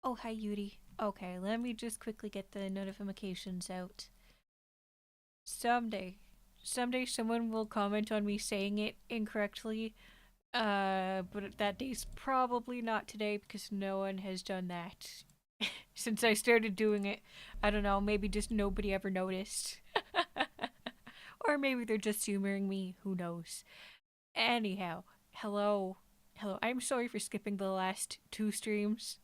Oh, hi, Yuri. Okay, let me just quickly get the notifications out. Someday, someday someone will comment on me saying it incorrectly. But that day's probably not today because no one has done that since I started doing it. I don't know, maybe just nobody ever noticed. Or maybe they're just humoring me, who knows. Anyhow, hello. Hello. I'm sorry for skipping the last two streams.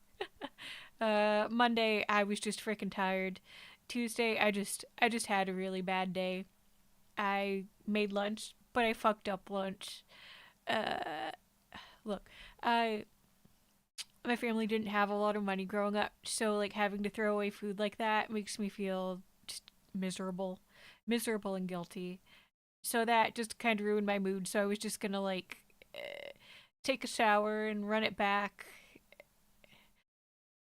Monday I was just freaking tired. Tuesday I just had a really bad day. I made lunch, but I fucked up lunch. Uh Look, I my family didn't have a lot of money growing up, so like having to throw away food like that makes me feel just miserable, miserable and guilty. So that just kind of ruined my mood. So I was just gonna like take a shower and run it back.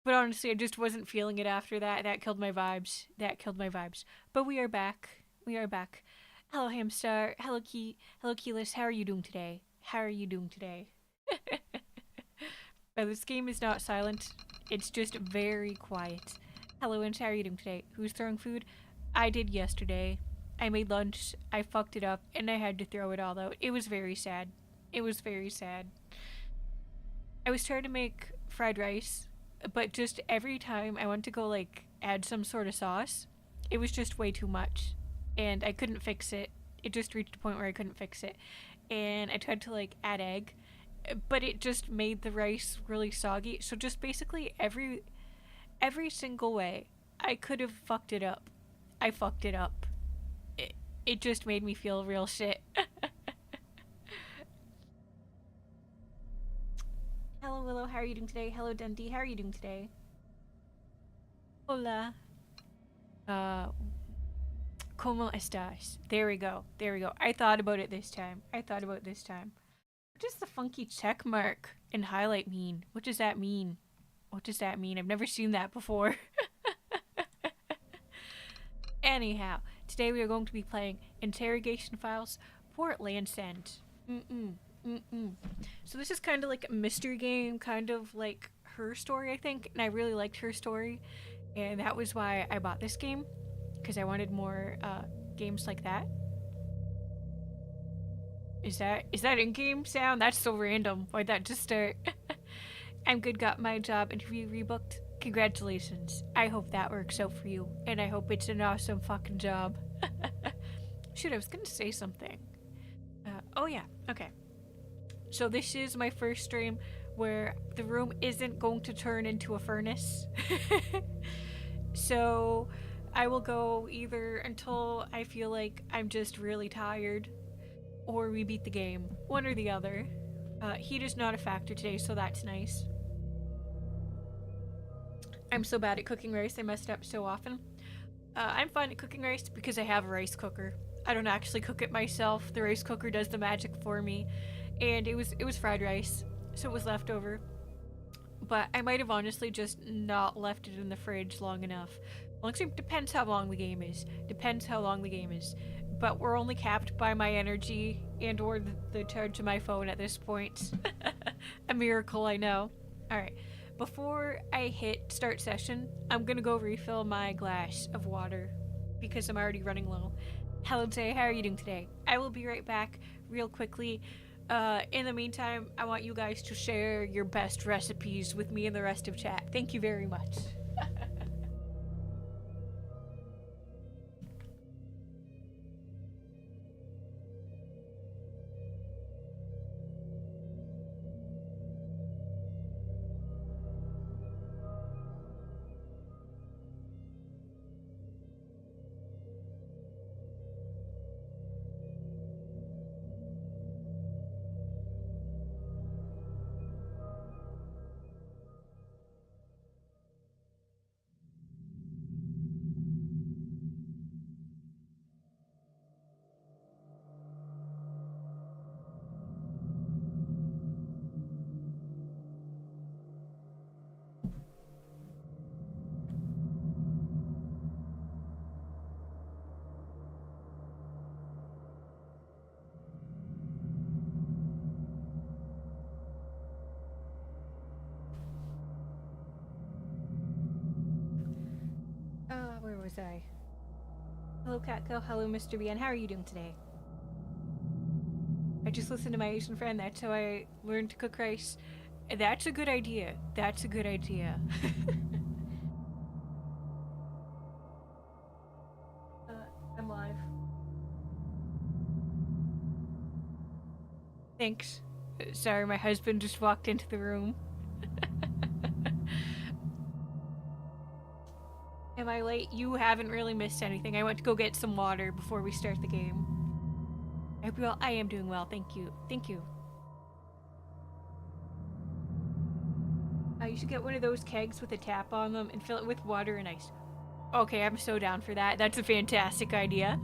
But honestly, I just wasn't feeling it after that. That killed my vibes. That killed my vibes. But we are back. We are back. Hello, Hamstar. Hello, Hello, Keyless. How are you doing today? How are you doing today? This game is not silent. It's just very quiet. Hello, Inch. How are you doing today? Who's throwing food? I did yesterday. I made lunch. I fucked it up, and I had to throw it all out. It was very sad. It was very sad. I was trying to make fried rice, but just every time I went to go like add some sort of sauce, it was just way too much, and I couldn't fix it. It just reached a point where I couldn't fix it, and I tried to like add egg, but it just made the rice really soggy. So just basically every single way I could have fucked it up, I fucked it up. It, it just made me feel real shit. Hello, Willow. How are you doing today? Hello, Dundee. How are you doing today? Hola. Uh, ¿Cómo estás? There we go. There we go. I thought about it this time. I thought about it this time. What does the funky check mark and highlight mean? What does that mean? What does that mean? I've never seen that before. Anyhow, today we are going to be playing Interrogation Files for Landsend. Mm-mm. Mm-mm. So this is kind of like a mystery game, kind of like her story, I think, and I really liked her story, and that was why I bought this game because I wanted more games like that. Is that in-game sound? That's so random. Why'd that just start? I'm good. Got my job interview rebooked. Congratulations. I hope that works out for you, and I hope it's an awesome fucking job. Shoot, I was gonna say something. Oh yeah. Okay. So this is my first stream where the room isn't going to turn into a furnace. So I will go either until I feel like I'm just really tired or we beat the game. One or the other. Heat is not a factor today, so that's nice. I'm so bad at cooking rice, I messed up so often. I'm fine at cooking rice because I have a rice cooker. I don't actually cook it myself. The rice cooker does the magic for me. And it was fried rice, so it was leftover. But I might have honestly just not left it in the fridge long enough. Well, it depends how long the game is. Depends how long the game is. But we're only capped by my energy and or the charge of my phone at this point. A miracle, I know. Alright. Before I hit start session, I'm gonna go refill my glass of water because I'm already running low. Hello, Jay. How are you doing today? I will be right back real quickly. In the meantime, I want you guys to share your best recipes with me and the rest of chat. Thank you very much. was I? Hello, Catco. Hello, Mr. BN. How are you doing today? I just listened to my Asian friend. That's how I learned to cook rice. That's a good idea. That's a good idea. I'm live. Thanks. Sorry, my husband just walked into the room. Am I late? You haven't really missed anything. I went to go get some water before we start the game. I hope you all. I am doing well. Thank you. Thank you. You should get one of those kegs with a tap on them and fill it with water and ice. Okay, I'm so down for that. That's a fantastic idea.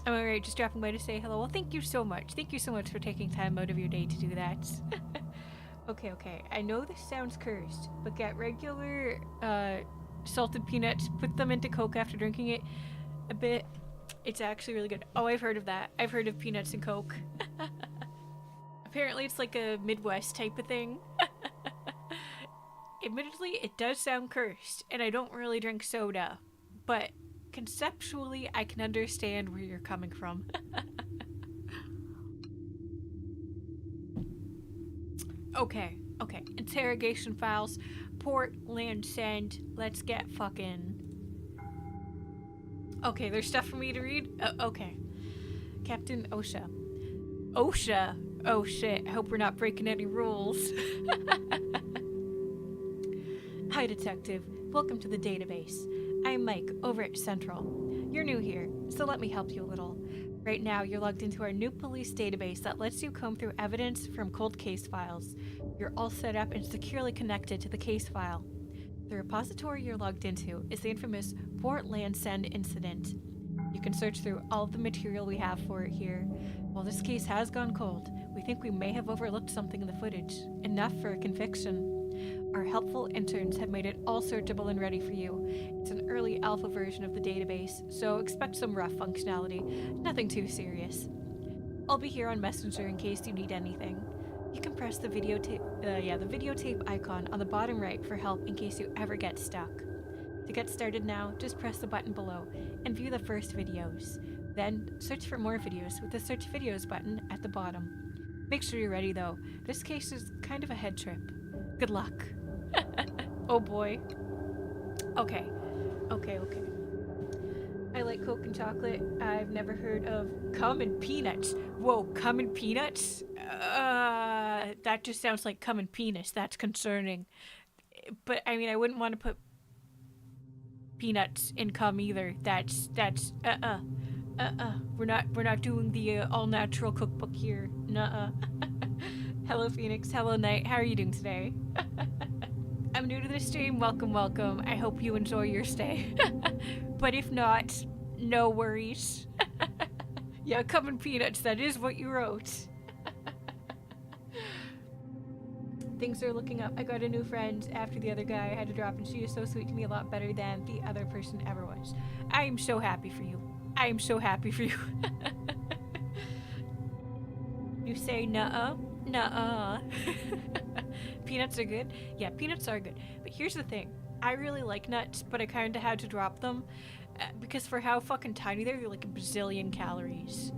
I'm alright, just dropping by to say hello. Well, thank you so much. Thank you so much for taking time out of your day to do that. Okay. I know this sounds cursed, but get regular salted peanuts, put them into Coke after drinking it a bit. It's actually really good. Oh, I've heard of that. I've heard of peanuts and Coke. Apparently it's like a Midwest type of thing. Admittedly, it does sound cursed, and I don't really drink soda, but conceptually, I can understand where you're coming from. Okay. Interrogation Files, Port Landsend. Let's get fucking... Okay, there's stuff for me to read? Okay. Captain OSHA. OSHA? Oh shit, I hope we're not breaking any rules. Hi, Detective. Welcome to the database. I'm Mike, over at Central. You're new here, so let me help you a little. Right now, you're logged into our new police database that lets you comb through evidence from cold case files. You're all set up and securely connected to the case file. The repository you're logged into is the infamous Port Landsend incident. You can search through all of the material we have for it here. While this case has gone cold, we think we may have overlooked something in the footage, enough for a conviction. Our helpful interns have made it all searchable and ready for you. It's an early alpha version of the database, so expect some rough functionality. Nothing too serious. I'll be here on Messenger in case you need anything. You can press the videotape icon on the bottom right for help in case you ever get stuck. To get started now, just press the button below and view the first videos. Then, search for more videos with the Search Videos button at the bottom. Make sure you're ready though. This case is kind of a head trip. Good luck. Oh boy. Okay. I like Coke and chocolate. I've never heard of cum and peanuts. Whoa, cum and peanuts? That just sounds like cum and penis. That's concerning. But I mean, I wouldn't want to put peanuts in cum either. That's We're not doing the all natural cookbook here. Nuh-uh. Hello Phoenix, hello Night. How are you doing today? I'm new to the stream. Welcome. I hope you enjoy your stay. But if not, no worries. Yeah, cum and peanuts. That is what you wrote. Things are looking up. I got a new friend after the other guy I had to drop, and she is so sweet to me, a lot better than the other person ever was. I am so happy for you. You say nuh-uh? Nuh-uh. Peanuts are good? Yeah, peanuts are good. But here's the thing. I really like nuts, but I kind of had to drop them because for how fucking tiny they're like a bazillion calories.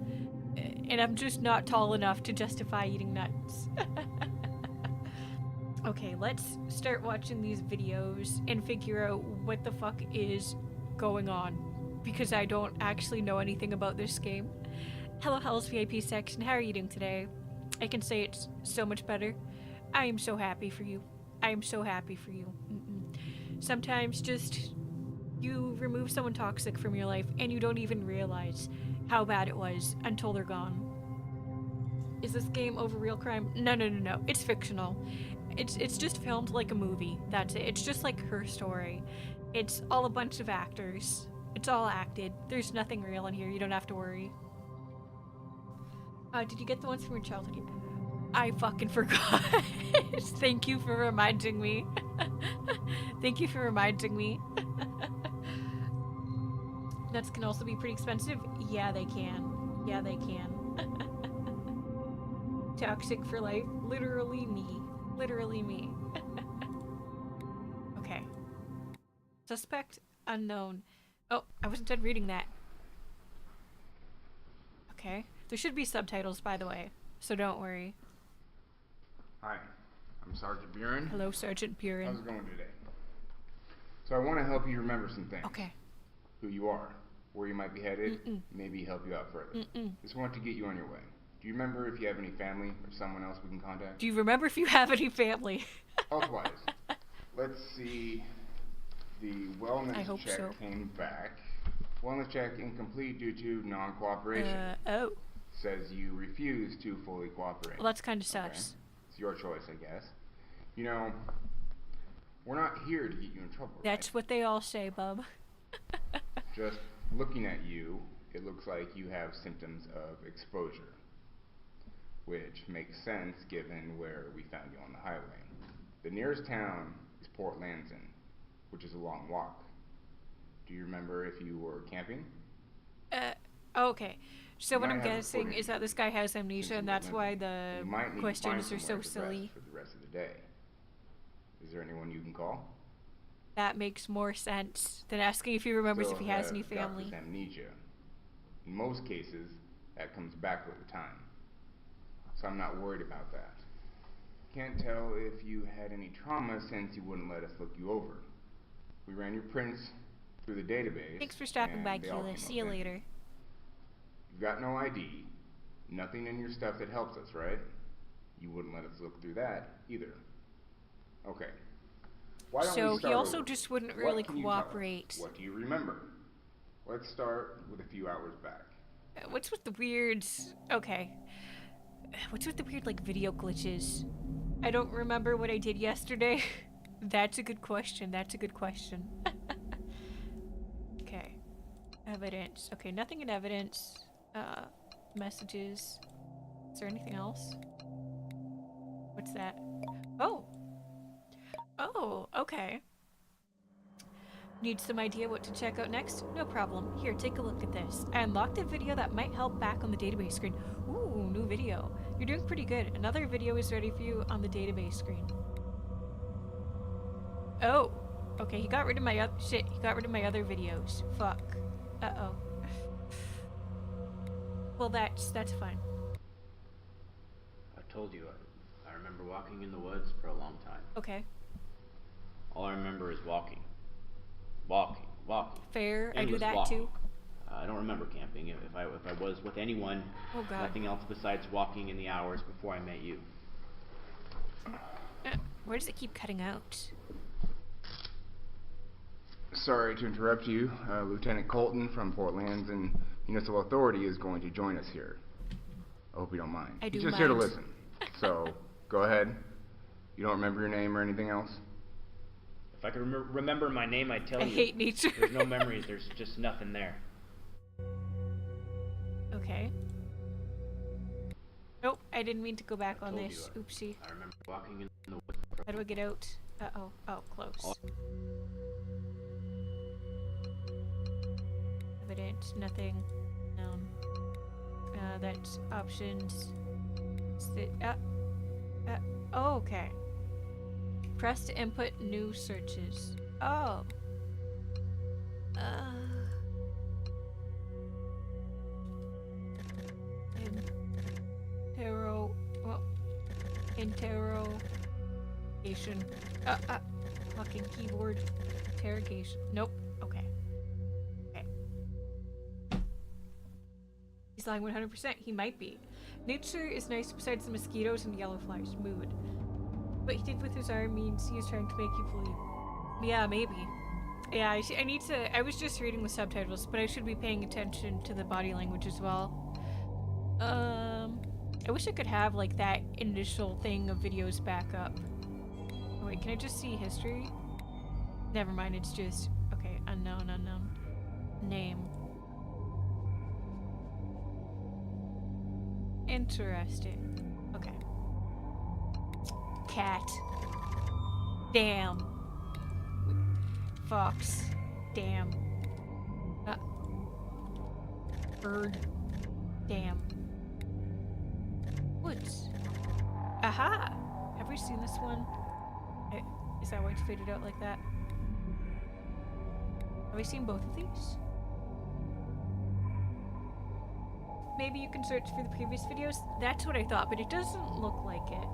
And I'm just not tall enough to justify eating nuts. Okay, let's start watching these videos and figure out what the fuck is going on, because I don't actually know anything about this game. Hello, Hell's VIP section. How are you doing today? I can say it's so much better. I am so happy for you. Sometimes just you remove someone toxic from your life and you don't even realize how bad it was until they're gone. Is this game over real crime? No. It's fictional. It's just filmed like a movie. That's it. It's just like Her Story. It's all a bunch of actors. It's all acted. There's nothing real in here. You don't have to worry. Did you get the ones from your childhood? I fucking forgot. Thank you for reminding me. Nuts can also be pretty expensive. Yeah, they can. Toxic for life. Literally me. Okay. Suspect unknown. Oh, I wasn't done reading that. Okay. There should be subtitles, by the way, so don't worry. Hi, I'm Sergeant Buren. Hello, Sergeant Buren. How's it going today? So I want to help you remember some things. Okay. Who you are, where you might be headed, maybe help you out further. Just want to get you on your way. Do you remember if you have any family or someone else we can contact? Do you remember if you have any family? Health-wise, let's see. The wellness check came back. Wellness check incomplete due to non-cooperation. Oh. Says you refuse to fully cooperate. Well, that's kind of sus. Okay. It's your choice, I guess. You know, we're not here to get you in trouble. That's right? what they all say, bub. Just looking at you, it looks like you have symptoms of exposure, which makes sense given where we found you on the highway. The nearest town is Port Landsend, which is a long walk. Do you remember if you were camping? Okay. So what I'm guessing is that this guy has amnesia, and that's why the questions are so silly. For the rest of the day. Is there anyone you can call? That makes more sense than asking if he remembers if he has any family. Doctor's amnesia. In most cases, that comes back with time. So I'm not worried about that. Can't tell if you had any trauma since you wouldn't let us look you over. We ran your prints through the database. Thanks for stopping by, Keela. See you later. You've got no ID. Nothing in your stuff that helps us, right? You wouldn't let us look through that either. Okay. Why don't so we start he also over? just wouldn't really cooperate. What do you remember? Let's start with a few hours back. What's with the weird... Okay. What's with the weird, like, video glitches? I don't remember what I did yesterday. That's a good question. That's a good question. Okay. Evidence. Okay, nothing in evidence. Messages. Is there anything else? What's that? Oh! Oh, okay. Need some idea what to check out next? No problem. Here, take a look at this. I unlocked a video that might help back on the database screen. Ooh, new video. You're doing pretty good. Another video is ready for you on the database screen. Oh. Okay, he got rid of my shit, he got rid of my other videos. Fuck. Uh-oh. Well, that's fine. I told you, I remember walking in the woods for a long time. Okay. All I remember is walking. Walking. Fair, I do Endless that walking. too. I don't remember camping. If I was with anyone, oh God. nothing else besides walking in the hours before I met you. Where does it keep cutting out? Sorry to interrupt you. Lieutenant Colton from Port Landsend Municipal Authority is going to join us here. I hope you don't mind. I do He's just mind. here to listen. So, go ahead. You don't remember your name or anything else? If I could remember my name, I'd tell I you. hate nature. There's no memories. There's just nothing there. Okay. Nope, I didn't mean to go back on this. Oopsie. I remember walking in the woods. How do I get out? Uh-oh. Oh, close. Evidence, nothing. That's options. Oh, okay. Press to input new searches. Oh. Interrogation. Fucking keyboard. Interrogation. Nope. Okay. He's lying 100%. He might be. Nature is nice besides the mosquitoes and yellow flies. Mood. What he did with his arm means he is trying to make you believe. Yeah, maybe. Yeah, I need to... I was just reading the subtitles, but I should be paying attention to the body language as well. I wish I could have, like, that initial thing of videos back up. Oh, wait, can I just see history? Never mind, it's just... Okay, unknown. Name. Interesting. Okay. Cat. Damn. Fox. Damn. Bird. Damn. Woods. Aha! Have we seen this one? Is that why it's faded out like that? Have I seen both of these? Maybe you can search for the previous videos? That's what I thought, but it doesn't look like it.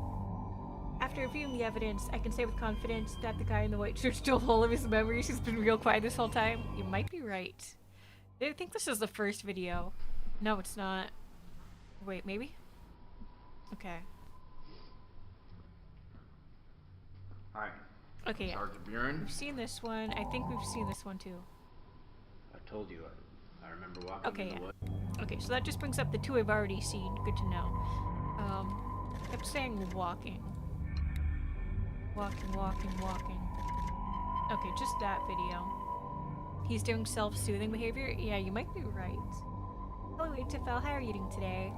After reviewing the evidence, I can say with confidence that the guy in the white shirt stole all of his memories. He's been real quiet this whole time. You might be right. I think this is the first video. No, it's not. Wait, maybe? Okay. Hi. Okay, yeah. Sergeant Buren. We've seen this one. I think we've seen this one too. I told you, I remember walking Okay, in the yeah. woods. Okay, so that just brings up the two I've already seen. Good to know. Kept saying walking. Walking. Okay, just that video. He's doing self-soothing behavior? Yeah, you might be right. Hello, Tiffel. How are you doing today?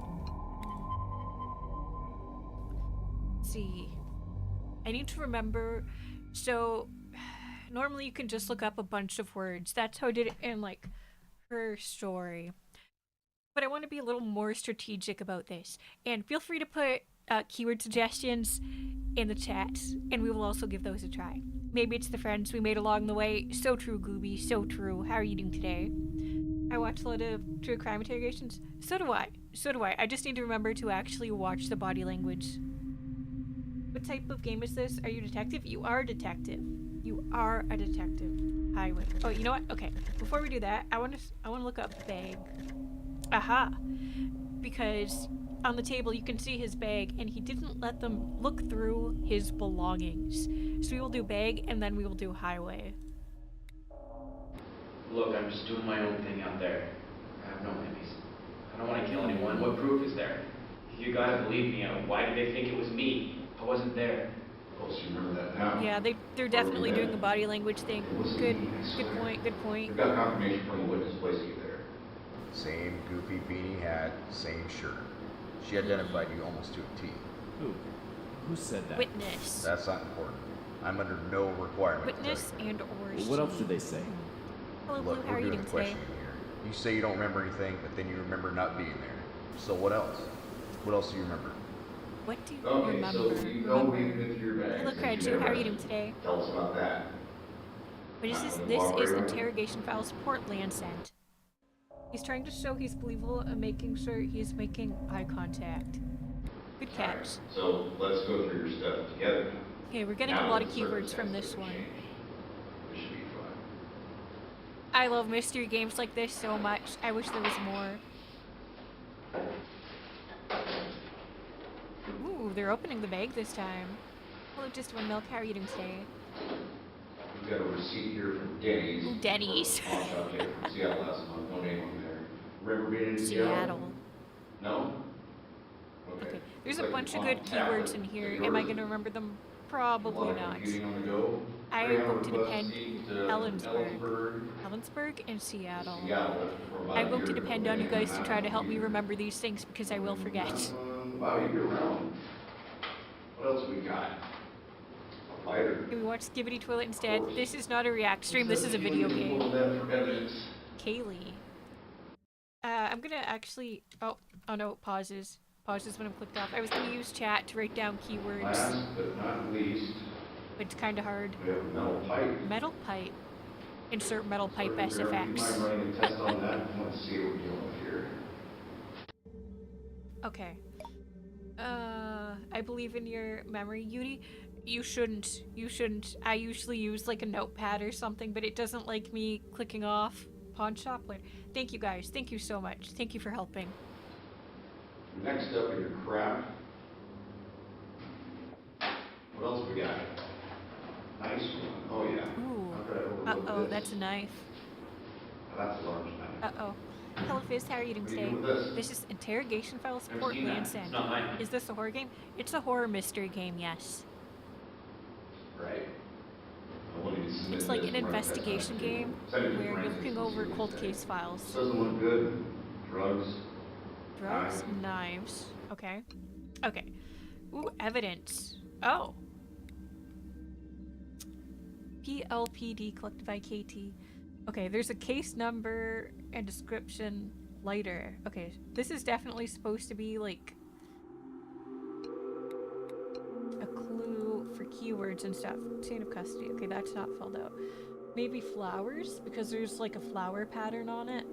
Let's see. I need to remember. So, normally you can just look up a bunch of words. That's how I did it in, like, her story. But I want to be a little more strategic about this. And feel free to put keyword suggestions in the chat, and we will also give those a try. Maybe it's the friends we made along the way. So true, Gooby. So true. How are you doing today? I watch a lot of true crime interrogations. So do I. I just need to remember to actually watch the body language. What type of game is this? Are you a detective? You are a detective. You are a detective. Highway. Oh, you know what? Okay. Before we do that, I want to look up bag. Aha. Because on the table you can see his bag, and he didn't let them look through his belongings. So we will do bag, and then we will do highway. Look, I'm just doing my own thing out there. I have no enemies. I don't want to kill anyone. What proof is there? You gotta believe me. Why did they think it was me? I wasn't there. Well, so you remember that now. Yeah, they're definitely doing the body language thing. Good point. We've got confirmation from a witness placing you there. Same goofy beanie hat, same shirt. She identified you almost to a T. Who said that? Witness. That's not important. I'm under no requirement Witness to tell you. and or Well, what else did they say? Hello, Blue. Look, How are we're you doing doing a today? questioning here. You say you don't remember anything, but then you remember not being there. So what else? What else do you remember? What do you Okay, remember? so you know we've been through your bag. Hello, since Craig. you've been How are you doing arrested. today? Tell us about that. What is this? This is Interrogation Files, Port Landsend. He's trying to show he's believable and making sure he's making eye contact. Good catch. Alright, so let's go through your stuff together now. Okay, we're getting Now a lot that of the keywords from this circumstances one. have changed, this should be fun. I love mystery games like this so much. I wish there was more. Ooh, they're opening the bag this time. Hello, Just One Milk. How are you doing today? We've got a receipt here from Denny's. Ooh, Denny's. For a pawn shop ticket from Seattle last month. No name on there. Remember being in Seattle. No? Okay, there's Looks a like bunch of on good tap, keywords but in here. is Am I yours? going to remember them? A Probably lot of not. computing on the go. I am going to depend Ellensburg. Ellensburg and Seattle. Seattle. for about I'm a going to year depend ago. on you guys to try to help me Year. remember these things because I will forget. Wow, you've been around. What else we got? A lighter. Can we watch Skibbity Toilet instead? This is not a React stream, this is a video game. Kaylee. I'm gonna actually... Oh no, pauses. Pauses when I'm clicked off. I was gonna use chat to write down keywords, Last but not least, but it's kinda hard. we have metal pipe. Metal pipe. Insert metal pipe Sorry, Sarah, do you mind SFX. running a test on that? I want to see what we're dealing with here. Okay. I believe in your memory, Yudi. You shouldn't. I usually use like a notepad or something, but it doesn't like me clicking off pawn shop later. Thank you guys. Thank you so much. Thank you for helping. Next up in your crap. What else we got? Nice one. Oh yeah. Ooh. How could I overlook Uh-oh, this? that's a knife. That's a large knife. Uh-oh. Hello, Fizz. How are you doing What are you today? doing with this? This is Interrogation Files, Never Port seen that. Landsend. It's not mine. Is this a horror game? It's a horror mystery game, yes. Right. I wanted to submit It's like this an and run a test investigation on it. game Send it to where you're forensics looking and over see what cold they say. case files. This doesn't look good. Drugs. Drugs, Knife. knives. Okay. Okay. Ooh, evidence. Oh. PLPD collected by KT. Okay, there's a case number and description later. Okay, this is definitely supposed to be like a clue for keywords and stuff. Chain of custody. Okay, that's not filled out. Maybe flowers, because there's like a flower pattern on it.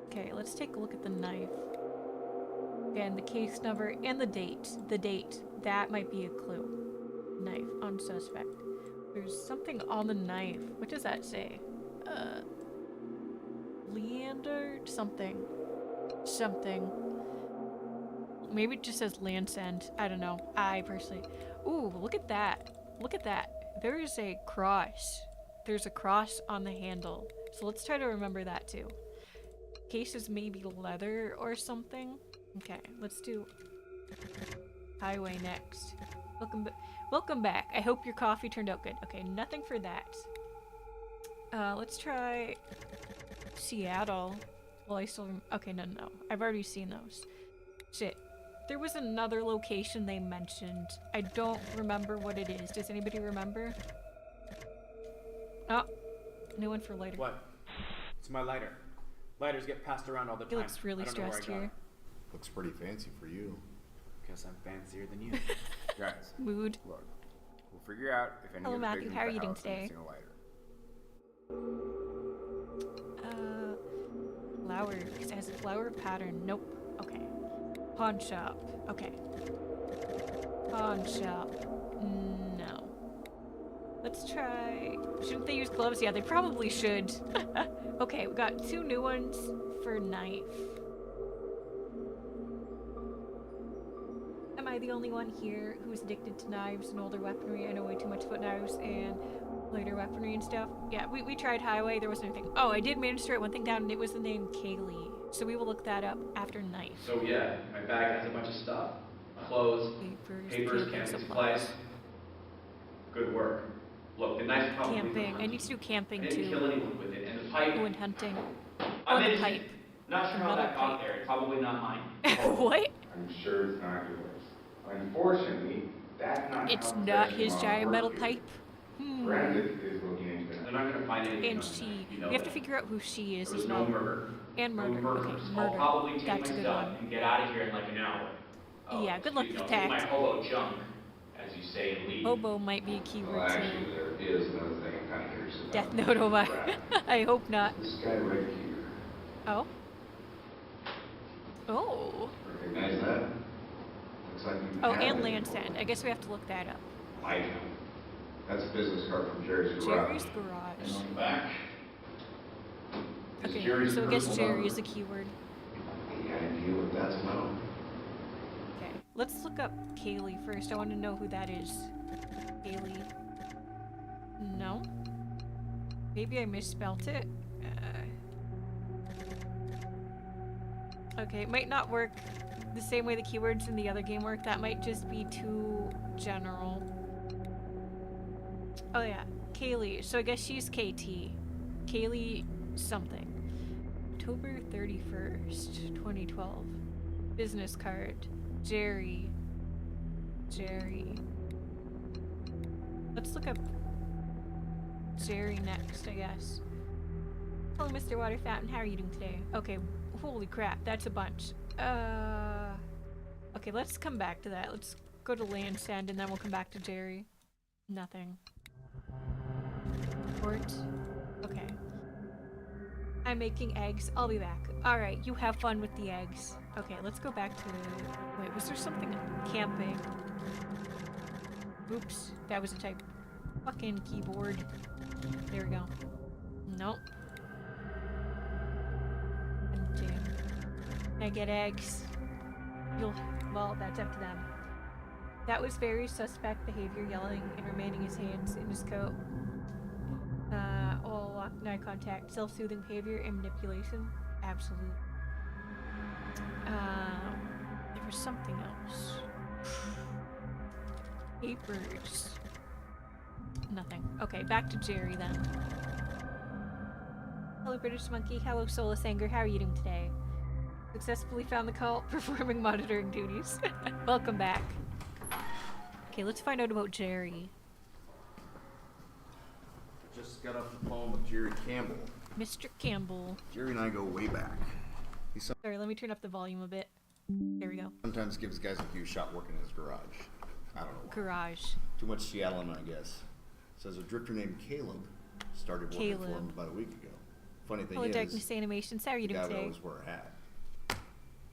Okay, let's take a look at the knife. And the case number and the date. The date. That might be a clue. Knife on suspect. There's something on the knife. What does that say? Leander? Something. Something. Maybe it just says Landsend. I don't know. I personally... Ooh, look at that. Look at that. There is a cross. There's a cross on the handle. So let's try to remember that too. Case is maybe leather or something. Okay, let's do highway next. Welcome back. I hope your coffee turned out good. Okay, nothing for that. Let's try Seattle. Well, I still okay, no. I've already seen those. Shit. There was another location they mentioned. I don't remember what it is. Does anybody remember? Oh, new one for lighter. What? It's my lighter. Lighters get passed around all the time. He looks really stressed here. Looks pretty fancy for you. Guess I'm fancier than you. Guys, Mood. look, we'll figure out if any Hello, of the Matthew. victims How are of you the doing house are today? missing a lighter. Flower. It has a flower pattern. Nope. Okay. Pawn shop. Okay. Pawn shop. No. Let's try... Shouldn't they use gloves? Yeah, they probably should. Okay, we got 2 new ones for knife. Am I the only one here who's addicted to knives and older weaponry? I know way too much about knives and later weaponry and stuff. Yeah, we tried highway, there wasn't anything. Oh, I did manage to write one thing down, and it was the name Kaylee. So we will look that up after knife. So yeah, my bag has a bunch of stuff. Clothes, papers, camping camping supplies. supplies. Good work. Look, the knife's probably Camping. the I need to do camping I didn't kill too. anyone with it, and the pipe. Oh, and hunting. I'm Oh, the innocent. pipe. Not sure how Metal that got pipe. there. It's probably not mine. What? I'm sure it's not yours. Unfortunately, that's not It's how not professional his law giant works metal here. pipe. Hmm. Forensics is looking into They're it. not gonna find anything. And on she. that. You know We have to that. figure out who she is There was as no well. murder. And No murder. murders. Okay, I'll murder. probably take That's a my good stuff one. and get out of here in like an hour. Yeah, good luck excuse with me, I'll that. take my hobo junk, as you say, and leave. Hobo might be a keyword Well, too. actually, there is another thing I'm kind of curious about. Death Note, oh my. I hope not. This guy right here, Oh. Oh. recognize that? Looks like you Oh, have and it. Landsend. I guess we have to look that up. Like him. That's a business card from Jerry's garage. Jerry's garage. And on the back. is Okay, Jerry's so I guess personal Jerry number. is a keyword. Any idea what that's about? Okay, let's look up Kaylee first. I want to know who that is. Kaylee. No. Maybe I misspelt it. Okay, it might not work the same way the keywords in the other game work. That might just be too general. Oh yeah, Kaylee. So I guess she's KT. Kaylee something. October 31st, 2012. Business card. Jerry. Let's look up Jerry next, I guess. Hello, Mr. Water Fountain. How are you doing today? Okay, holy crap, that's a bunch. Okay, let's come back to that. Let's go to Landsend and then we'll come back to Jerry. Nothing. Port. Okay. I'm making eggs. I'll be back. Alright, you have fun with the eggs. Okay, let's go back to... Wait, was there something... Camping. Oops, that was a type. Fucking keyboard. There we go. Nope. Hunting. Can I get eggs? Well, that's up to them. That was very suspect behavior, yelling and remaining his hands in his coat. Lock eye contact, self-soothing behavior, and manipulation. Absolutely. There was something else. Papers. Nothing. Okay, back to Jerry then. Hello, British Monkey. Hello, Soulless Anger. How are you doing today? Successfully found the cult, performing monitoring duties. Welcome back. Okay, let's find out about Jerry. Just got off the phone with Jerry Campbell. Mr. Campbell. Jerry and I go way back. He Sorry, let me turn up the volume a bit. There we go. sometimes gives guys like you a shot working in his garage. I don't know why. Garage. Too much Seattle in, I guess. Says a drifter named Caleb started working for him about a week ago. Funny thing Hello, is, Darkness Animations. How are you the doing guy would today? always wear a hat.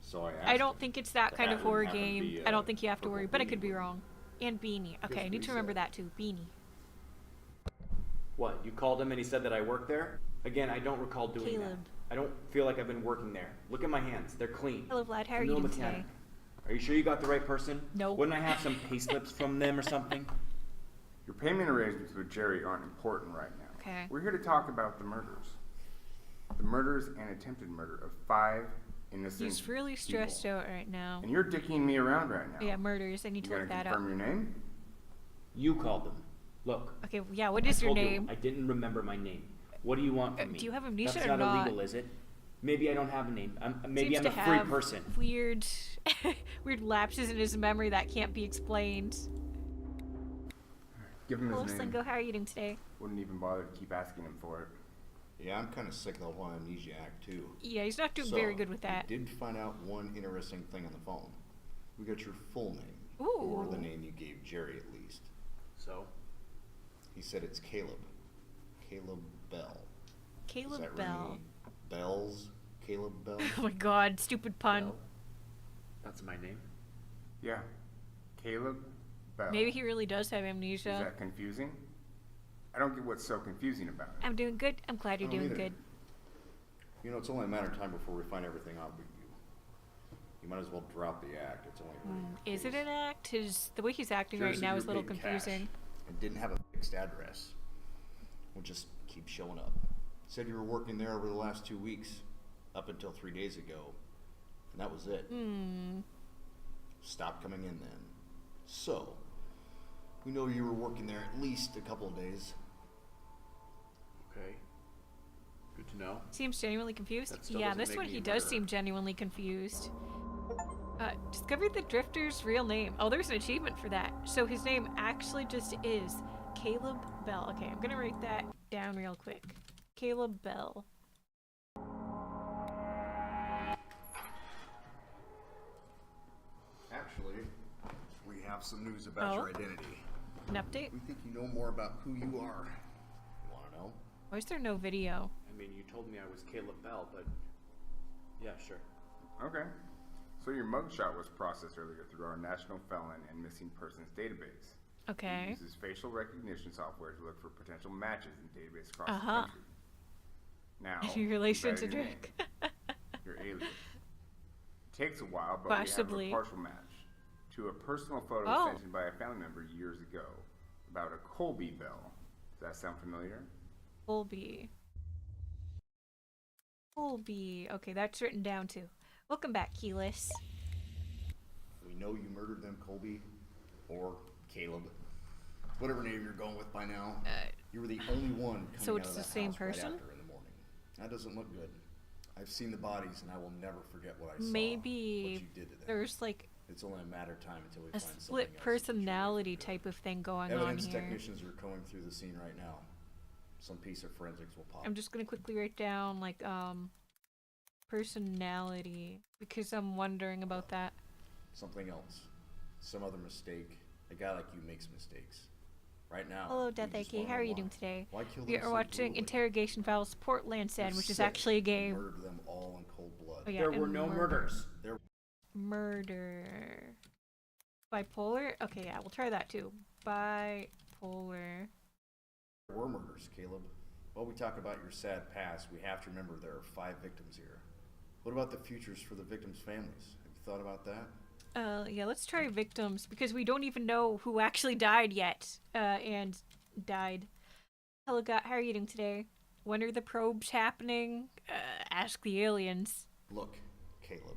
So I asked I don't him. think it's that The kind hat of horror wouldn't happen to game. be, I don't think you have to purple worry, but I could beanie, be would it? wrong. And beanie. Okay, I Guess need what to he remember said. that too. Beanie. What? You called him and he said that I work there? Again, I don't recall doing Caleb. that. I don't feel like I've been working there. Look at my hands. They're clean. Hello, Vlad. How are I'm you no doing mechanic. today? Are you sure you got the right person? No. Wouldn't I have some pay slips from them or something? Your payment arrangements with Jerry aren't important right now. Okay. We're here to talk about the murders. The murders and attempted murder of 5 innocent He's really stressed people. out right now. And you're dicking me around right now. Yeah, murders. I need You to gonna look that up. confirm your name? You called them. Look. Okay, yeah, what is I your told you, name? I didn't remember my name. What do you want from me? Do you have amnesia That's or not not? illegal, is it? Maybe I don't have a name. Maybe Seems I'm to a free have person. Weird, weird lapses in his memory that can't be explained. Give him Hello, his name. Slingo. How are you doing today? Wouldn't even bother to keep asking him for it. Yeah, I'm kind of sick of the whole amnesiac too. Yeah, he's not doing So, very good with that. We did find out one interesting thing on the phone. We got your full name, Ooh. or the name you gave Jerry at least. So? He said it's Caleb. Caleb Bell. Does Caleb that ring Bell. any bells? Caleb Bell? Oh my god, stupid pun. Bell? That's my name. Yeah. Caleb Bell. Maybe he really does have Is amnesia. that confusing? I don't get what's so confusing about it. I'm doing good. I'm glad you're I don't doing either. good. You know, it's only a matter of time before we find everything out with you. You might as well drop the act. It's only Is it an act? The way he's acting Jerry right said now you is a were little paid cash confusing. and didn't have a fixed address. We'll just keep showing up. Said you were working there over the last 2 weeks, up until 3 days ago, and that was it. Stopped coming in then. So, we know you were working there at least a couple of days. Okay. Good to know. Seems genuinely confused. That still Yeah, doesn't this make one me he a does murderer. seem genuinely confused. Discovered the drifter's real name. Oh, there's an achievement for that. So his name actually just is Caleb Bell. Okay, I'm gonna write that down real quick. Caleb Bell. Actually, we have some news about your identity. An update? We think you know more about who you are. You want to know? Why is there no video? I mean, you told me I was Caleb Bell, but yeah, sure. Okay. So your mugshot was processed earlier through our National Felon and Missing Persons database. Okay. It uses facial recognition software to look for potential matches in database across Uh-huh. the country. Now, Any relation to you better your Drake? name, your alias. Takes a while, but Possibly. we have a partial match to a personal photo Oh. sent in by a family member years ago about a Colby Bell. Does that sound familiar? Colby. Colby. Okay, that's written down too. Welcome back, Keyless. We know you murdered them, Colby, or Caleb, whatever name you're going with by now. You were the only one coming So out it's of the that same house right person? after in the morning. That doesn't look good. I've seen the bodies, and I will never forget what I saw. Maybe what you did to them. there's like It's only a matter of time until we a find something split else personality that you're type of thing going Evidence on here. technicians are going through the scene right now. Some piece of forensics will pop. I'm just gonna quickly write down like personality because I'm wondering about that. Something else. Some other mistake. A guy like you makes mistakes. Right now. Hello, you Death just Aki. wanna How are know you why. doing today? Why kill We them are so watching brutally? Interrogation Files Port Landsend, You're which is sick. actually a You game. murdered them all in cold blood. Oh, yeah, There were and no murder. murders. There Murder. Bipolar? Okay, yeah, we'll try that too. Bipolar. were murders, Caleb. While we talk about your sad past, we have to remember there are 5 victims here. What about the futures for the victims' families? Have you thought about that? Yeah, let's try victims because we don't even know who actually died yet. And died. Hello, God, how are you doing today? When are the probes happening? Ask the aliens. Look, Caleb,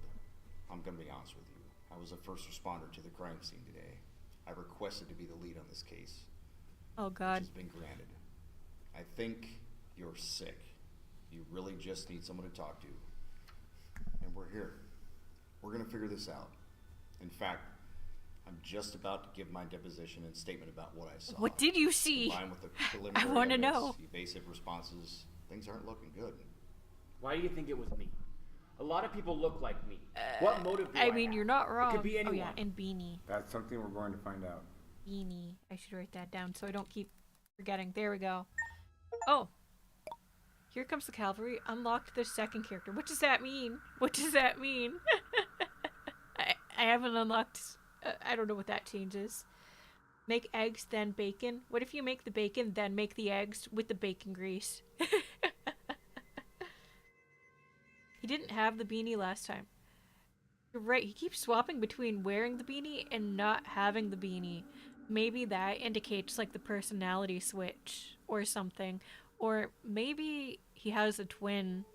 I'm gonna be honest with you. I was a first responder to the crime scene today. I requested to be the lead on this case, Oh, which God. has been granted. I think you're sick. You really just need someone to talk to. And we're here. We're gonna figure this out. In fact, I'm just about to give my deposition and statement about what I saw. What did you see? Combined with the preliminary wanna evidence, know. evasive responses, things aren't looking good. Why do you think it was me? A lot of people look like me. What motive do I I mean, have? you're not wrong. It could be Oh, anyone. yeah, and Beanie. That's something we're going to find out. Beanie. I should write that down so I don't keep Forgetting. There we go. Oh. Here comes the cavalry. Unlocked the second character. What does that mean? What does that mean? I haven't unlocked... I don't know what that changes. Make eggs, then bacon. What if you make the bacon, then make the eggs with the bacon grease? He didn't have the beanie last time. You're right, he keeps swapping between wearing the beanie and not having the beanie. Maybe that indicates like the personality switch or something. Or maybe he has a twin.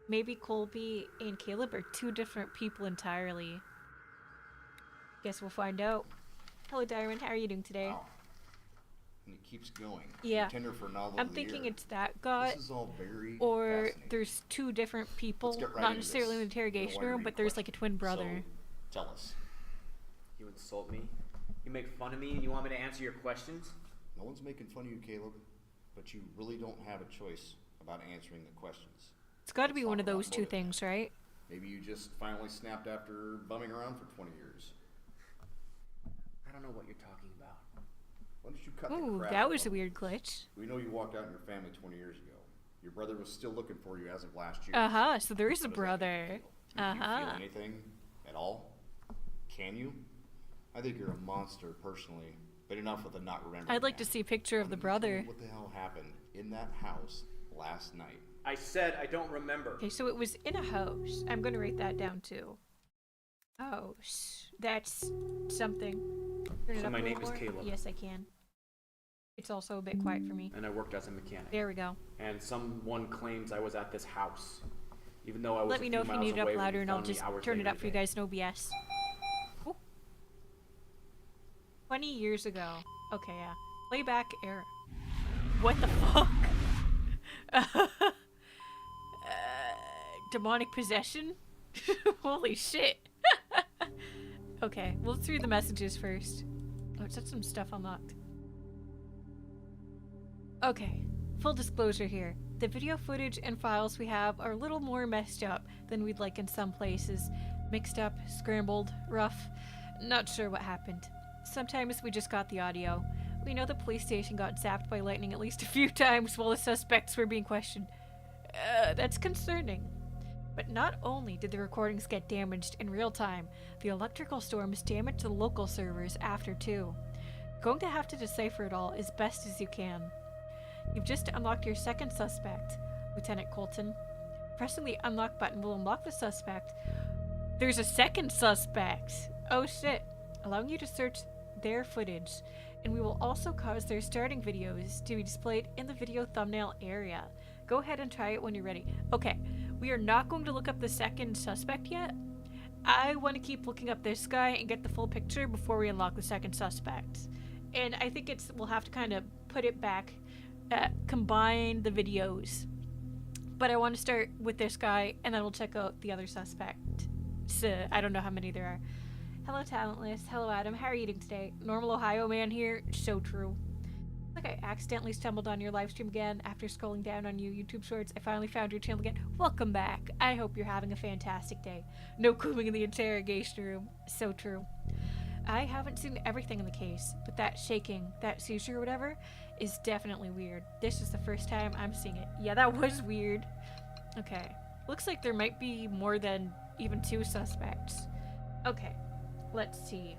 Maybe Colby and Caleb are two different people entirely. Guess we'll find out. Hello, Darren. How are you doing today? Wow. And it keeps going. Yeah. Contender for novel I'm of the thinking year. it's that guy, This is all very or fascinating. there's two different people, Let's get right not into necessarily in the this. interrogation I don't room, wanna but read there's like a twin brother. So, tell us. You insult me? You make fun of me and you want me to answer your questions? No one's making fun of you, Caleb, but you really don't have a choice about answering the questions. It's got to be Let's one talk of about those two motive things, then. right? Maybe you just finally snapped after bumming around for 20 years. I don't know what you're talking about. Why don't you cut the Ooh, crap that out was a of weird us? glitch. We know you walked out on your family 20 years ago. Your brother was still looking for you as of last year. Uh-huh, so there is a How does that make brother. you feel? Do you Uh-huh. feel anything at all? Can you? I think you're a monster personally, but enough with the not remembering. I'd like to that. see a picture of Why the don't you tell me brother. what the hell happened in that house last night? I said I don't remember. Okay, so it was in a house. I'm going to write that down too. House. That's something. Turn it So up my a little name is more. Caleb. Yes, I can. It's also a bit quiet for me. And I worked as a mechanic. There we go. And someone claims I was at this house. Even though I was Let me know if you need it up louder and I'll just turn it up for you guys, no BS. Ooh. 20 years ago. Okay, yeah. Playback error. What the fuck? Demonic possession? Holy shit. Okay, we'll through the messages first. Oh, it said some stuff unlocked. Okay, full disclosure here. The video footage and files we have are a little more messed up than we'd like in some places. Mixed up, scrambled, rough. Not sure what happened. Sometimes we just got the audio. We know the police station got zapped by lightning at least a few times while the suspects were being questioned. That's concerning. But not only did the recordings get damaged in real time, the electrical storms damaged the local servers after too. Going to have to decipher it all as best as you can. You've just unlocked your second suspect, Lieutenant Colton. Pressing the unlock button will unlock the suspect. There's a second suspect! Oh shit. Allowing you to search their footage, and we will also cause their starting videos to be displayed in the video thumbnail area. Go ahead and try it when you're ready. Okay, we are not going to look up the second suspect yet. I want to keep looking up this guy and get the full picture before we unlock the second suspect. And I think we'll have to kind of put it back, combine the videos. But I want to start with this guy, and then we'll check out the other suspect. So, I don't know how many there are. Hello, Talentless. Hello, Adam. How are you doing today? Normal Ohio man here. So true. Like I accidentally stumbled on your live stream again after scrolling down on your YouTube shorts. I finally found your channel again. Welcome back. I hope you're having a fantastic day. No cooling in the interrogation room. So true. I haven't seen everything in the case, but that shaking, that seizure or whatever, is definitely weird. This is the first time I'm seeing it. Yeah, that was weird. Okay. Looks like there might be more than even two suspects. Okay. Let's see.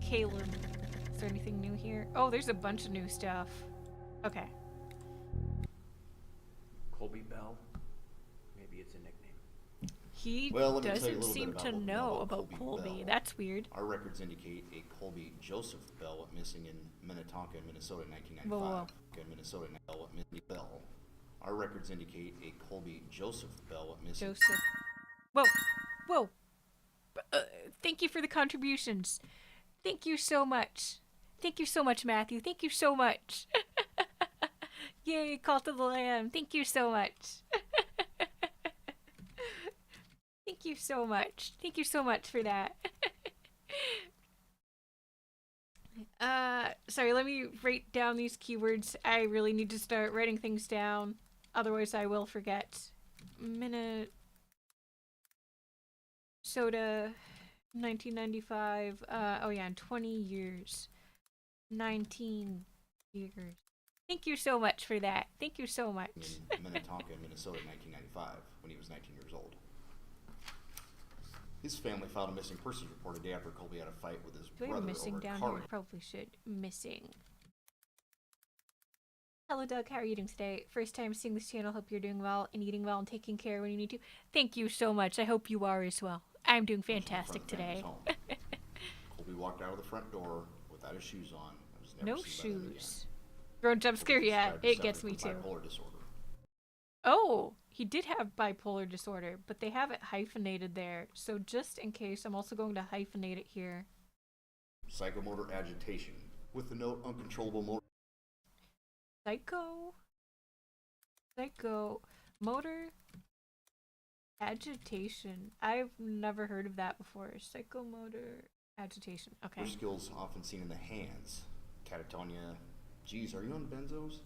Caleb. Is there anything new here? Oh, there's a bunch of new stuff. Okay. Colby Bell? Maybe it's a nickname. He Well, let me tell you a doesn't little seem bit to about what we know know about about Colby. Colby Bell. That's weird. Our records indicate a Colby Joseph Bell went missing in Minnetonka, Minnesota in 1995. Whoa. In Minnesota, Bell went missing. Bell. Our records indicate a Colby Joseph Bell went missing. Joseph. Whoa. Whoa. Thank you for the contributions. Thank you so much. Thank you so much, Matthew. Thank you so much. Yay, call to the lamb. Thank you so much. Thank you so much. Thank you so much for that. Sorry, let me write down these keywords. I really need to start writing things down. Otherwise, I will forget. Soda, 1995. Oh yeah, in 20 years. 19 years. Thank you so much for that. Thank you so much. In Minnetonka, Minnesota, in 1995, when he was 19 years old. His family filed a missing persons report a day after Colby had a fight with his Do I have brother missing over a down car here? wrench. Probably should. Missing. Hello, Doug. How are you doing today? First time seeing this channel. Hope you're doing well and eating well and taking care when you need to. Thank you so much. I hope you are as well. I'm doing fantastic today. Colby walked out of the front door without his shoes on. and was never No seen by them again. shoes. Grown jump scare? Colby Yeah, described it his gets suffering me from too. bipolar disorder. Oh, he did have bipolar disorder, but they have it hyphenated there. So just in case, I'm also going to hyphenate it here. Psychomotor agitation, with the note uncontrollable motor. Motor agitation. I've never heard of that before. Psychomotor agitation. Okay. Motor skills often seen in the hands. Catatonia. Geez, are you on benzos?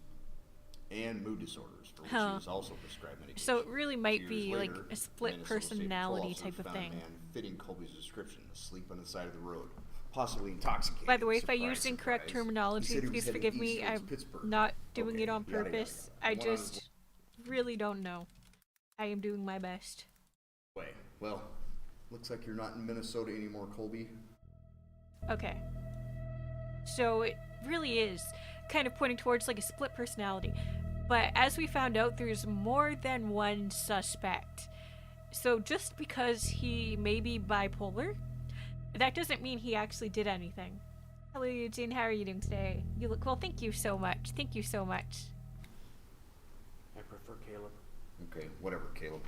And mood disorders, for which he was also prescribed medication. So it really might 2 be years like later, a split Minnesota State personality Patrol type of found a thing. man fitting Colby's description, asleep on the side of the road, possibly intoxicated. By the way, if I Surprise, used incorrect surprise. He terminology, said he was please headed forgive east me. towards I'm Pittsburgh. not doing Okay, it on yada, yada, purpose. yada. I One on just really don't know. I am doing my best. way. Well, looks like you're not in Minnesota anymore, Colby. Okay. So it really is kind of pointing towards like a split personality. But as we found out, there's more than one suspect. So just because he may be bipolar, that doesn't mean he actually did anything. Hello, Eugene. How are you doing today? You look well. Thank you so much. Thank you so much. I prefer Caleb. Okay, whatever, Caleb.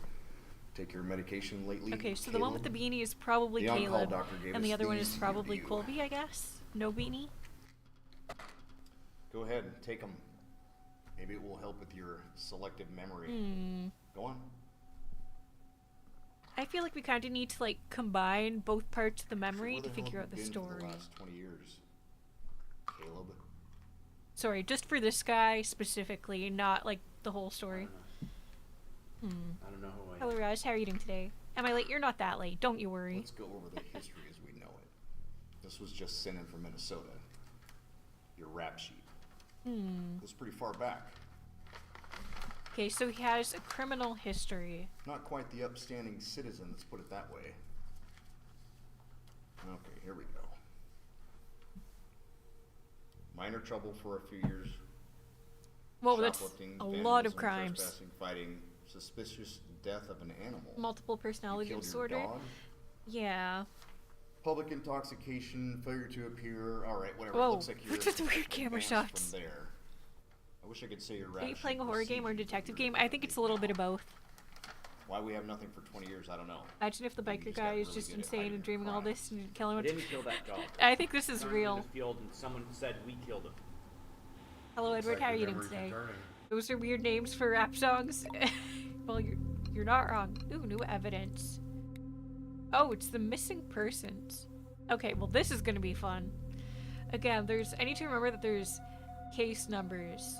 Take your medication lately. Okay, so the one with the Caleb? beanie is probably The on-call Caleb, doctor gave and the us other one is these probably review. Colby, I guess. No beanie. Go ahead, take them. Maybe it will help with your selective memory. Go on. I feel like we kind of need to like combine both parts of the So memory where to hell figure have out you the been for story. the last 20 years, Caleb. Sorry, just for this guy specifically, not like the whole story. I don't know who I am. Hello, Raj. How are you doing today? Am I late? You're not that late. Don't you worry. Let's go over the history as we know it. This was just sent in from Minnesota. Your rap sheet. Goes pretty far back. Okay, so he has a criminal history. Not quite the upstanding citizen, let's put it that way. Okay, here we go. Minor trouble for a few years. Whoa, that's Shoplifting, a lot vandalism, of crimes. trespassing, fighting, suspicious death of an animal. Multiple You personality killed disorder. your dog. Yeah. Public intoxication, failure to appear. All right, whatever. Whoa, It looks like you're what's with the weird camera advanced shots? From there. I wish I could say your rap Are you sheet playing a horror game or a precedes detective your game? I think it's a little bit of both. Why we have nothing for 20 years, I don't know. Imagine if the Maybe biker he's guy got is really just good at insane hiding and their dreaming all crimes. this and killing I him. didn't kill that dog. I think this is Found him real. in the field and someone said we killed him. Hello, Edward. How are you doing today? Those are weird names for rap songs. Well, you're not wrong. Ooh, new evidence. Oh, it's the missing persons. Okay, well this is gonna be fun. Again, I need to remember that there's case numbers.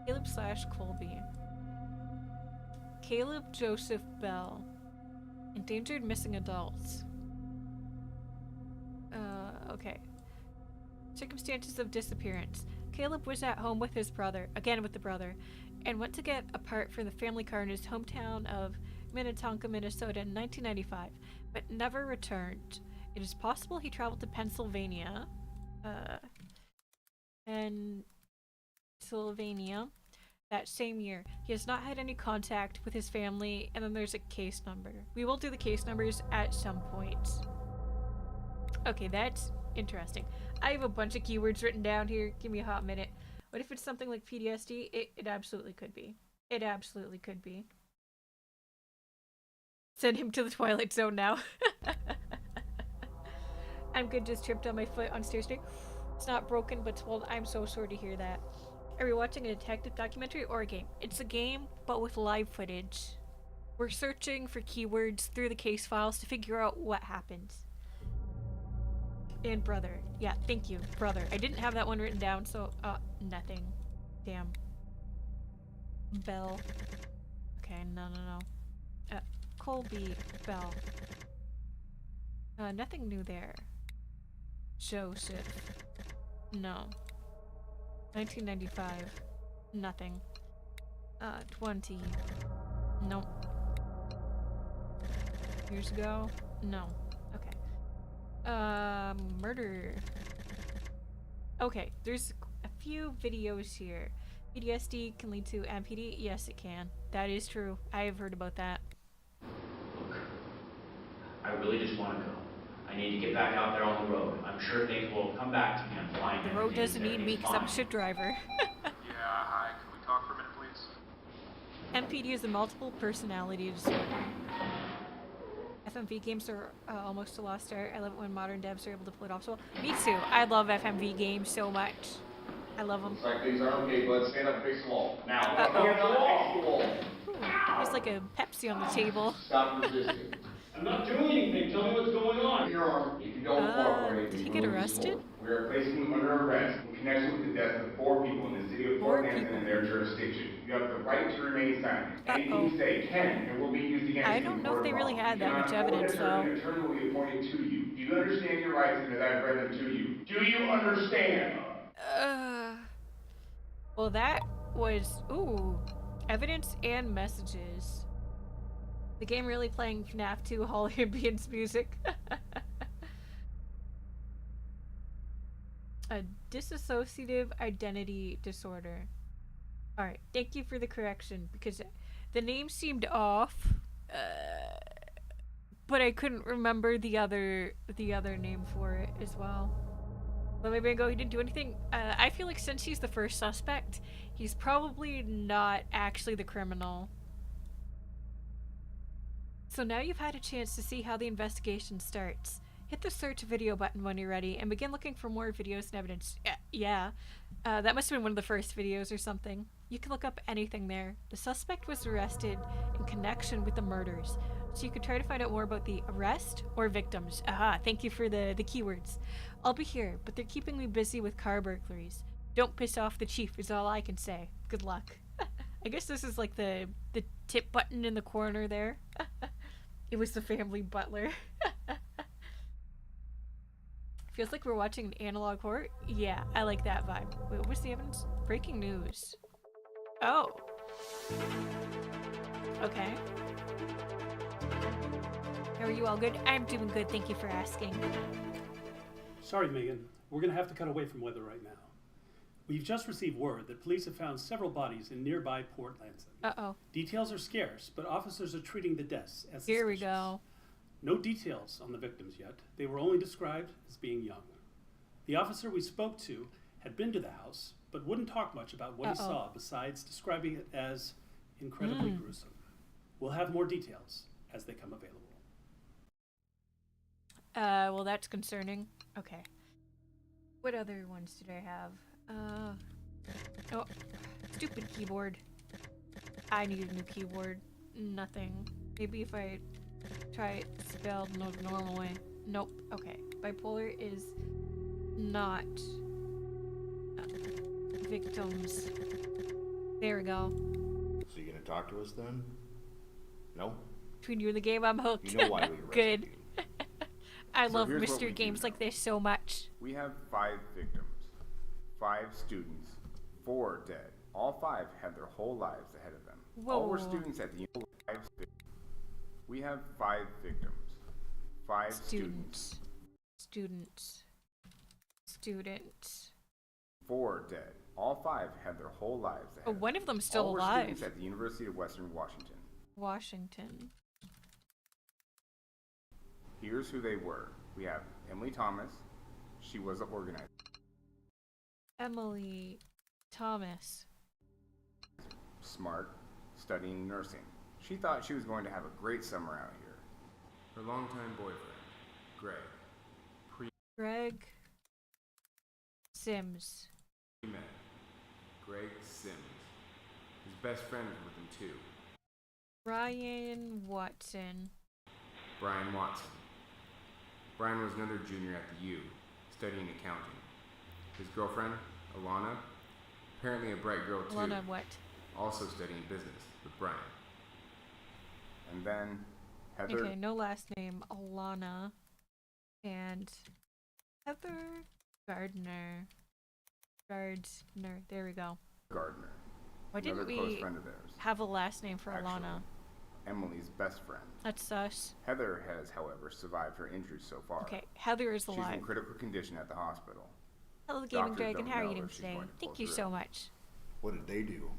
Caleb / Colby. Caleb Joseph Bell. Endangered missing adults. Okay. Circumstances of disappearance. Caleb was at home with his brother, again with the brother, and went to get a part for the family car in his hometown of Minnetonka, Minnesota in 1995, but never returned. It is possible he traveled to Pennsylvania, that same year. He has not had any contact with his family, and then there's a case number. We will do the case numbers at some point. Okay, that's interesting. I have a bunch of keywords written down here. Give me a hot minute. What if it's something like PTSD? It absolutely could be. It absolutely could be. Send him to the Twilight Zone now. I'm good, just tripped on my foot on stairs today. It's not broken, but swollen. I'm so sorry to hear that. Are we watching a detective documentary or a game? It's a game, but with live footage. We're searching for keywords through the case files to figure out what happens. And brother. Yeah, thank you, brother. I didn't have that one written down, so, nothing. Damn. Bell. Okay, no. Colby Bell. Nothing new there. Joseph. No. 1995. Nothing. 20. Nope. Years ago? No. Okay. Murder. Okay, there's a few videos here. PTSD can lead to MPD? Yes, it can. That is true. I have heard about that. Look, I really just want to go. I need to get back out there on the road. I'm sure things will come back to me. I'm flying. The road doesn't need me because I'm a shit driver. Yeah, hi. Can we talk for a minute, please? MPD is a multiple personality disorder. FMV games are almost a lost art. I love it when modern devs are able to pull it off so well. Me too. I love FMV games so much. I love them. Looks like things are okay, bud. Stand up, face the wall. Now, Uh-oh. face the wall. There's like a Pepsi on the table. Stop resisting. I'm not doing anything. Tell me what's going on. Your arm. If you don't cooperate, Did he you get will be arrested? sworn. We are placing you under arrest in connection with the deaths of 4 people in the city of Fort Landsend people. and their jurisdiction. You have the right to remain silent. Anything Uh-oh. you say can and will be used against you. I don't know if they really had that much You evidence, cannot though. hold an attorney will be appointed to you. Do you understand your rights and as I've read them to you? Do you understand? Well, that was, ooh, evidence and messages. The game really playing FNAF 2 Hall Ambience music. A dissociative identity disorder. Alright, thank you for the correction, because the name seemed off, but I couldn't remember the other name for it as well. Let me go, he didn't do anything. I feel like since he's the first suspect, he's probably not actually the criminal. So now you've had a chance to see how the investigation starts. Hit the search video button when you're ready and begin looking for more videos and evidence. Yeah. That must have been one of the first videos or something. You can look up anything there. The suspect was arrested in connection with the murders, so you could try to find out more about the arrest or victims. Aha, thank you for the keywords. I'll be here, but they're keeping me busy with car burglaries. Don't piss off the chief is all I can say. Good luck. I guess this is like the tip button in the corner there. It was the family butler. Feels like we're watching an analog horror. Yeah, I like that vibe. Wait, what was the evidence? Breaking news. Oh. Okay. How are you all good? I'm doing good, thank you for asking. Sorry, Megan. We're going to have to cut away from weather right now. We've just received word that police have found several bodies in nearby Port Landsend. Uh-oh. Details are scarce, but officers are treating the deaths as Here we suspicious. go. No details on the victims yet. They were only described as being young. The officer we spoke to had been to the house, but wouldn't talk much about what he saw besides describing it as incredibly gruesome. We'll have more details as they come available. Well, that's concerning. Okay. What other ones did I have? Oh, stupid keyboard. I need a new keyboard. Nothing. Maybe if I try it spelled the normal way. Nope. Okay. Bipolar is not victims. There we go. So you gonna talk to us then? No? Between you and the game, I'm hooked. You know why we arrested Good. you. I So love here's what we mystery do games know. like this so much. We have 5 victims, 5 students, 4 dead. All 5 had their whole lives ahead of them. All were Whoa. students at the We have 5 victims, 5 students, Students. 4 dead. All 5 had their whole lives ahead Oh, of them. one of them's still All were alive. students at the University of Western Washington. Washington. Here's who they were. We have Emily Thomas. She was the organizer. Emily Thomas. Smart, studying nursing. She thought she was going to have a great summer out here. Her longtime boyfriend, Greg. Greg Sims. Met. Greg Sims. His best friend was with him too. Brian Watson. Brian Watson. Brian was another junior at the U, studying accounting. His girlfriend, Alana, apparently a bright girl too, Alana what? also studying business with Brian. And then Heather. Okay, no last name. Alana. And Heather Gardner. Gardner. There we go. Gardner. Why didn't Another close we friend of theirs. have a last name for Actually, Alana? Emily's best friend. That's sus. Heather has, however, survived her injuries so far. Okay, Heather is She's alive. in critical condition at the hospital. Hello, Gaming Doctors Dragon. don't How are you know doing if she's today? going to Thank pull you through. so much. What did they do?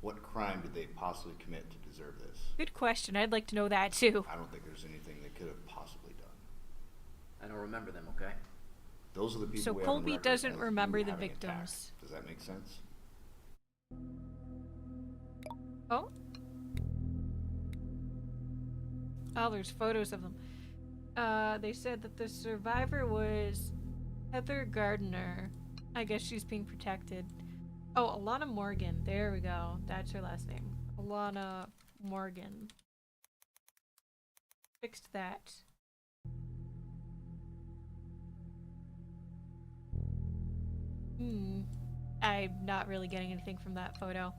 What crime did they possibly commit to deserve this? Good question. I'd like to know that too. I don't think there's anything they could have possibly done. I don't remember them, okay? Those are the people So we have on Colby record doesn't as remember you the having attacked. victims. Does that make sense? Oh? Oh, there's photos of them. They said that the survivor was Heather Gardner. I guess she's being protected. Oh, Alana Morgan. There we go. That's her last name. Alana Morgan. Fixed that. I'm not really getting anything from that photo.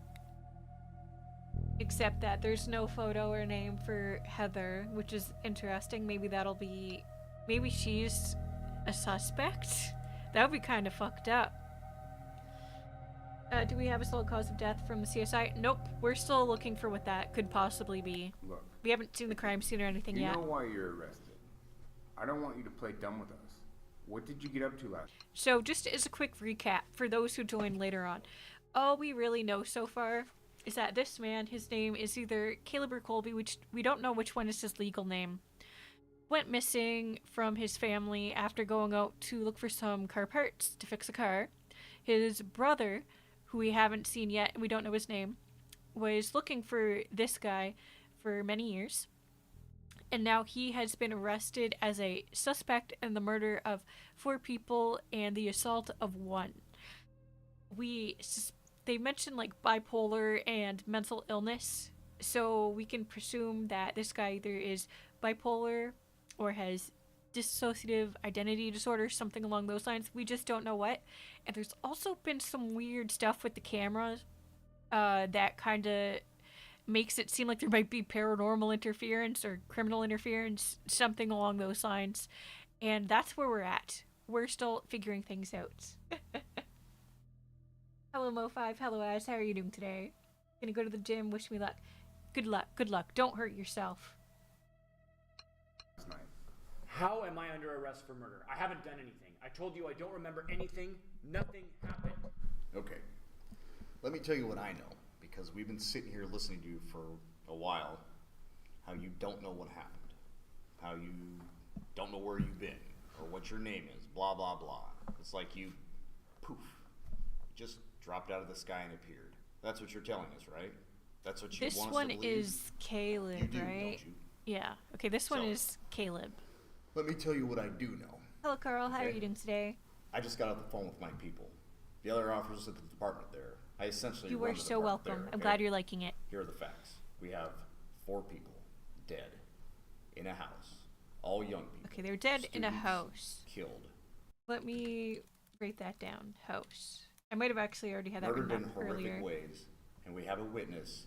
Except that there's no photo or name for Heather, which is interesting. Maybe that'll be... Maybe she's a suspect? That would be kind of fucked up. Do we have a sole cause of death from the CSI? Nope. We're still looking for what that could possibly be. Look, We haven't seen the crime scene or anything you yet. know why you're arrested. I don't want you to play dumb with us. What did you get up to last? So just as a quick recap for those who join later on, all we really know so far is that this man, his name is either Caleb or Colby, which we don't know which one is his legal name, went missing from his family after going out to look for some car parts to fix a car. His brother, who we haven't seen yet and we don't know his name, was looking for this guy for many years. And now he has been arrested as a suspect in the murder of 4 people and the assault of 1. They mentioned like bipolar and mental illness, so we can presume that this guy either is bipolar or has dissociative identity disorder, something along those lines. We just don't know what. And there's also been some weird stuff with the cameras that kind of makes it seem like there might be paranormal interference or criminal interference, something along those lines. And that's where we're at. We're still figuring things out. Hello, Mo5. Hello, Az. How are you doing today? Gonna go to the gym. Wish me luck. Good luck. Good luck. Don't hurt yourself. night? How am I under arrest for murder? I haven't done anything. I told you I don't remember anything. Nothing happened. Okay. Let me tell you what I know, because we've been sitting here listening to you for a while, how you don't know what happened, how you don't know where you've been, or what your name is, blah, blah, blah. It's like you, poof, just dropped out of the sky and appeared. That's what you're telling us, right? That's what you This want us one to believe? is Caleb, You do, right? don't you? Yeah. Okay, this one So- is Caleb. Let me tell you what I do know. Hello, Carl. How are Okay. you doing today? I just got off the phone with my people. The other officers at the department there. I essentially You run are the so department welcome. there, I'm okay? glad you're liking it. Here are the facts. We have 4 people dead in a house. All young people. Okay, they're dead in a Students house. Killed. Let me write that down. House. I might have actually already had that Murdered written in up horrific earlier. ways. And we have a witness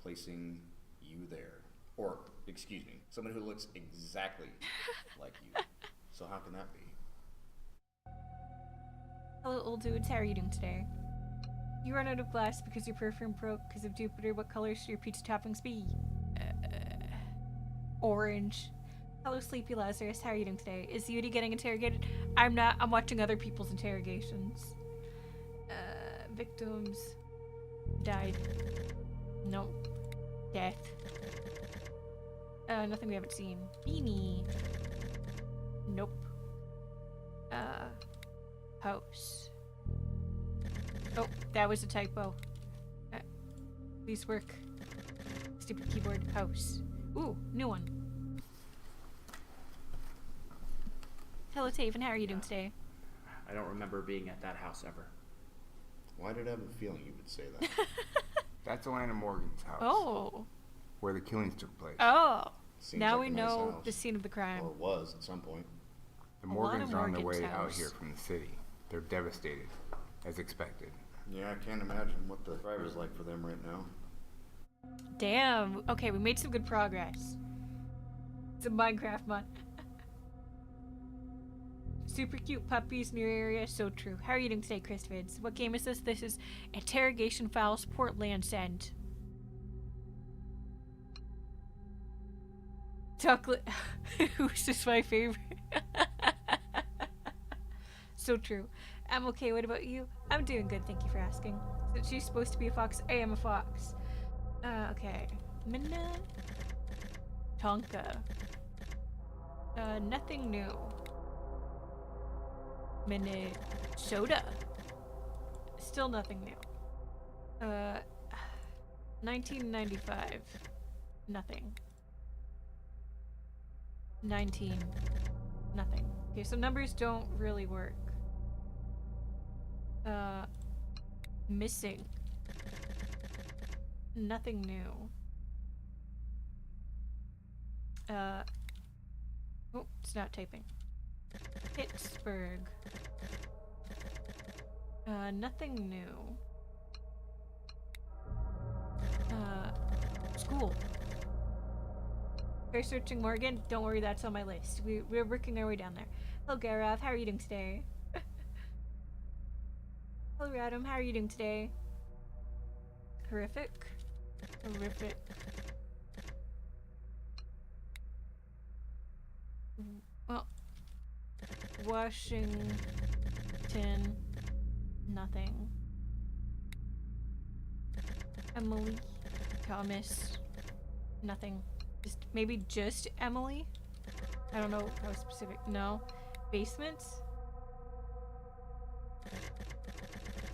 placing you there. Or, excuse me, someone who looks exactly like you. So how can that be? Hello, old dudes. How are you doing today? You run out of glass because your perfume broke because of Jupiter. What color should your pizza toppings be? Orange. Hello, Sleepy Lazarus. How are you doing today? Is Yudi getting interrogated? I'm not. I'm watching other people's interrogations. Victims. Died. Nope. Death. Nothing we haven't seen. Beanie. Nope. House. Oh, that was a typo. Please work. Stupid keyboard. House. Ooh, new one. Hello, Taven. How are you doing today? I don't remember being at that house ever. Why did I have a feeling you would say that? That's Alana Morgan's house. Oh. Where the killings took place. Oh. Seems Now like we a nice know house. the scene of the crime. Or was at some point. The Alana Morgans are on their Morgan's way out house. here from the city. They're devastated, as expected. Yeah, I can't imagine what the driver's like for them right now. Damn. Okay, we made some good progress. It's a Minecraft mod. Super cute puppies in your area. So true. How are you doing today, Chris Vids? What game is this? This is Interrogation Files, Port Landsend. Chocolate. Who's just my favorite? So true. I'm okay. What about you? I'm doing good. Thank you for asking. Since she's supposed to be a fox, I am a fox. Okay. Minna. Tonka. Nothing new. Minnesota. Still nothing new. 1995. Nothing. 19. Nothing. Okay, so numbers don't really work. Missing. Nothing new. Oh, it's not typing. Pittsburgh. Nothing new. School. Are you searching Morgan? Don't worry, that's on my list. We're working our way down there. Hello, Garav. How are you doing today? Hello, Radom. How are you doing today? Horrific. Horrific. Well, Washington. Nothing. Emily. Thomas. Nothing. Maybe just Emily? I don't know how specific. No. Basement?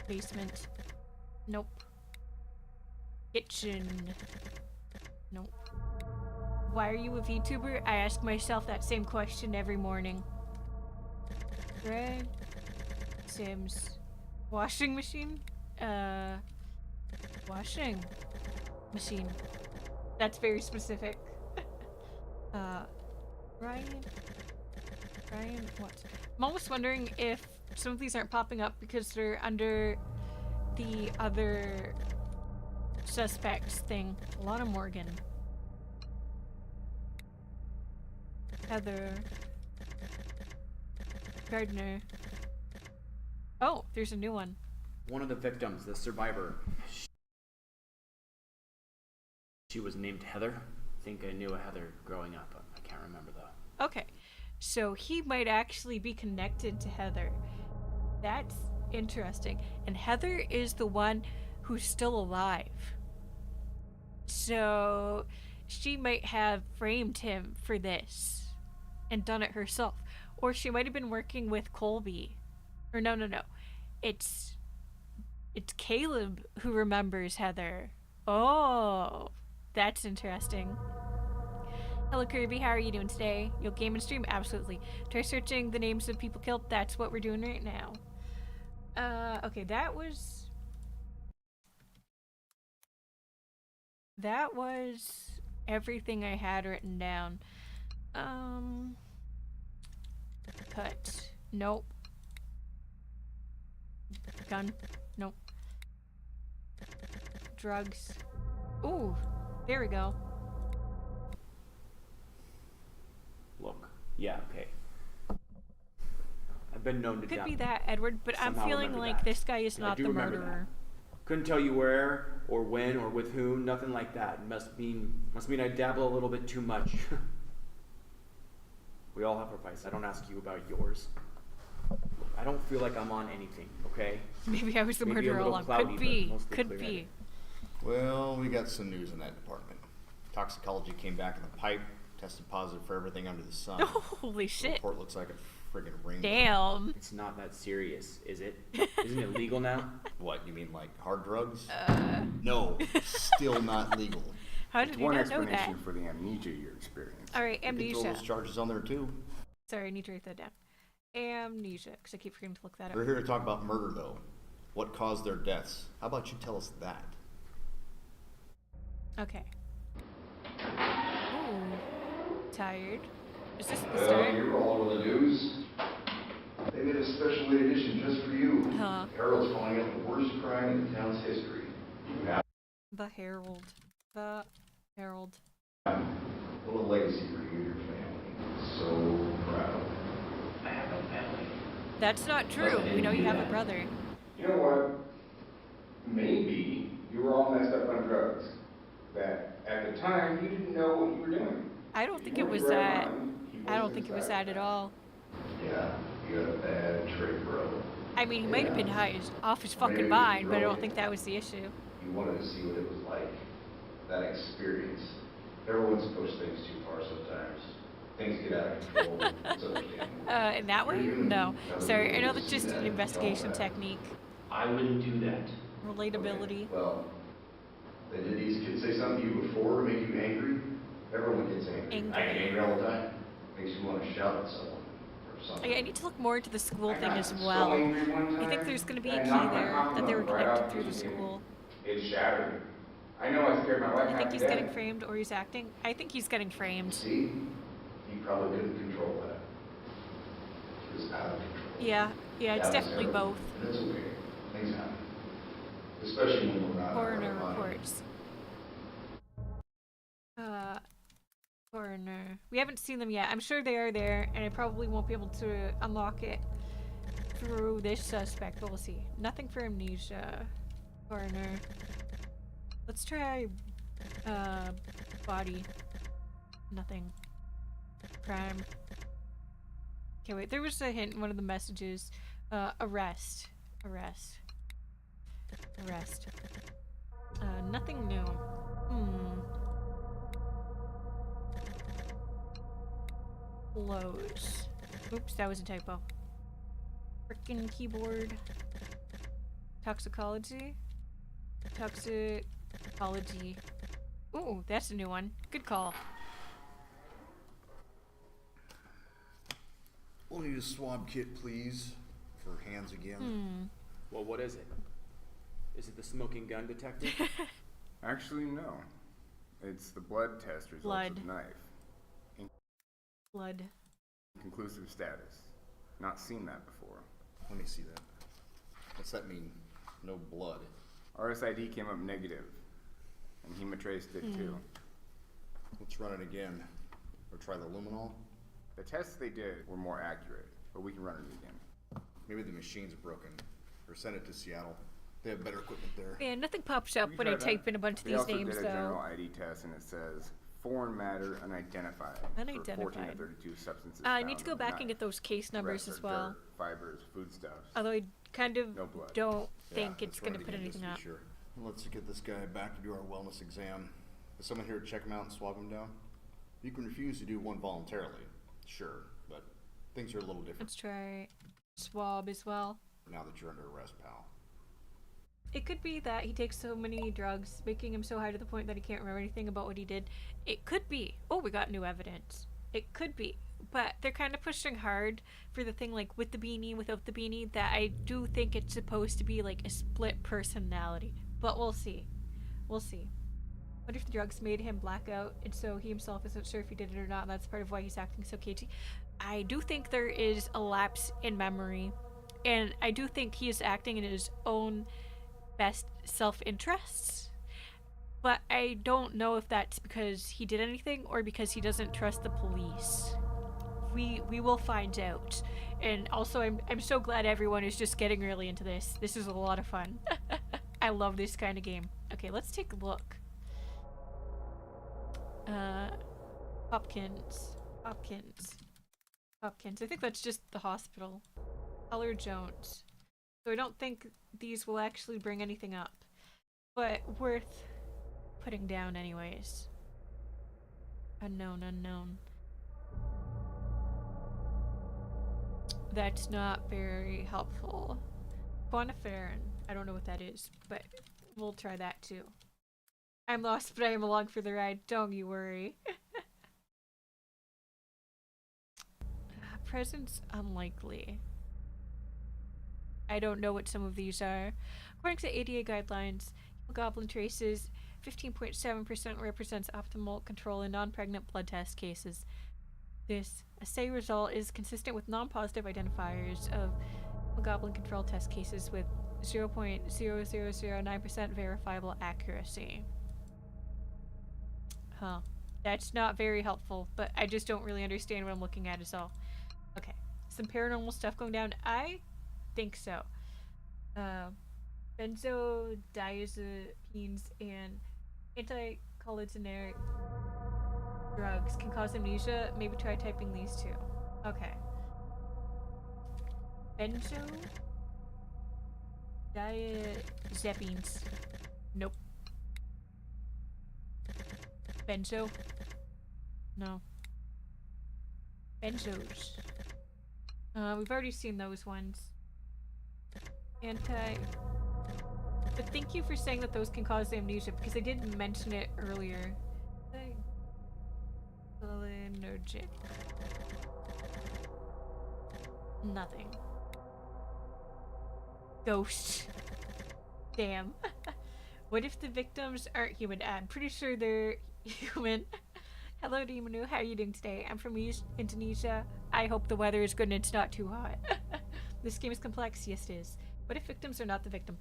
Basement. Nope. Kitchen. Nope. Why are you a VTuber? I ask myself that same question every morning. Greg. Sims. Washing machine? Washing machine. That's very specific. Ryan, what? I'm almost wondering if some of these aren't popping up because they're under the other suspects thing. Lana Morgan. Heather. Gardner. Oh, there's a new one. One of the victims, the survivor, she was named Heather. I think I knew a Heather growing up. I can't remember though. Okay, so he might actually be connected to Heather. That's interesting. And Heather is the one who's still alive. So she might have framed him for this and done it herself. Or she might have been working with Colby. Or no. It's Caleb who remembers Heather. Oh, that's interesting. Hello Kirby, how are you doing today? You'll game and stream? Absolutely. Try searching the names of people killed. That's what we're doing right now. Okay, that was everything I had written down. Cut. Nope. Gun. Nope. Drugs. Ooh, there we go. Look, yeah, okay. I've been known to Could be that, Edward, but I'm somehow feeling remember like that. this guy is And I not do the remember murderer. that. Couldn't tell you where or when or with whom, nothing like that. Must mean I dabble a little bit too much. We all have our vice. I don't ask you about yours. I don't feel like I'm on anything, okay? Maybe I was the Maybe a murderer all little along. cloudy, Could but be. mostly Could clear-headed. be. Well, we got some news in that department. Toxicology came back in the pipe, tested positive for everything under the sun. Holy The shit. report looks like a friggin' rainbow. Damn. It's not that serious, is it? Isn't it legal now? What, you mean like hard drugs? No, still not legal. How It's did you one not know that? explanation for the amnesia you're experiencing. Alright, You can throw amnesia. those charges on there too. Sorry, I need to write that down. Amnesia, because I keep forgetting to look that up. We're here to talk about murder though. What caused their deaths? How about you tell us that? Okay. Ooh. Tired. Is this the Well, start? you're all over the news. They made a special late edition just for you. Huh. Harold's calling it the worst crime in the town's history. You have The Herald. The Herald. a little legacy for you and your family. So proud. I have no family. That's not true. We know you have a brother. You know what? Maybe you were all messed up on drugs. That at the time you didn't know what you were doing. I don't If think you it weren't was right that. mind, he I don't wasn't think it was inside that at of all. Yeah, you got a bad trick, bro. I mean, he might have been off his fucking Maybe mind, but I don't broken. think that was the issue. You wanted to see what it was like. That experience. Everyone's pushed things too far sometimes. Things get out of control. It's understandable. In that way? You're human. No. Doesn't Sorry, mean I know you that's see just that an and tell investigation that. technique. I wouldn't do that. Relatability. Okay, well, then did these kids say something to you before to make you angry? Everyone gets angry. Angry. I get angry all the time. Makes you want to shout at someone or something. I need to look more into the school I thing got as so well. angry one I think time there's going to be that a I key knocked my there coffee that they were mug right connected off through the kitchen table. school. It shattered. I know I scared my wife I half think to he's death. getting framed or he's acting. I think he's getting framed. See? He probably couldn't control that. He was out of control. Yeah, it's That was definitely terrible. both. And it's okay. Things happen. Especially when we're not in our Coroner right mind. reports. Coroner. We haven't seen them yet. I'm sure they are there, and I probably won't be able to unlock it through this suspect, but we'll see. Nothing for amnesia. Coroner. Let's try, body. Nothing. Crime. Okay, wait, there was a hint in one of the messages. Arrest. Arrest. Arrest. Nothing new. Close. Oops, that was a typo. Frickin' keyboard. Toxicology? Toxicology. Ooh, that's a new one. Good call. We'll need a swab kit, please, for hands again. Well, what is it? Is it the smoking gun detector? Actually, no. It's the blood test results Blood. of the knife. Blood. Conclusive status. Not seen that before. Let me see that. What's that mean? No blood. RSID came up negative, and Hematrace did too. Let's run it again. Or try the luminol. The tests they did were more accurate, but we can run it again. Maybe the machine's broken. Or send it to Seattle. They have better equipment there. Man, nothing pops up We when I tried that. type in a bunch of We these also names, did a general though. ID test, and it says foreign matter unidentified. For 14 Unidentified. of 32 substances. I found need to go in the back and knife. get those case The numbers rest as are well. dirt, fibers, foodstuffs. Although I kind of No blood. don't think Yeah, it's let's going run to it put again just anything to up. be sure. Let's get this guy back to do our wellness exam. Is someone here to check him out and swab him down? You can refuse to do one voluntarily, sure, but things are a little different Let's try swab as well. now that you're under arrest, pal. It could be that he takes so many drugs, making him so high to the point that he can't remember anything about what he did. It could be. Oh, we got new evidence. It could be. But they're kind of pushing hard for the thing, like, with the beanie, without the beanie, that I do think it's supposed to be, like, a split personality. But we'll see. We'll see. What if the drugs made him black out, and so he himself isn't sure if he did it or not, and that's part of why he's acting so cagey? I do think there is a lapse in memory, and I do think he is acting in his own best self-interests, but I don't know if that's because he did anything or because he doesn't trust the police. We will find out. And also, I'm so glad everyone is just getting really into this. This is a lot of fun. I love this kind of game. Okay, let's take a look. Hopkins. I think that's just the hospital. Heller Jones. So I don't think these will actually bring anything up. But worth putting down anyways. Unknown. That's not very helpful. Quantiferin. I don't know what that is, but we'll try that too. I'm lost, but I am along for the ride. Don't you worry. Presence unlikely. I don't know what some of these are. According to ADA guidelines, hemoglobin traces 15.7% represents optimal control in non-pregnant blood test cases. This assay result is consistent with non-positive identifiers of hemoglobin control test cases with 0.0009% verifiable accuracy. That's not very helpful, but I just don't really understand what I'm looking at is all. Okay, some paranormal stuff going down? I think so. Benzodiazepines and anticholinergic drugs can cause amnesia. Maybe try typing these two. Okay. Benzodiazepines. Nope. Benzo. No. Benzos. We've already seen those ones. But thank you for saying that those can cause amnesia because I did mention it earlier. Cholinergic. Nothing. Ghost. Damn. What if the victims aren't human? I'm pretty sure they're human. Hello, Demonu. How are you doing today? I'm from Indonesia. I hope the weather is good and it's not too hot. This game is complex. Yes, it is. What if victims are not the victim?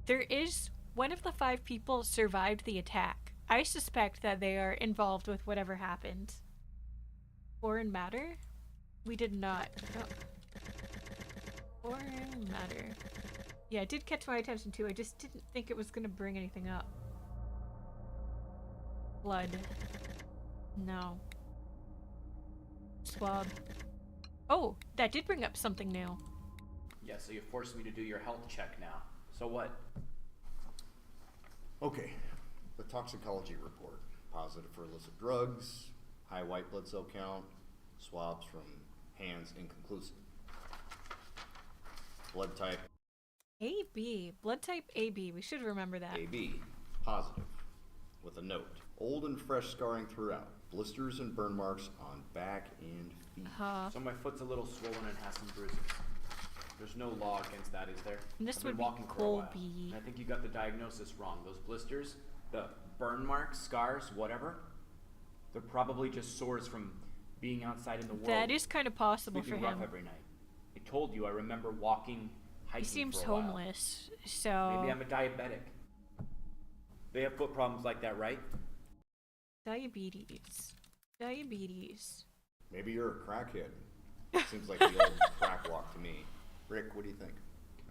There is one of the 5 people survived the attack. I suspect that they are involved with whatever happened. Foreign matter? We did not. Oh. Foreign matter. Yeah, it did catch my attention too. I just didn't think it was gonna bring anything up. Blood. No. Swab. Oh, that did bring up something new. Yeah, so you forced me to do your health check now. So what? Okay, the toxicology report. Positive for illicit drugs, high white blood cell count, swabs from hands inconclusive. Blood type AB. Blood type AB. We should remember that. AB, positive, with a note. Old and fresh scarring throughout. Blisters and burn marks on back and feet. So my foot's a little swollen and has some bruises. There's no law against that, is there? And this I've would been be walking for a while, Colby. and I think you got the diagnosis wrong. Those blisters, the burn marks, scars, whatever, they're probably just sores from being outside in the world. That is kind of possible for sleeping rough him. every night. I told you I remember hiking He seems for a while. homeless, so... Maybe I'm a diabetic. They have foot problems like that, right? Diabetes. Diabetes. Maybe you're a crackhead. Seems like the old crack walk to me. Rick, what do you think?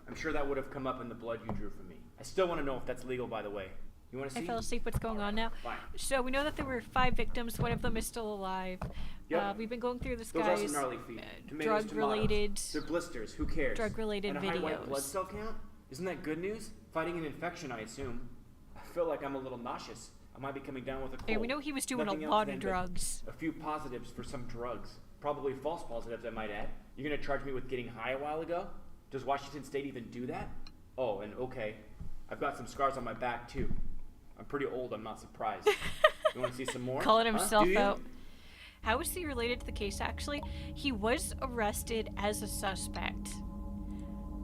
I'm sure that would have come up in the blood you drew from me. I still want to know if that's legal, by the way. You want to see? I fell asleep. What's going on now? Fine. So we know that there were 5 victims. One of them is still alive. Yep. We've been going through this Those are guy's some gnarly feet. Tomatoes, drug-related... tomatoes. They're blisters. Who cares? Drug-related and a high white videos. blood cell count? Isn't that good news? Fighting an infection, I assume. I feel like I'm a little nauseous. I might be coming down with a cold. Yeah, we know he was doing Nothing a else lot than of drugs. A few positives for some drugs. Probably false positives, I might add. You're going to charge me with getting high a while ago? Does Washington State even do that? Oh, and okay. I've got some scars on my back, too. I'm pretty old, I'm not surprised. You want to see some more? Calling himself Do you? out. How is he related to the case, actually? He was arrested as a suspect.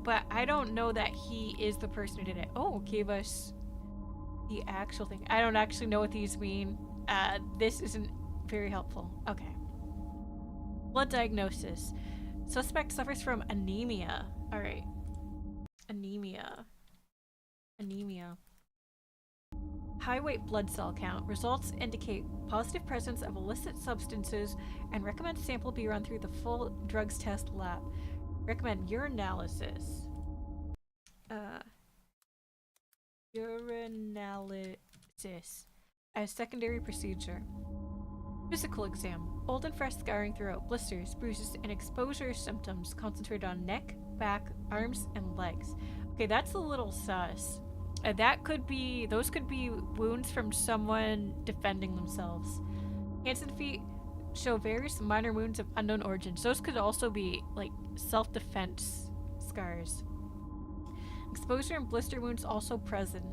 But I don't know that he is the person who did it. Oh, gave us the actual thing. I don't actually know what these mean. This isn't very helpful. Okay. Blood diagnosis. Suspect suffers from anemia. Alright. Anemia. Anemia. High white blood cell count. Results indicate positive presence of illicit substances and recommend sample be run through the full drugs test lab. Recommend urinalysis. Urinalysis as secondary procedure. Physical exam. Old and fresh scarring throughout, blisters, bruises, and exposure symptoms concentrated on neck, back, arms, and legs. Okay, that's a little sus. Those could be wounds from someone defending themselves. Hands and feet show various minor wounds of unknown origins. Those could also be, like, self-defense scars. Exposure and blister wounds also present.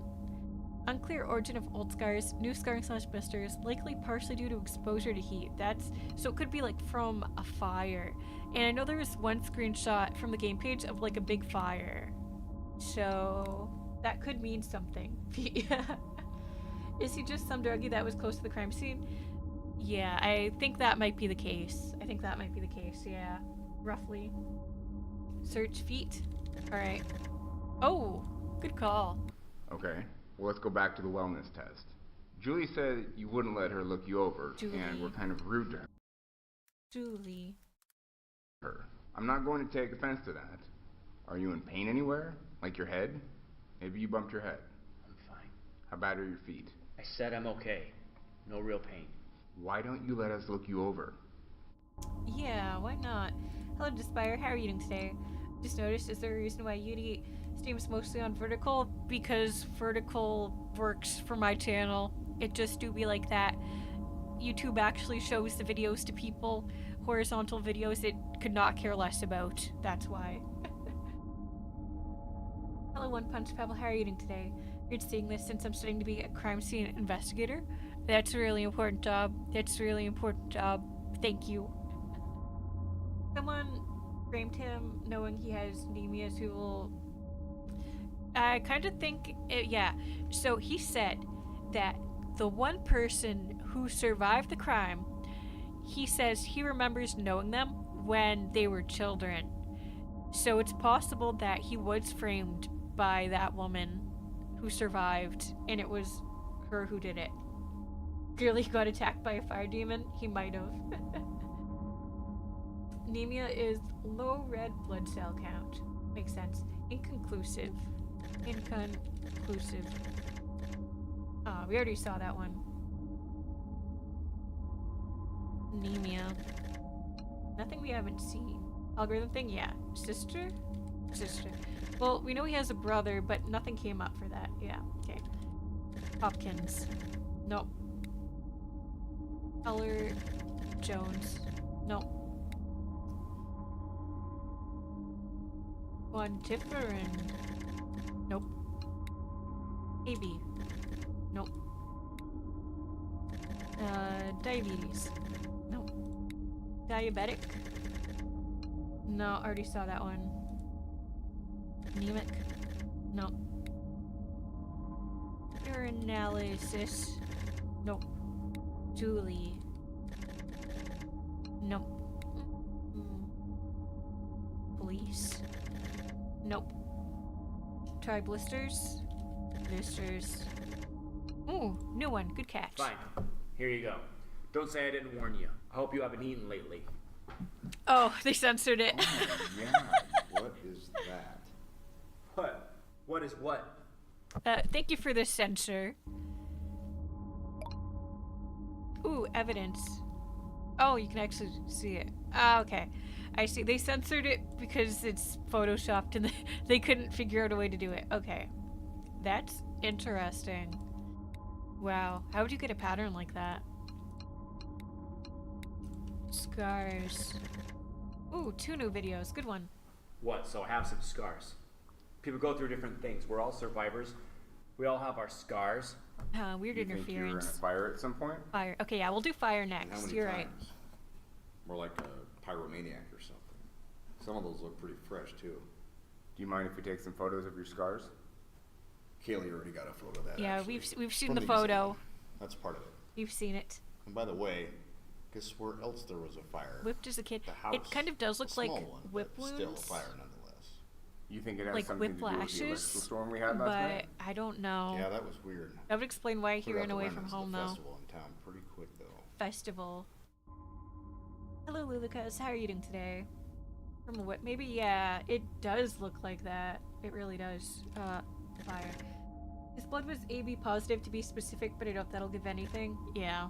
Unclear origin of old scars, new scarring / blisters, likely partially due to exposure to heat. So it could be like from a fire. And I know there was one screenshot from the game page of like a big fire. So that could mean something. Is he just some druggie that was close to the crime scene? Yeah, I think that might be the case. Yeah. Roughly. Search feet. Alright. Oh, good call. Okay, well, let's go back to the wellness test. Julie said you wouldn't let her look you over Julie. and were kind of rude to Julie. her. I'm not going to take offense to that. Are you in pain anywhere? Like your head? Maybe you bumped your head. I'm fine. How bad are your feet? I said I'm okay. No real pain. Why don't you let us look you over? Yeah, why not? Hello, Despire. How are you doing today? Just noticed, is there a reason why Udi streams mostly on vertical? Because vertical works for my channel. It just do be like that. YouTube actually shows the videos to people. Horizontal videos it could not care less about. That's why. Hello, One Punch Pebble. How are you doing today? You're seeing this since I'm studying to be a crime scene investigator. That's a really important job. That's a really important job. Thank you. Someone framed him knowing he has anemia, who will... I kind of think... yeah. So he said that the one person who survived the crime, he says he remembers knowing them when they were children. So it's possible that he was framed by that woman who survived, and it was her who did it. Clearly got attacked by a fire demon. He might have. Anemia is low red blood cell count. Makes sense. Inconclusive. Inconclusive. Oh, we already saw that one. Anemia. Nothing we haven't seen. Algorithm thing? Yeah. Sister? Sister. Well, we know he has a brother, but nothing came up for that. Yeah, okay. Hopkins. Nope. Color Jones. Nope. Quantiferin. Nope. AB. Nope. Diabetes. Nope. Diabetic. No, already saw that one. Anemic. Nope. Urinalysis. Nope. Julie. Nope. Police. Nope. Try blisters. Blisters. Ooh, new one. Good catch. Fine. Here you go. Don't say I didn't warn you. I hope you haven't eaten lately. Oh, they censored it. Oh, yeah. What is that? What? What is what? Thank you for the censor. Ooh, evidence. Oh, you can actually see it. Ah, okay. I see. They censored it because it's photoshopped and they couldn't figure out a way to do it. Okay. That's interesting. Wow. How would you get a pattern like that? Scars. Ooh, 2 new videos. Good one. What? So I have some scars. People go through different things. We're all survivors. We all have our scars. Weird You think you were in a interference. fire at some point? Fire. Okay, yeah, we'll do fire And how next. many You're right. times? More like a pyromaniac or something. Some of those look pretty fresh too. Do you mind if we take some photos of your scars? Kaylee already got a photo of that. Yeah, actually, we've seen from the museum. photo. That's part of it. We've seen it. And by the way, guess where else there was a fire? Whipped as a kid. The house. It kind of does A look like small one, whip but still a wounds. fire nonetheless. You think it has Like something to do with the electrical whiplashes, storm we had last but night? I don't know. Yeah, that was weird. That would explain why he Cleared out ran the away remnants from of home, the though. festival in town pretty quick though. Festival. Hello, Lulucas. How are you doing today? From a whip? Maybe, yeah. It does look like that. It really does. Fire. His blood was AB positive to be specific, but I doubt that'll give anything. Yeah.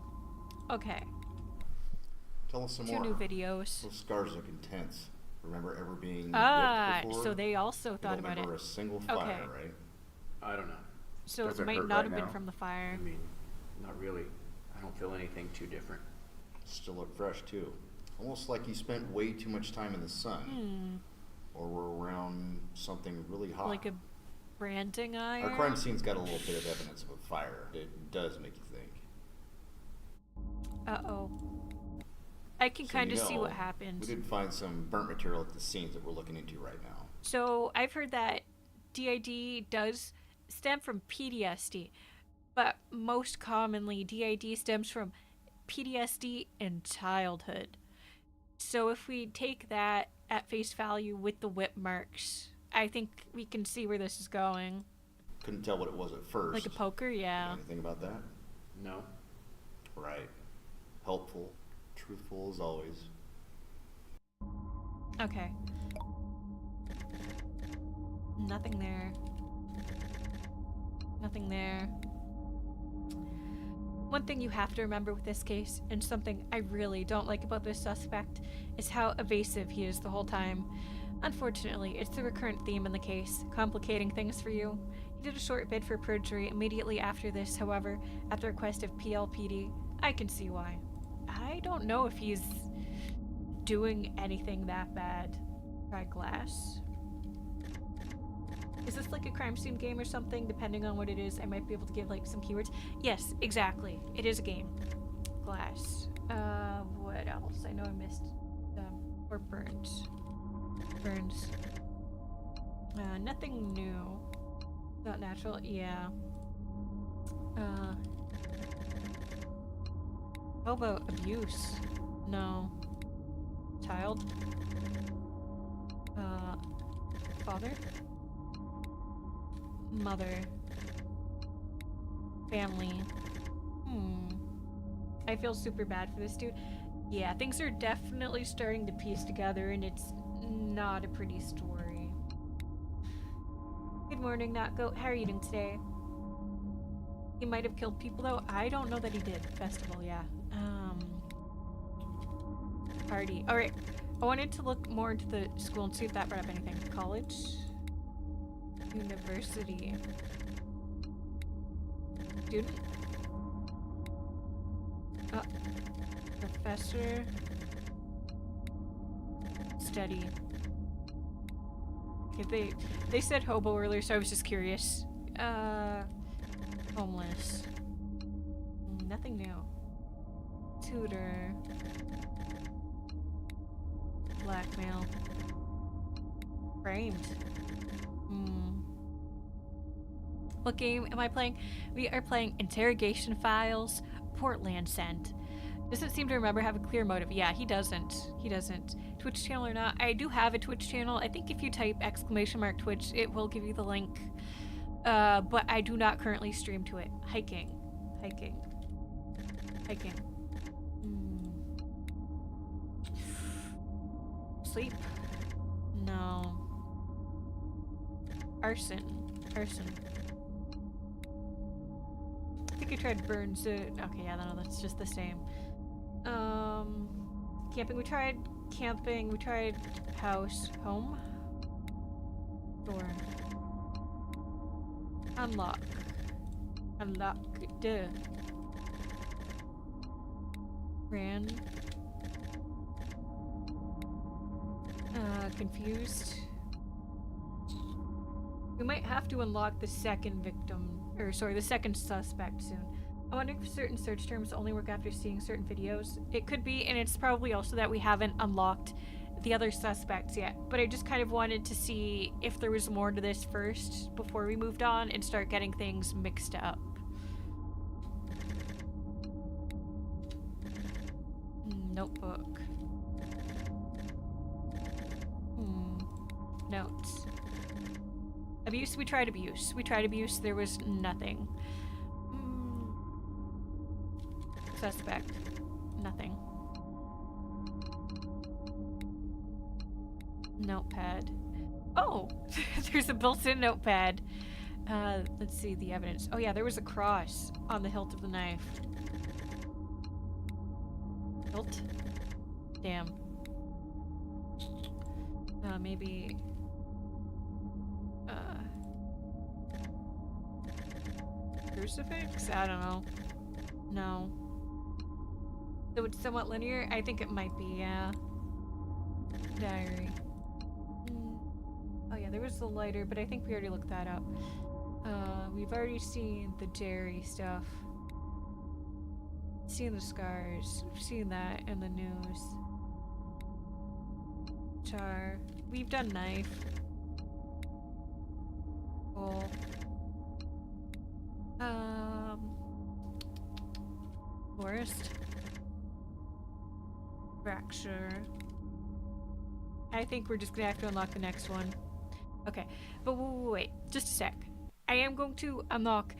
Okay. Tell us some 2 more. new videos. Those scars look intense. Remember ever being Ah, whipped before? so they also You thought don't about it. remember a single fire, Okay. right? I don't know. So Does it it might hurt not right have been now? from the fire. I mean, not really. I don't feel anything too different. Still look fresh too. Almost like you spent way too much time in the sun. Or were around something really hot. Like a branding iron? Our crime scene's got a little bit of evidence of a fire. It does make you think. Uh-oh. I can So kind of you see know, what happened. We did find some burnt material at the scenes that we're looking into right now. So I've heard that DID does stem from PTSD, but most commonly DID stems from PTSD in childhood. So if we take that at face value with the whip marks, I think we can see where this is going. Couldn't tell what it was at first. Like a poker, yeah. Anything about that? No. Right. Helpful. Truthful as always. Okay. Nothing there. Nothing there. One thing you have to remember with this case, and something I really don't like about this suspect, is how evasive he is the whole time. Unfortunately, it's a recurrent theme in the case, complicating things for you. He did a short bid for perjury immediately after this, however, at the request of PLPD. I can see why. I don't know if he's doing anything that bad. Try glass. Is this like a crime scene game or something? Depending on what it is, I might be able to give like some keywords. Yes, exactly. It is a game. Glass. What else? I know I missed or burns. Burns. Nothing new. Not natural. Yeah. How about abuse? No. Child? Father? Mother. Family. I feel super bad for this dude. Yeah, things are definitely starting to piece together, and it's not a pretty story. Good morning, Notgoat. How are you doing today? He might have killed people, though. I don't know that he did. Festival, yeah. Party. Alright. I wanted to look more into the school and see if that brought up anything. College? University. Student? Professor. Study. Okay, they said hobo earlier, so I was just curious. Homeless. Nothing new. Tutor. Blackmail. Framed. What game am I playing? We are playing Interrogation Files, Port Landsend. Doesn't seem to remember have a clear motive. Yeah, he doesn't. He doesn't. Twitch channel or not? I do have a Twitch channel. I think if you type !Twitch, it will give you the link. But I do not currently stream to it. Hiking. Hiking. Hiking. Sleep? No. Arson. Arson. I think I tried burns. Okay, yeah, no, that's just the same. Camping. We tried camping. We tried house. Home? Door. Unlock. Unlock. Duh. Ran. Confused. We might have to unlock the second victim, or sorry, the second suspect soon. I'm wondering if certain search terms only work after seeing certain videos. It could be, and it's probably also that we haven't unlocked the other suspects yet. But I just kind of wanted to see if there was more to this first before we moved on and start getting things mixed up. Notebook. Notes. Abuse, we tried abuse. We tried abuse, there was nothing. Suspect. Nothing. Notepad. Oh! There's a built-in notepad. Let's see the evidence. Oh yeah, there was a cross on the hilt of the knife. Hilt? Damn. Maybe... crucifix? I don't know. No. So it's somewhat linear? I think it might be, yeah. Diary. Oh yeah, there was the lighter, but I think we already looked that up. We've already seen the Jerry stuff. Seen the scars. We've seen that in the news. Char. We've done knife. Cool. Forest. Fracture. I think we're just gonna have to unlock the next one. Okay, but wait, just a sec. I am going to unlock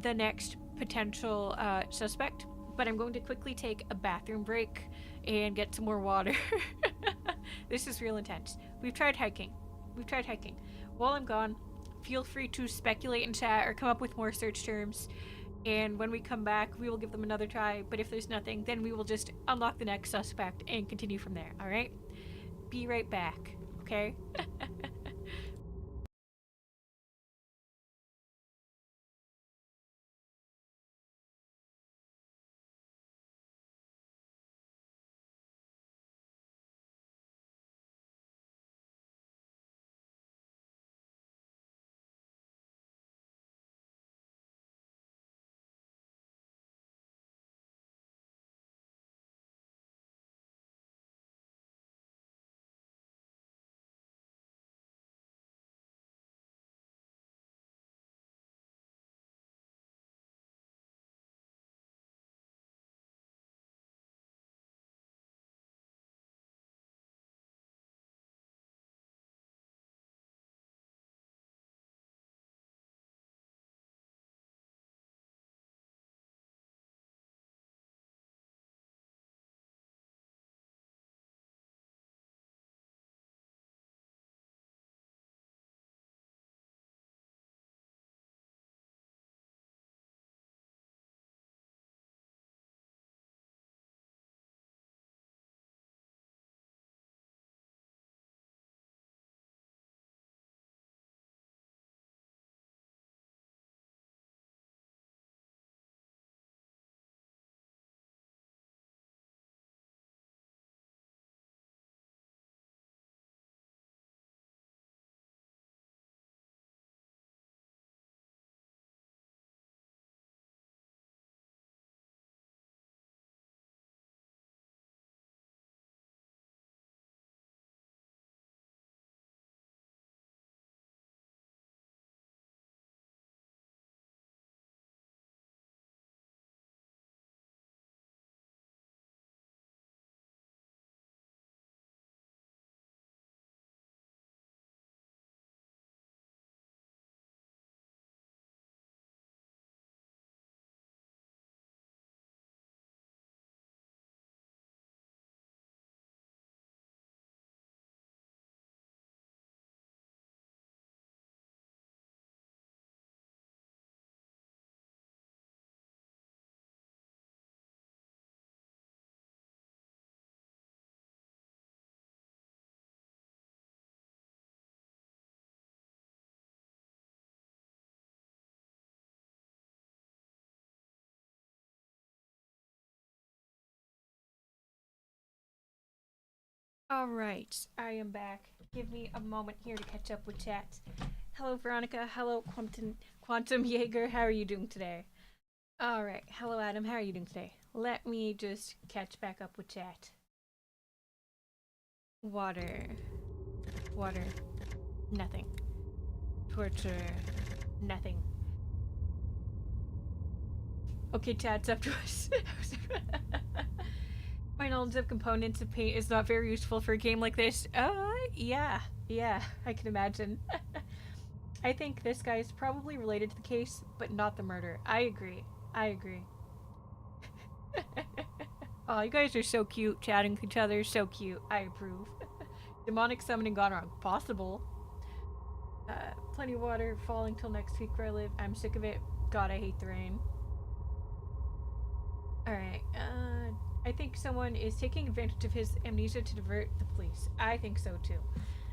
the next potential suspect, but I'm going to quickly take a bathroom break and get some more water. This is real intense. We've tried hiking. While I'm gone, feel free to speculate in chat or come up with more search terms. And when we come back, we will give them another try. But if there's nothing, then we will just unlock the next suspect and continue from there. All right? Be right back. Okay? Alright, I am back. Give me a moment here to catch up with chat. Hello, Veronica. Hello, Quantum Jaeger. How are you doing today? Alright, hello, Adam. How are you doing today? Let me just catch back up with chat. Water. Nothing. Torture. Nothing. Okay, chat, it's up to us. My knowledge of components of paint is not very useful for a game like this. Yeah, I can imagine. I think this guy is probably related to the case, but not the murder. I agree. Oh, you guys are so cute, chatting with each other, so cute. I approve. Demonic summoning gone wrong. Possible. Plenty of water, falling till next week where I live. I'm sick of it. God, I hate the rain. Alright, I think someone is taking advantage of his amnesia to divert the police. I think so too.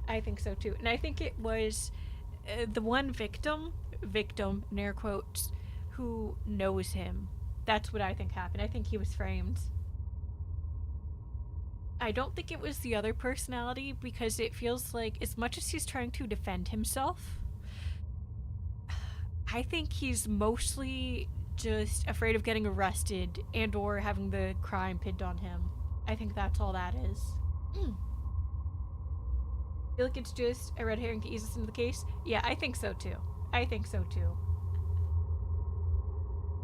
And I think it was the one victim, in air quotes, who knows him. That's what I think happened. I think he was framed. I don't think it was the other personality because it feels like as much as he's trying to defend himself, I think he's mostly just afraid of getting arrested and or having the crime pinned on him. I think that's all that is. I feel like it's just a red herring to ease us into the case. Yeah, I think so too.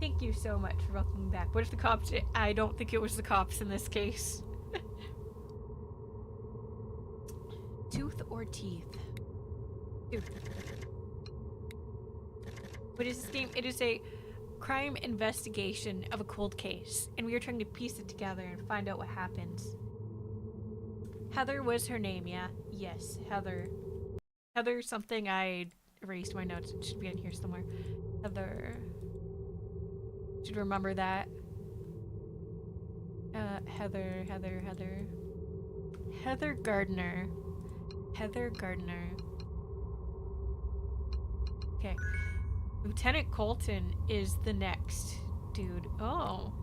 Thank you so much for welcoming me back. What if the cops... I don't think it was the cops in this case. Tooth or teeth? Tooth. What is this game? It is a crime investigation of a cold case, and we are trying to piece it together and find out what happens. Heather was her name, yeah. Yes, Heather. Heather something. I erased my notes. It should be in here somewhere. Heather. Should remember that. Heather. Heather Gardner. Heather Gardner. Okay. Lieutenant Colton is the next dude. Oh.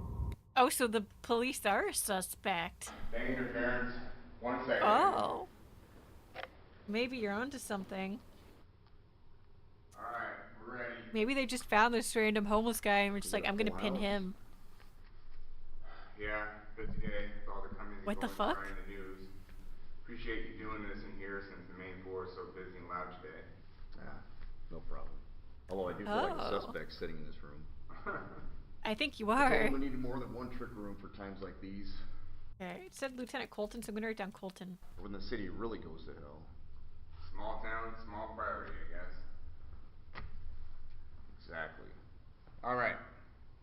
Oh, so the police are a suspect. Bank interference. 1 second. Oh. Maybe you're onto something. Alright, we're ready. Maybe they just found this random homeless guy and we're just like, I'm gonna pin him. Yeah, busy day with all the companies What the going fuck? in the news. Appreciate you doing this in here since the main floor is so busy and loud today. Yeah, no problem. Although I do feel like a Oh. suspect sitting in this room. I think you I are. told him we needed more than one trick room for times like these. Okay, it said Lieutenant Colton, so I'm gonna write down Colton. When the city really goes to hell. Small town, small priority, I guess. Exactly. Alright,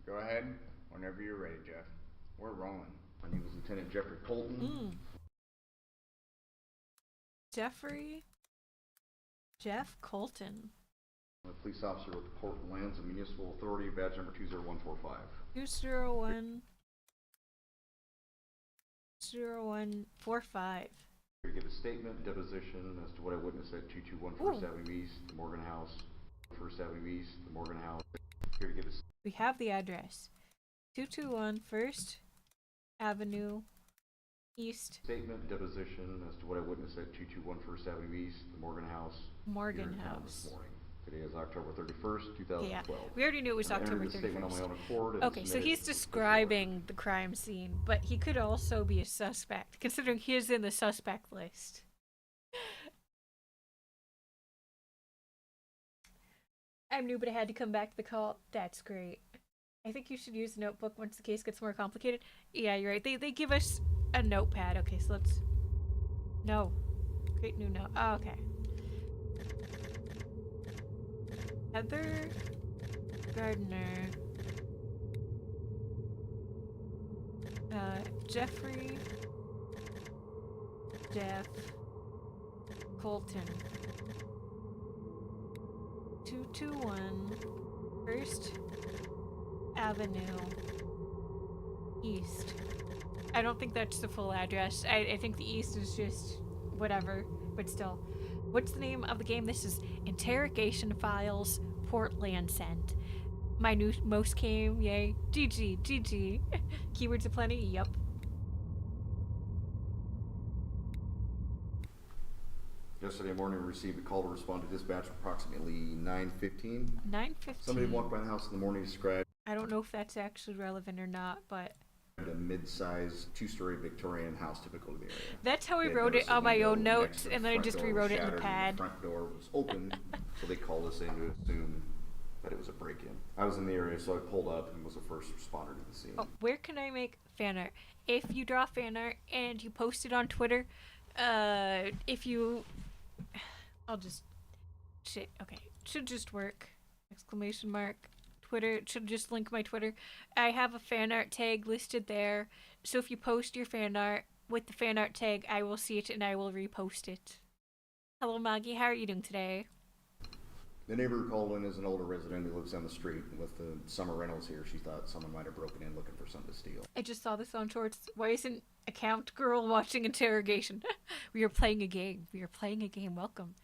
go ahead whenever you're ready, Jeff. We're rolling. My name is Lieutenant Jeffrey Colton. Jeff Colton. I'm a police officer with the Portland Landsend Municipal Authority, badge number 20145. 201-0145. Here to give a statement, deposition as to what I witnessed at 221 First Avenue East, the Morgan House. First Avenue East, the Morgan House. Here to give a We have the address. 221 First Avenue East. statement, deposition as to what I witnessed at 221 First Avenue East, the Morgan House. Morgan here in town House. This morning. Today is October 31st, 2012. Yeah, we already knew it was I entered October this statement on my 31st. own accord and Okay, so submitted he's it to the describing the crime scene, but he could also be a suspect, considering he is in the suspect list. I'm new, but I had to come back to the call. That's great. I think you should use a notebook once the case gets more complicated. Yeah, you're right. They give us a notepad. Okay, so let's... No. Create new note. Oh, okay. Heather Gardner. Jeffrey. Jeff. Colton. 221 First Avenue East. I don't think that's the full address. I think the East is just whatever, but still. What's the name of the game? This is Interrogation Files, Port Landsend. My new most game, yay. GG. Keywords aplenty, yup. Yesterday morning, we received a call to respond to dispatch approximately 9:15. 9:15. Somebody walked by the house in the morning, described I don't know if that's actually relevant or not, but a mid-sized two-story Victorian house typical to the area. that's how I They had wrote it noticed a on my window own next notes, to the and then I front just door was rewrote it in the shattered and pad. The front door was open, so they called us in to assume that it was a break-in. I was in the area, so I pulled up and was the first responder to the scene. Oh, where can I make fan art? If you draw fan art and you post it on Twitter, if you... I'll just... Shit, okay. Should just work. Exclamation mark. Twitter. Should just link my Twitter. I have a fan art tag listed there. So if you post your fan art with the fan art tag, I will see it and I will repost it. Hello, Maggie. How are you doing today? The neighbor who called in is an older resident who lives down the street. And with the summer rentals here, she thought someone might have broken in looking for something to steal. I just saw this on Shorts. Why isn't Account Girl watching Interrogation? We are playing a game. Welcome.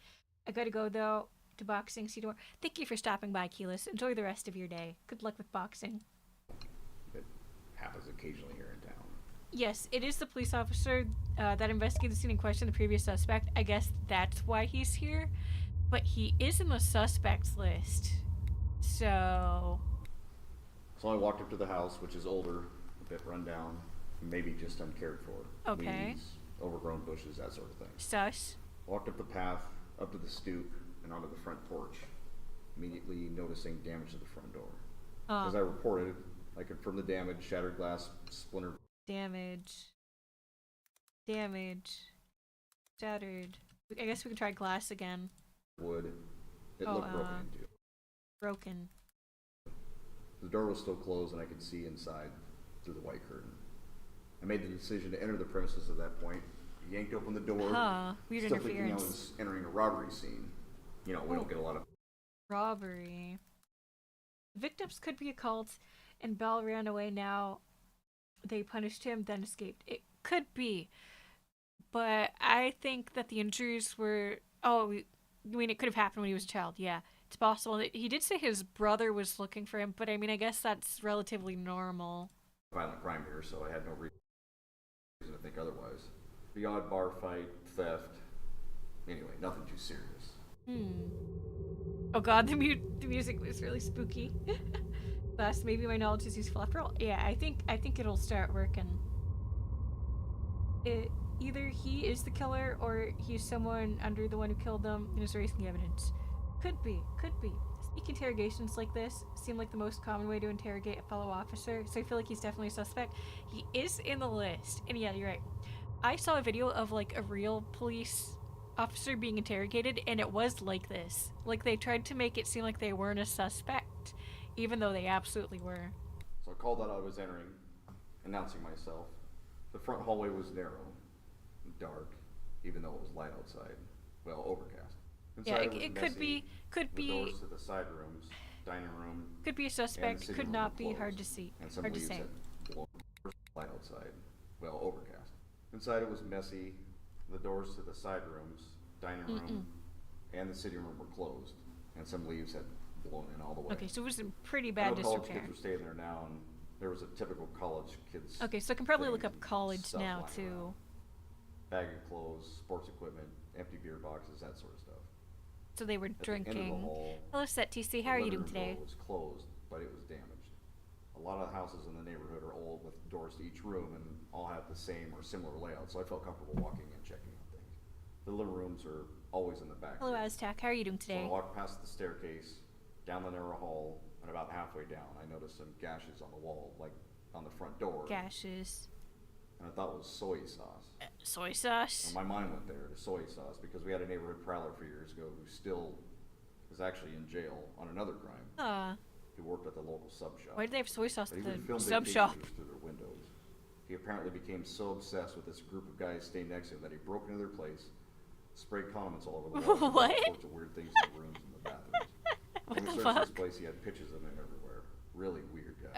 I gotta go, though, to boxing. See you tomorrow. Thank you for stopping by, Keyless. Enjoy the rest of your day. Good luck with boxing. It happens occasionally here in town. Yes, it is the police officer that investigated the scene in question, the previous suspect. I guess that's why he's here. But he is in the suspects list. So I walked up to the house, which is older, a bit run down, maybe just uncared for. Okay. Weeds, overgrown bushes, that sort of thing. sus. Walked up the path, up to the stoop, and onto the front porch, immediately noticing damage to the front door. As I reported, I confirmed the damage, shattered glass, splintered. Damage. Shattered. I guess we can try glass again. Wood. It looked broken into. Broken. The door was still closed and I could see inside through the white curtain. I made the decision to enter the premises at that point, He yanked open the door. Huh. Weird still thinking I interference. was entering a robbery scene. You know, we don't get a lot of... Robbery. Victims could be a cult, and Bell ran away now. They punished him, then escaped. It could be. But I think that the injuries were... Oh, I mean, it could have happened when he was a child. Yeah, it's possible. He did say his brother was looking for him, but I mean, I guess that's relatively normal. violent crime here, so I had no reason to think otherwise. The odd bar fight, theft. Anyway, nothing too serious. Oh god, the music was really spooky. Thus, maybe my knowledge is useful after all. Yeah, I think it'll start working. Either he is the killer or he's someone under the one who killed them and is erasing the evidence. Could be. Sneak interrogations like this seem like the most common way to interrogate a fellow officer, so I feel like he's definitely a suspect. He is in the list, and yeah, you're right. I saw a video of like a real police officer being interrogated, and it was like this. Like they tried to make it seem like they weren't a suspect, even though they absolutely were. So I called out I was entering, announcing myself. The front hallway was narrow, dark, even though it was light outside. Well, overcast. Inside Yeah, it messy. could The be doors to the side rooms, dining room, could be a and the suspect. sitting Could room not were be closed, hard to see. and some Hard to leaves say. had blown light outside. Well, overcast. Inside it was messy. The doors to the side rooms, dining room, and the sitting room were closed, and some leaves had blown in all the way. Okay, so it was in pretty I bad know college disrepair. kids were staying there now, and there was a typical college kids. Okay, so I can probably look thing up and college stuff now lying too. around. Bag of clothes, sports equipment, empty beer boxes, that sort of stuff. So they were At the end of the drinking. hall, Hello, Set TC. the How are you living doing room today? door was closed, but it was damaged. A lot of houses in the neighborhood are old with doors to each room and all have the same or similar layout, so I felt comfortable walking in, checking on things. The living rooms are always in the back. Hello, here. Aztec. How are you doing So today? I walked past the staircase, down the narrow hall, and about halfway down, I noticed some gashes on the wall, like on the front door. Gashes. And I thought it was soy sauce. Soy sauce. And my mind went there to soy sauce because we had a neighborhood prowler a few years ago who still is actually in jail on another crime. Who worked at the local sub shop. Why do they have soy sauce But at he would the film sub vacation shop? pictures through their windows. He apparently became so obsessed with this group of guys staying next to him that he broke into their place, sprayed condiments all over the walls, and did What? all sorts of weird things in the rooms and the bathrooms. What When we the searched fuck? this place, he had pictures of him everywhere. Really weird guy.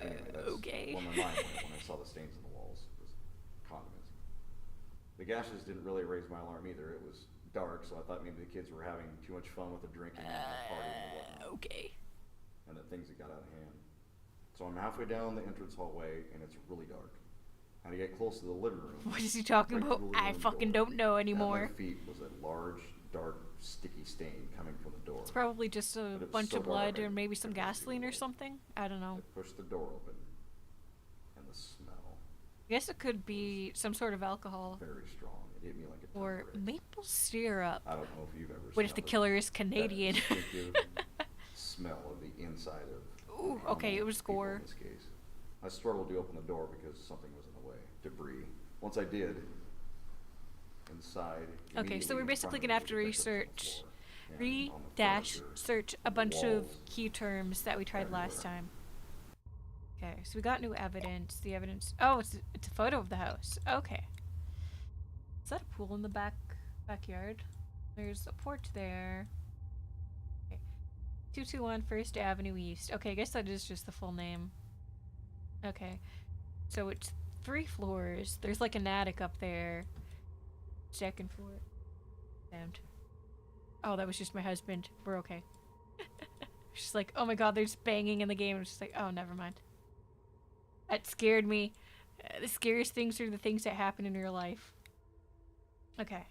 Anyway, that's okay. where my mind went when I saw the stains on the walls. It was condiments. The gashes didn't really raise my alarm either. It was dark, so I thought maybe the kids were having too much fun with the drinking and the partying and whatnot. Okay. And that things had got out of hand. So I'm halfway down the entrance hallway, and it's really dark. And I get close to the living room. What is he talking right about? through the living I room fucking door. don't know At anymore. my feet was a large, dark, sticky stain coming from the door. It's probably just a But it was bunch so of blood dark, or I maybe some couldn't see gasoline the or light. something. I don't know. I pushed the door open, and the smell, I guess it could be some sort of alcohol very strong. It hit me like a ton or of bricks. maple syrup. I don't know if you've ever What if the smelled it. killer is That Canadian? distinctive smell of the inside of Ooh, animal okay, it was people gore. in this case. I struggled to open the door because something was in the way. Debris. Once I did, inside. Okay, so immediately we're in basically front gonna of have to me was a victim research, on the floor, and on the dash furniture, search a on the bunch of walls. key terms that we tried last everywhere. time. Okay, so we got new evidence. The evidence. Oh, it's a photo of the house. Okay. Is that a pool in the backyard? There's a porch there. Okay. 221 First Avenue East. Okay, I guess that is just the full name. Okay. So it's 3 floors. There's like an attic up there. Second floor. Damned. Oh, that was just my husband. We're okay. She's like, oh my god, there's banging in the game. I'm just like, oh, never mind. That scared me. The scariest things are the things that happen in real life. Okay.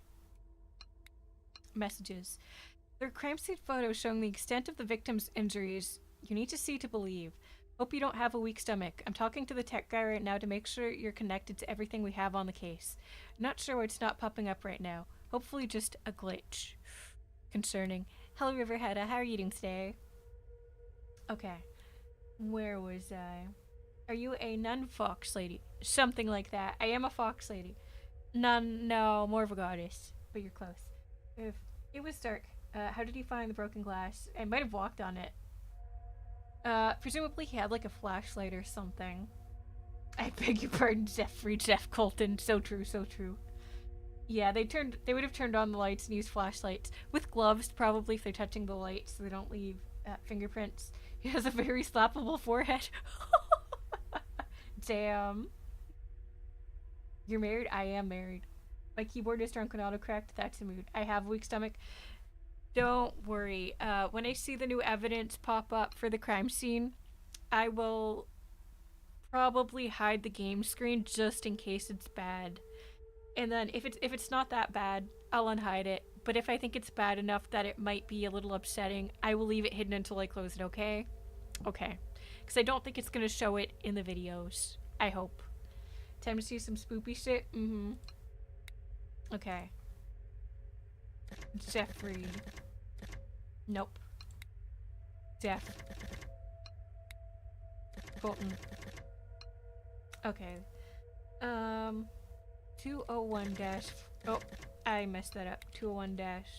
Messages. There are crime scene photos showing the extent of the victim's injuries. You need to see to believe. Hope you don't have a weak stomach. I'm talking to the tech guy right now to make sure you're connected to everything we have on the case. Not sure why it's not popping up right now. Hopefully just a glitch. Concerning. Hello, Riverhead. How are you doing today? Okay. Where was I? Are you a nun-fox lady? Something like that. I am a fox lady. Nun, no, more of a goddess. But you're close. If it was dark. How did he find the broken glass? I might have walked on it. Presumably he had like a flashlight or something. I beg your pardon, Jeff Colton. So true, so true. Yeah, they would have turned on the lights and used flashlights with gloves, probably, if they're touching the light, so they don't leave fingerprints. He has a very slappable forehead. Damn. You're married? I am married. My keyboard is drunk and autocorrect. That's a mood. I have a weak stomach. Don't worry. When I see the new evidence pop up for the crime scene, I will probably hide the game screen just in case it's bad. And then if it's not that bad, I'll unhide it. But if I think it's bad enough that it might be a little upsetting, I will leave it hidden until I close it, okay? Okay. Because I don't think it's going to show it in the videos. I hope. Time to see some spoopy shit? Mm-hmm. Okay. Jeffrey. Nope. Jeff. Colton. Okay. 201 dash. Oh, I messed that up. 201 dash.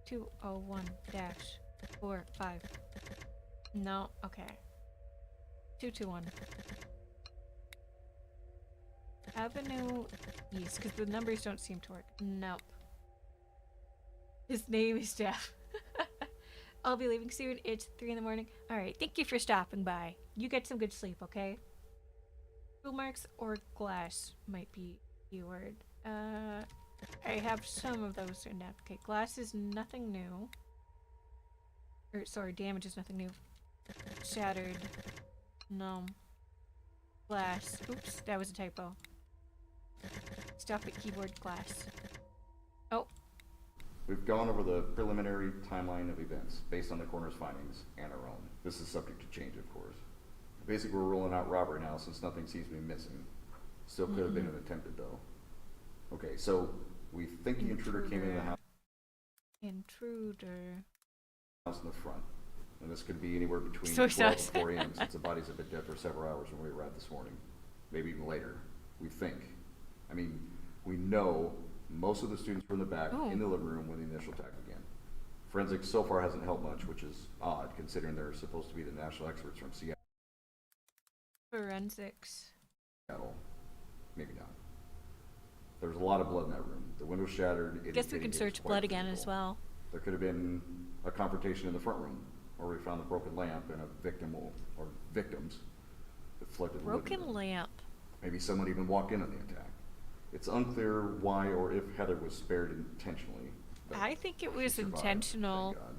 201 dash 45. No, okay. 221. Avenue East, because the numbers don't seem to work. Nope. His name is Jeff. I'll be leaving soon. It's 3 in the morning. Alright, thank you for stopping by. You get some good sleep, okay? Tool marks or glass might be the word. I have some of those in that. Okay, glass is nothing new. Or, sorry, damage is nothing new. Shattered. No. Glass. Oops, that was a typo. Stop at keyboard glass. Oh. We've gone over the preliminary timeline of events based on the coroner's findings and our own. This is subject to change, of course. Basically, we're ruling out robbery now since nothing seems to be missing. Still could have been an attempted, though. Okay, so we think the intruder came into the house. Intruder. House in the front. And this could be anywhere between So 12 sus. and 4 a.m. since the bodies have been dead for several hours when we arrived this morning. Maybe even later. We think. I mean, we know most of the students were in the back in the living room when the initial attack began. Forensics so far hasn't helped much, which is odd considering they're supposed to be the national experts from Seattle. Forensics. Maybe not. There's a lot of blood in that room. The window shattered. Guess we can search blood again as well. There could have been a confrontation in the front room, where we found a broken lamp and a victim or victims that fled to the living Broken room. lamp. Maybe someone even walked in on the attack. It's unclear why or if Heather was spared intentionally. I think it she was survived, intentional. thank God.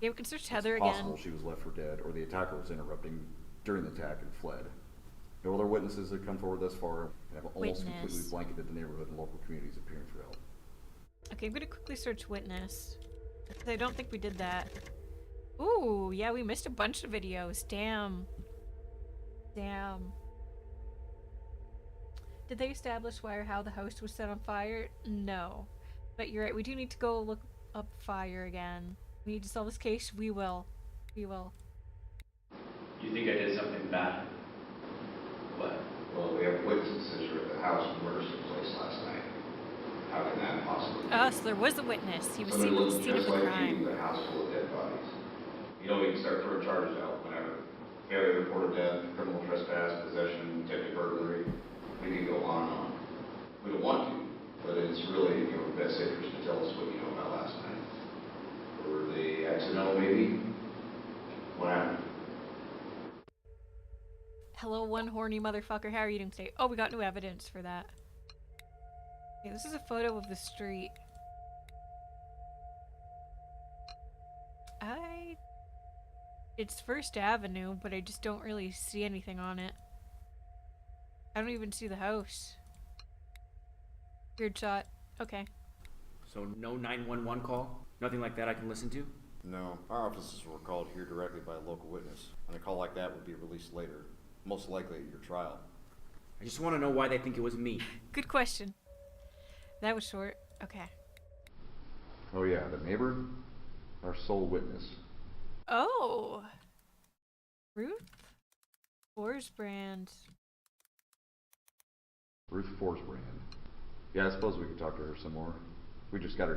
Yeah, we can search Heather It's again. possible she was left for dead, or the attacker was interrupting during the attack and fled. No other witnesses have come forward thus far and have almost completely blanketed the neighborhood and local communities appearing for help. Okay, I'm gonna quickly search witness. 'Cause I don't think we did that. Ooh, yeah, we missed a bunch of videos. Damn. Damn. Did they establish why or how the house was set on fire? No. But you're right, we do need to go look up fire again. We need to solve this case. We will. We will. You think I did something bad? What? Well, we have witnesses that you're at the house when murders took place last night. How can that possibly be? So there was a witness. He was Somebody seen at the looks scene of just the like crime. you, the house full of dead bodies. You know, we can start throwing charges out whenever. Failure to report a death, criminal trespass, possession, attempted burglary. We can go on and on. We don't want to, but it's really in your best interest to tell us what you know about last night. Were they accidental, maybe? What happened? Hello, one horny motherfucker. How are you doing today? Oh, we got new evidence for that. Okay, this is a photo of the street. It's First Avenue, but I just don't really see anything on it. I don't even see the house. Weird shot. Okay. So no 911 call? Nothing like that I can listen to? No, our offices were called here directly by a local witness, and a call like that would be released later, most likely at your trial. I just want to know why they think it was me. Good question. That was short. Okay. Oh yeah, the neighbor? Our sole witness. Oh! Ruth? Forsbrand. Ruth Forsbrand. Yeah, I suppose we could talk to her some more. We just got her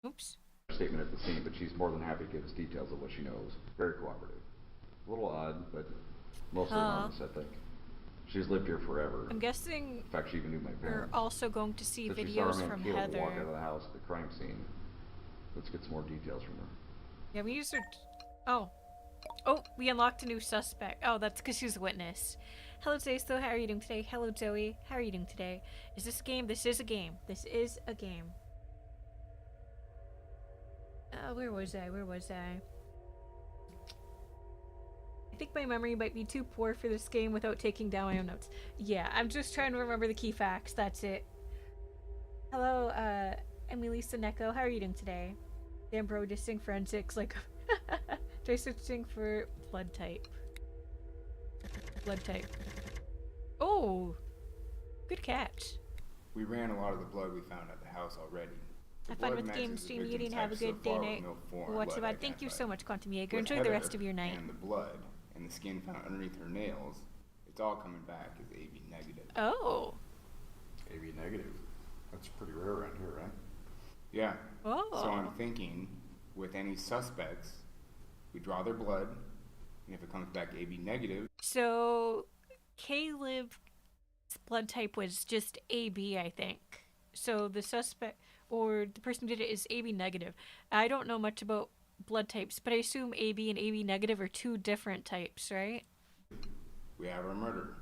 Oops. statement at the scene, but she's more than happy to give us details of what she knows. Very cooperative. A little odd, but mostly honest, I think. She's lived here forever. I'm guessing In fact, she even knew my we're parents. also going to see Since we saw her videos man from Caleb walk out Heather. of the house at the crime scene. Let's get some more details from her. Yeah, we used her. Oh. Oh, we unlocked a new suspect. Oh, that's because she's a witness. Hello, Zaysto. How are you doing today? Hello, Zoe. How are you doing today? Is this a game? This is a game. This is a game. Where was I? Where was I? I think my memory might be too poor for this game without taking down my own notes. Yeah, I'm just trying to remember the key facts. That's it. Hello, I'm Elisa Neko. How are you doing today? Damn, bro, distinct forensics. Like, try searching for blood type. Blood type. Oh, good catch. We ran a lot of the blood we found at the house already. The Have fun blood with the game matches the stream victim's eating. Have a type so good day, far with night. no foreign What's blood about? Thank you so identified. much, Quantum Jaeger. With Enjoy the rest Heather of your night. And the blood and the skin found underneath her nails, it's all coming back as AB negative. Oh. AB negative. That's pretty rare around here, right? Yeah. Oh. So I'm thinking, with any suspects, we draw their blood, and if it comes back AB negative, So, Caleb's blood type was just AB, I think. So the suspect, or the person who did it, is AB negative. I don't know much about blood types, but I assume AB and AB negative are two different types, right? we have our murderer.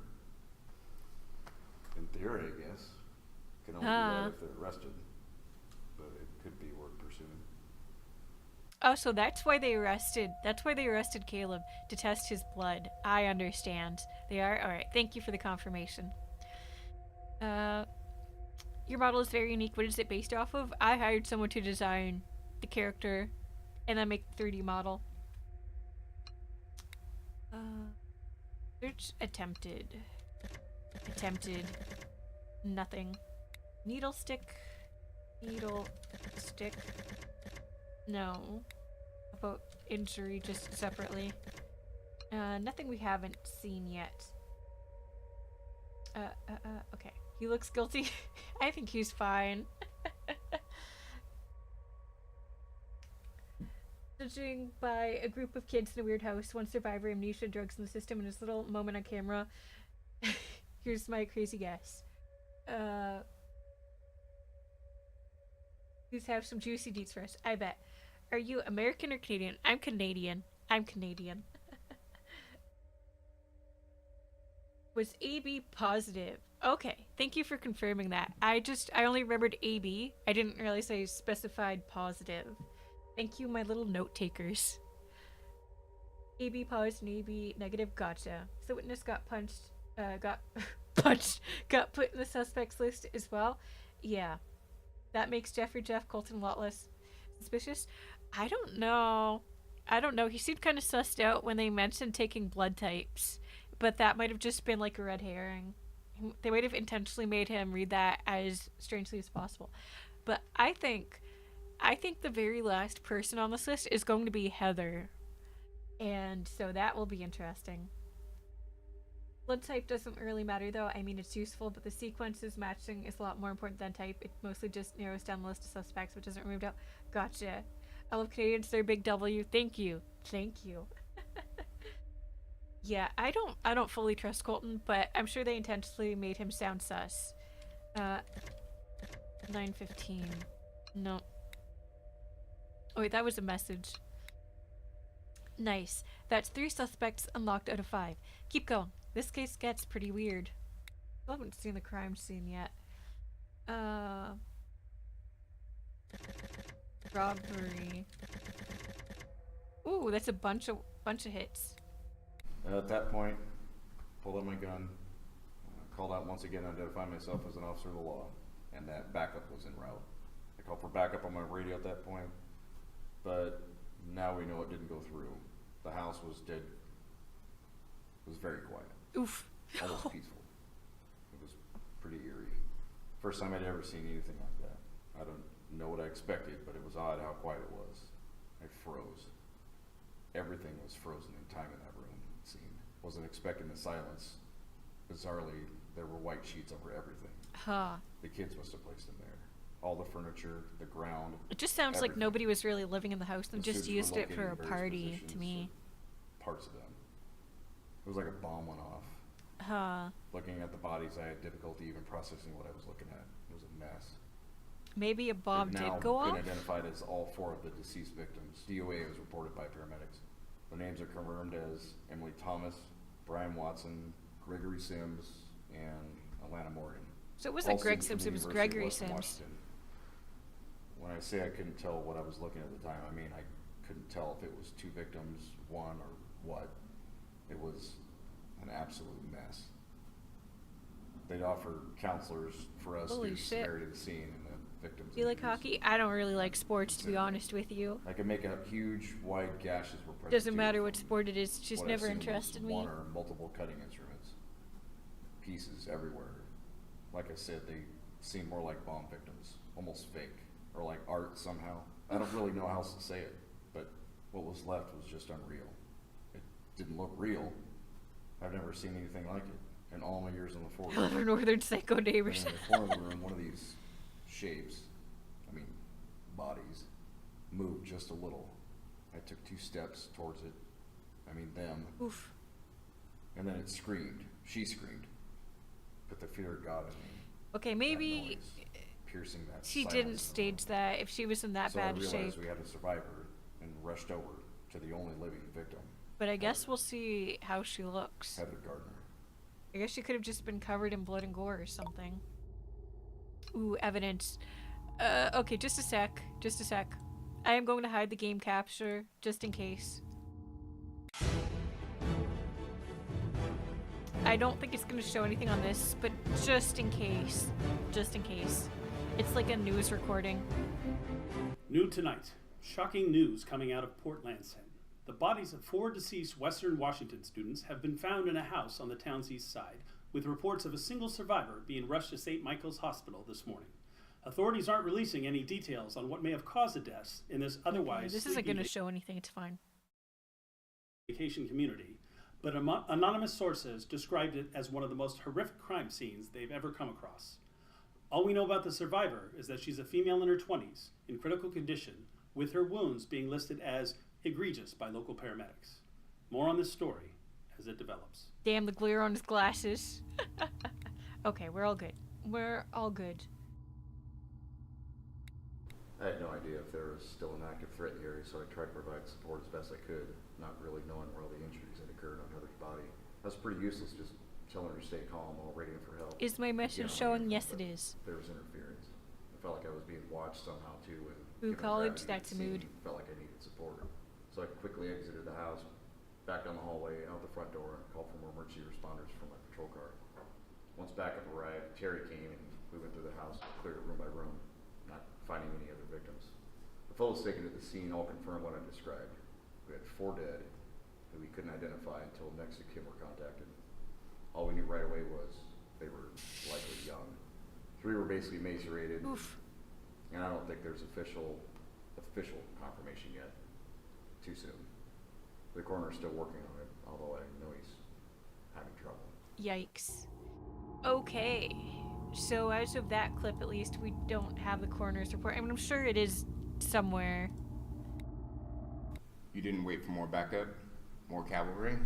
In theory, I guess. Can only do that if they're arrested. But it could be worth pursuing. Oh, so that's why they arrested Caleb, to test his blood. I understand. They are? Alright, thank you for the confirmation. Your model is very unique. What is it based off of? I hired someone to design the character and then make the 3D model. Search attempted. Attempted. Nothing. Needle stick. Needle stick. No. About injury just separately. Nothing we haven't seen yet. Okay. He looks guilty. I think he's fine. Judging by a group of kids in a weird house, one survivor, amnesia, drugs in the system, and his little moment on camera. Here's my crazy guess. Please have some juicy deets for us. I bet. Are you American or Canadian? I'm Canadian. I'm Canadian. Was AB positive? Okay, thank you for confirming that. I only remembered AB. I didn't realize I specified positive. Thank you, my little note takers. AB positive and AB negative. Gotcha. So witness got punched. Got punched. Got put in the suspects list as well. Yeah, that makes Jeffrey Jeff Colton a lot less suspicious. I don't know. He seemed kind of sussed out when they mentioned taking blood types, but that might have just been like a red herring. They might have intentionally made him read that as strangely as possible. But I think the very last person on this list is going to be Heather. And so that will be interesting. Blood type doesn't really matter though. I mean, it's useful, but the sequences matching is a lot more important than type. It mostly just narrows down the list of suspects, which isn't removed out. Gotcha. I love Canadians, they're big W. Thank you. Thank you. Yeah, I don't fully trust Colton, but I'm sure they intentionally made him sound sus. 9:15. No. Oh wait, that was a message. Nice. That's 3 suspects unlocked out of 5. Keep going. This case gets pretty weird. I haven't seen the crime scene yet. Robbery. Ooh, that's a bunch of hits. At that point, pulled out my gun, called out once again, identified myself as an officer of the law, and that backup was en route. I called for backup on my radio at that point, but now we know it didn't go through. The house was dead. It was very quiet. Oof. Almost peaceful. It was pretty eerie. First time I'd ever seen anything like that. I don't know what I expected, but it was odd how quiet it was. I froze. Everything was frozen in time in that room, it seemed. Wasn't expecting the silence. Bizarrely, there were white sheets over everything. Huh. The kids must have placed them there. All the furniture, the ground. It just sounds like everything. nobody was really living in the house and The just suits were used it located for in a various party, positions, to me. Parts of them. It was like a bomb went off. Huh. Looking at the bodies, I had difficulty even processing what I was looking at. It was a mess. Maybe a bomb They've did now go been off? identified as all 4 of the deceased victims. DOA was reported by paramedics. The names are confirmed as Emily Thomas, Brian Watson, Gregory Sims, and Alana Morgan. So it wasn't All Greg students Sims, from it was the University of Gregory Western Sims. Washington. When I say I couldn't tell what I was looking at the time, I mean I couldn't tell if it was 2 victims, 1, or what. It was an absolute mess. They'd offer counselors for us Holy to shit. severity of the scene and the victims. You like interviews. hockey? I don't really like sports, to be honest with you. I could make out huge, wide gashes were present. Doesn't too matter what from sport it is, it's just what I never assume was interested me. One or multiple cutting instruments. Pieces everywhere. Like I said, they seem more like bomb victims, almost fake, or like art somehow. I don't really know how else to say it, but what was left was just unreal. It didn't look real. I've never seen anything like it in all my years on the force. I love our northern psycho neighbors. And in the corner of the room, one of these shapes, I mean, bodies, moved just a little. I took 2 steps towards it. I mean, them. Oof. And then it screamed. She screamed. But the fear of God in me. Okay, that maybe noise, piercing that she silence didn't in the stage room. that if she was in that So bad I realized shape. we had a survivor and rushed over to the only living victim, But I guess we'll see how she looks. Heather Gardner. I guess she could have just been covered in blood and gore or something. Ooh, evidence. Okay, just a sec. Just a sec. I am going to hide the game capture, just in case. I don't think it's going to show anything on this, but just in case. Just in case. It's like a news recording. New tonight. Shocking news coming out of Port Landsend. The bodies of 4 deceased Western Washington students have been found in a house on the town's east side, with reports of a single survivor being rushed to St. Michael's Hospital this morning. Authorities aren't releasing any details on what may have caused the deaths in this otherwise Okay, this isn't sleepy going to show anything, it's fine. vacation community, but anonymous sources described it as one of the most horrific crime scenes they've ever come across. All we know about the survivor is that she's a female in her 20s, in critical condition, with her wounds being listed as egregious by local paramedics. More on this story as it develops. Damn the glare on his glasses. Okay, we're all good. We're all good. I had no idea if there was still an active threat in the area, so I tried to provide support as best I could, not really knowing where all the injuries had occurred on Heather's body. That was pretty useless, just telling her to stay calm while waiting for help. Is my message showing? Yes, it is. There was interference. I felt like I was being watched somehow too, and Ooh, given the college, gravity of that's a the mood. scene, felt like I needed support. So I quickly exited the house, back down the hallway, out the front door, and called for more emergency responders from my patrol car. Once backup arrived, Terry came and we went through the house, cleared it room by room, not finding any other victims. The photos taken at the scene all confirmed what I described. We had 4 dead who we couldn't identify until next of kin were contacted. All we knew right away was they were likely young. 3 were basically macerated. Oof. And I don't think there's official confirmation yet. Too soon. The coroner's still working on it, although I know he's having trouble. Yikes. Okay. So as of that clip, at least, we don't have the coroner's report. I mean, I'm sure it is somewhere. You didn't wait for more backup? More cavalry?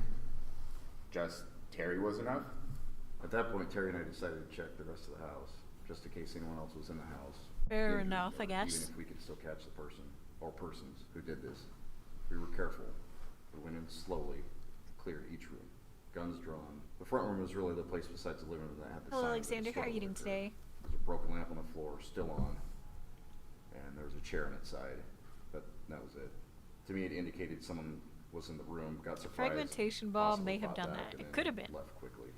Just Terry was enough? At that point, Terry and I decided to check the rest of the house, just in case anyone else was in the house. Fair Injured, enough, I or guess. Even if we could still catch the person, or persons, who did this. We were careful. We went in slowly, cleared each room. Guns drawn. The front room was really the place besides the living room that had the Hello, sign that Alexander. the How are you struggle doing occurred. today? There's a broken lamp on the floor, still on, and there was a chair on its side. But that was it. To me, it indicated someone was in the room, got surprised. Fragmentation ball possibly may have popped done out, that. and It then could have been. left quickly.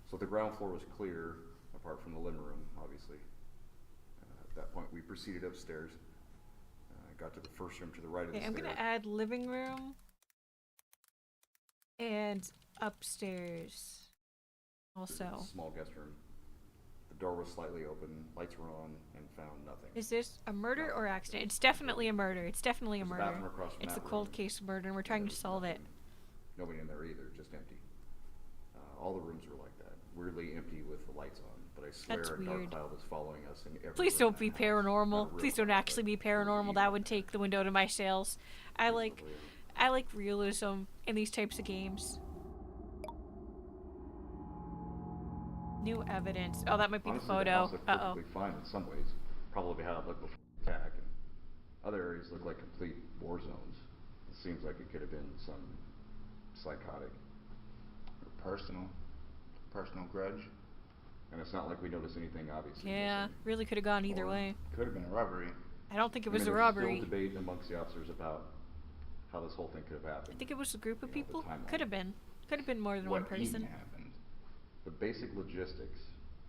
So the ground floor was clear, apart from the living room, obviously. At that point, we proceeded upstairs. Got to the first room to the right of the Okay, I'm stairs. gonna add living room and upstairs. There's Also, a small guest room. The door was slightly open, lights were on, and found nothing. is this a murder or accident? It's definitely a murder. It's definitely a There's murder. bathroom across from It's a that cold room, case murder, and we're and trying there to was solve it. nothing. Nobody in there either, just empty. All the rooms were like that, weirdly empty with the lights on. But I swear That's a dark weird. cloud was following us in every Please room don't in be that house. Not a paranormal. real Please don't cloud, actually but be it was paranormal. evil That in would there. take the window to my sails. I like Reasonably. realism in these types of games. New evidence. Oh, that might be Honestly, the the photo. house looked Uh-oh. perfectly fine in some ways. Probably how it looked before the attack. And other areas look like complete war zones. It seems like it could have been some psychotic. Or personal grudge. And it's not like we noticed anything obviously Yeah, missing. really could have gone either Or way. Could have been a robbery. I don't think it I was mean, a there's robbery. still debate amongst the officers about how this whole thing could have happened. I think it was a group of You know, the people. timeline. Could have been. Could have been more than one What person. even happened? The basic logistics,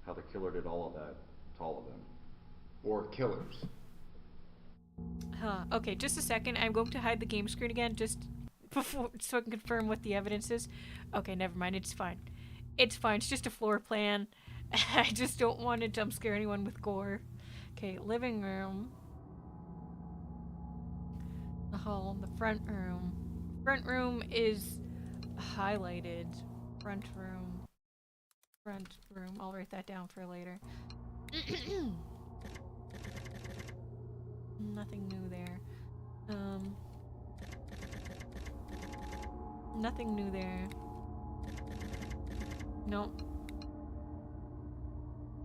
how the killer did all of that to all of them. Or killers. Huh. Okay, just a second. I'm going to hide the game screen again just before so I can confirm what the evidence is. Okay, never mind. It's fine. It's fine. It's just a floor plan. I just don't want to jump scare anyone with gore. Okay, living room. The hall, the front room. Front room is highlighted. Front room. Front room. I'll write that down for later. Nothing new there. Nothing new there. Nope.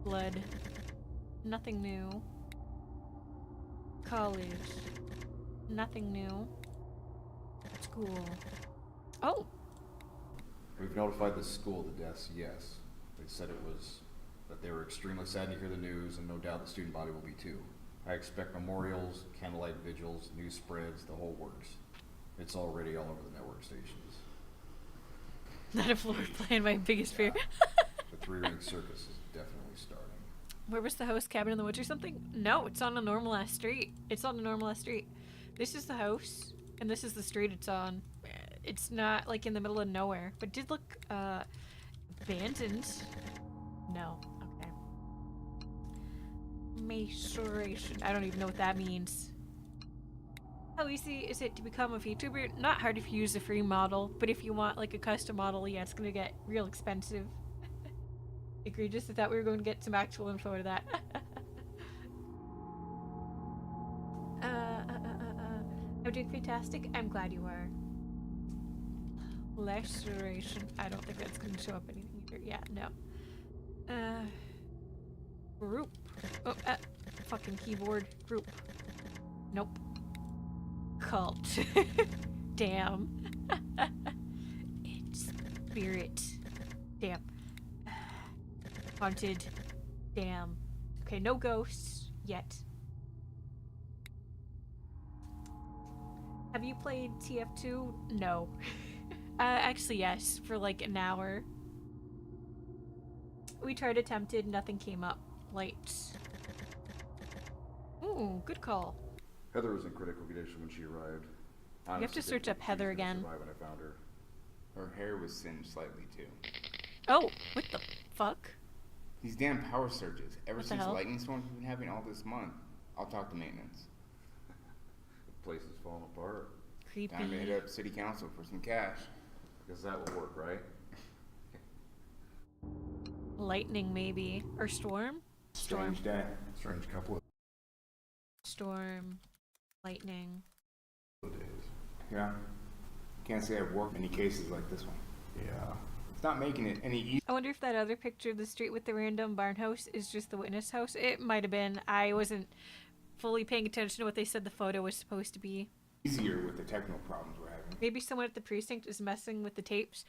Blood. Nothing new. College. Nothing new. School. Oh! We've notified the school of the deaths, yes. They said it was that they were extremely sad to hear the news, and no doubt the student body will be too. I expect memorials, candlelight vigils, news spreads, the whole works. It's already all over the network stations. Not a floor plan, my biggest fear. The three-ring circus is definitely starting. Where was the house? Cabin in the woods or something? No, it's on a normal ass street. It's on a normal ass street. This is the house, and this is the street it's on. It's not like in the middle of nowhere, but it did look abandoned. No, okay. Maceration. I don't even know what that means. How easy is it to become a VTuber? Not hard if you use a free model, but if you want like a custom model, yeah, it's gonna get real expensive. Egregious. I thought we were going to get some actual info to that. I'm doing fantastic. I'm glad you are. Laceration. I don't think that's going to show up anything either. Yeah, no. Group. Oh, fucking keyboard. Group. Nope. Cult. Damn. It's spirit. Damn. Haunted. Damn. Okay, no ghosts yet. Have you played TF2? No. Actually, yes, for like an hour. We tried attempted, nothing came up. Lights. Ooh, good call. Heather was in critical condition when she arrived. You have to search up Heather again. When I found her. Her hair was singed slightly too. Oh, what the fuck? These damn power surges. Ever What the since hell? lightning storms we've been having all this month. I'll talk to maintenance. The place is falling apart. Creepy. Time to hit up city council for some cash. Because that will work, right? Lightning, maybe. Or storm? Storm. Strange day. Strange couple Storm. Lightning. of days. Yeah. Can't say I've worked many cases like this one. Yeah. It's not making it any easier. I wonder if that other picture of the street with the random barn house is just the witness house. It might have been. I wasn't fully paying attention to what they said the photo was supposed to be. With the technical problems we're having. Maybe someone at the precinct is messing with the tapes.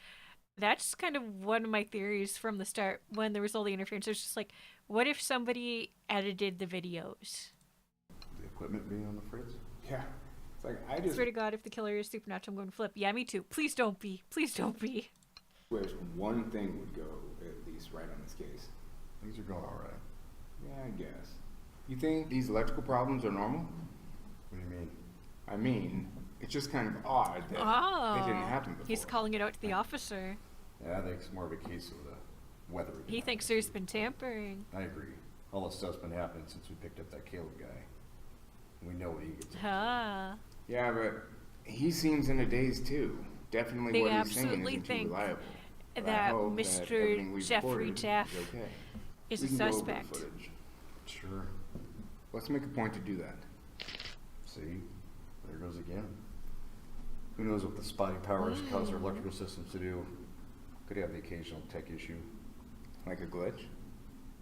That's kind of one of my theories from the start when there was all the interference. It was just like, what if somebody edited the videos? The equipment being on the fritz? Yeah. It's like, I I just swear to God, if the killer is supernatural, I'm going to flip. Yeah, me too. Please don't be. Please don't be. wish one thing would go at least right on this case. Things are going alright. Yeah, I guess. You think these electrical problems are normal? What do you mean? I mean, it's just kind of odd that they didn't happen before. He's calling it out to the officer. Yeah, I think it's more of a case of the weather. He thinks there's been tampering. I agree. All this stuff's been happening since we picked up that Caleb guy. We know what he gets up to. Ah. Yeah, but he seems in a daze too. Definitely They what he's saying absolutely isn't too think reliable. But I that hope that Mr. everything we've Jeffrey reported Jeff okay. is We a can go over the suspect. footage. Sure. Let's make a point to do that. See? There goes again. Who knows what the spotty power has caused our electrical systems to do. Could have the occasional tech issue. Like a glitch?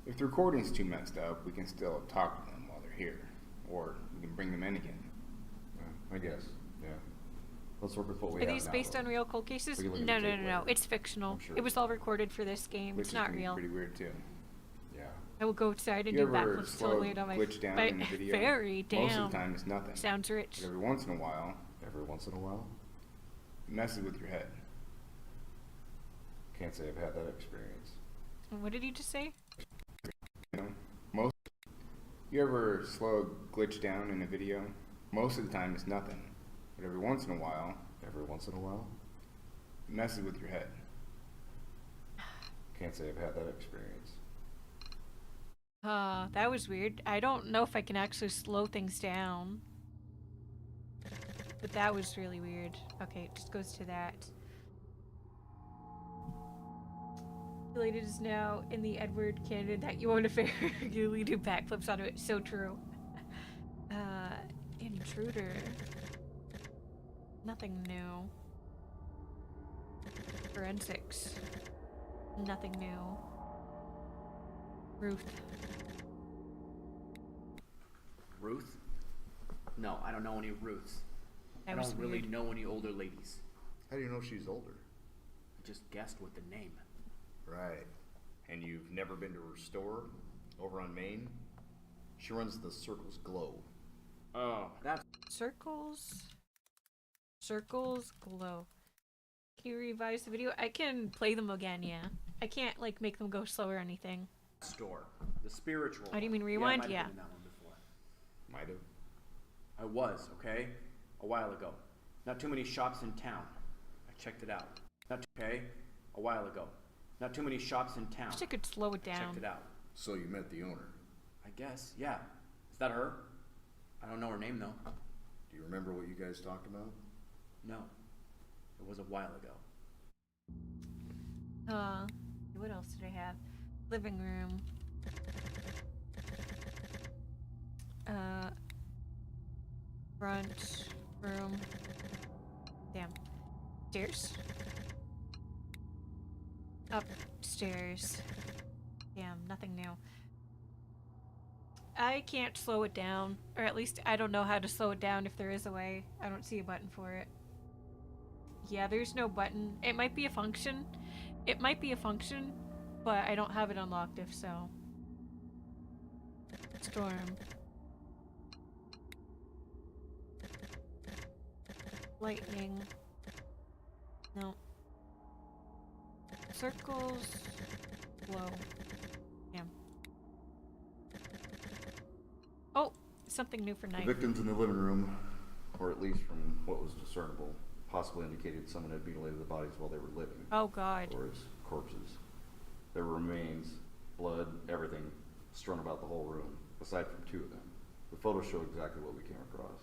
If the recording's too messed up, we can still talk to them while they're here. Or we can bring them in again. I guess, yeah. Let's work with what we Are have these now, based though. on real cold cases? We can look at No, the no, tape no, no. later. It's fictional. I'm sure It was it's all not. recorded for this game. Which It's not can be real. pretty weird too. Yeah. I will go outside and You do ever backflips slow totally on my glitch down but in the video? very damn. Most of the time it's nothing. Sounds rich. But every once in a while, Every once in a while. it messes with your head. Can't say I've had that experience. What did you just say? You know, you ever slow glitch down in a video? Most of the time it's nothing. But every once in a while, Every once in a while. it messes with your head. Can't say I've had that experience. That was weird. I don't know if I can actually slow things down. But that was really weird. Okay, it just goes to that. Related is now in the Edward canon that you won't regularly do backflips on it. So true. Intruder. Nothing new. Forensics. Nothing new. Ruth. Ruth? No, I don't know any Ruths. I That was don't really weird. know any older ladies. How do you know she's older? I just guessed with the name. Right. And you've never been to her store over on Main? She runs the Circles Glow. Oh, that's Circles glow. Can you revise the video? I can play them again, yeah. I can't like make them go slow or anything. store. The spiritual. Oh, do you mean one. rewind? Yeah. I might Yeah. have been in that one before. Might have. I was, okay? A while ago. Not too many shops in town. I checked it out. Okay? A while ago. Not too many shops in town. Wish I could slow it I checked down. it out. So you met the owner. I guess, yeah. Is that her? I don't know her name though. Do you remember what you guys talked about? No. It was a while ago. What else did I have? Living room. Front room. Damn. Stairs. Upstairs. Damn, nothing new. I can't slow it down, or at least I don't know how to slow it down if there is a way. I don't see a button for it. Yeah, there's no button. It might be a function. It might be a function, but I don't have it unlocked if so. Storm. Lightning. No. Circles. Glow. Damn. Oh! Something new for The night. victims in the living room, or at least from what was discernible, possibly indicated someone had mutilated the bodies while they were living. Oh god. Or as corpses. There were remains, blood, everything strewn about the whole room, aside from two of them. The photos show exactly what we came across.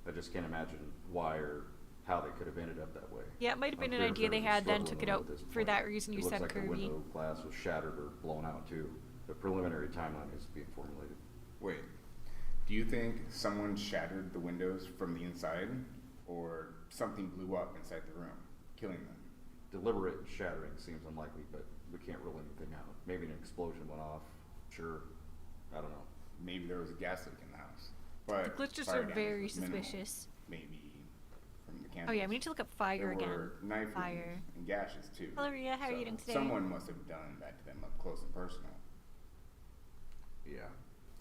I just can't imagine why or how they could have ended up that way. Yeah, it might have been an Unclear if idea there they was a had, then struggle took it in the out room at this for point. that reason you It looks said, like the Kirby. window glass was shattered or blown out too. The preliminary timeline is being formulated. Wait, do you think someone shattered the windows from the inside, or something blew up inside the room, killing them? Deliberate shattering seems unlikely, but we can't rule anything out. Maybe an explosion went off. Sure. I don't know. Maybe there was a gas leak in the house. But The glitches fire are damage very was minimal. suspicious. Maybe from the Oh candles. yeah, we need to look up fire There again. were knife Fire. wounds and gashes too. Hello, Ria. How are you So doing today? Someone must have done that to them up close and personal. Yeah.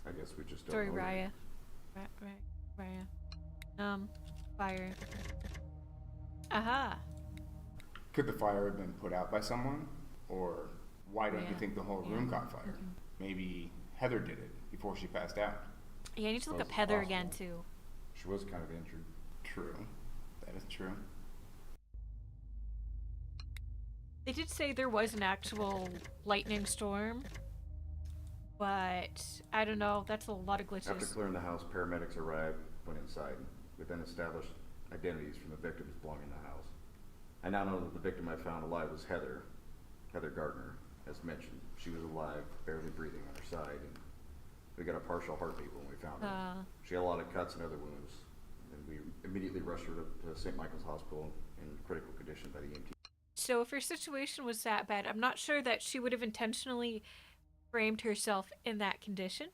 I guess we just don't Sorry, know yet. Raya. Raya. Fire. Aha. Could the fire have been put out by someone? Or why don't you Yeah. think the whole room caught fire? Maybe Heather did it before she passed out. Yeah, I need to look Well, up it's Heather possible. again too. She was kind of injured. True. That is true. They did say there was an actual lightning storm, but I don't know. That's a lot of After glitches. clearing the house, paramedics arrived, went inside. We then established identities from the victims belonging to the house. I now know that the victim I found alive was Heather Gardner. As mentioned, she was alive, barely breathing on her side, and we got a partial heartbeat when we found her. She had a lot of cuts and other wounds, and we immediately rushed her to St. Michael's Hospital in critical condition by the EMT. So if her situation was that bad, I'm not sure that she would have intentionally framed herself in that condition,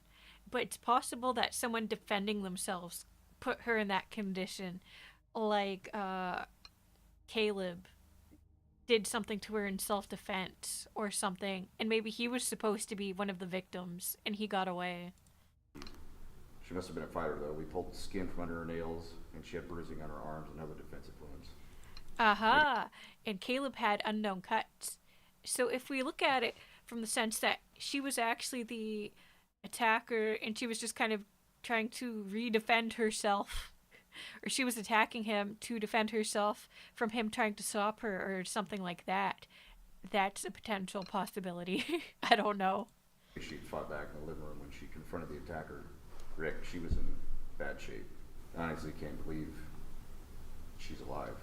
but it's possible that someone defending themselves put her in that condition, like Caleb did something to her in self-defense or something, and maybe he was supposed to be one of the victims and he got away. She must have been a fighter, though. We pulled the skin from under her nails, and she had bruising on her arms and other defensive wounds. Aha! And Caleb had unknown cuts. So if we look at it from the sense that she was actually the attacker and she was just kind of trying to re-defend herself, or she was attacking him to defend herself from him trying to stop her or something like that, that's a potential possibility. I don't know. She fought back in the living room when she confronted the attacker. Rick, she was in bad shape. I honestly can't believe she's alive.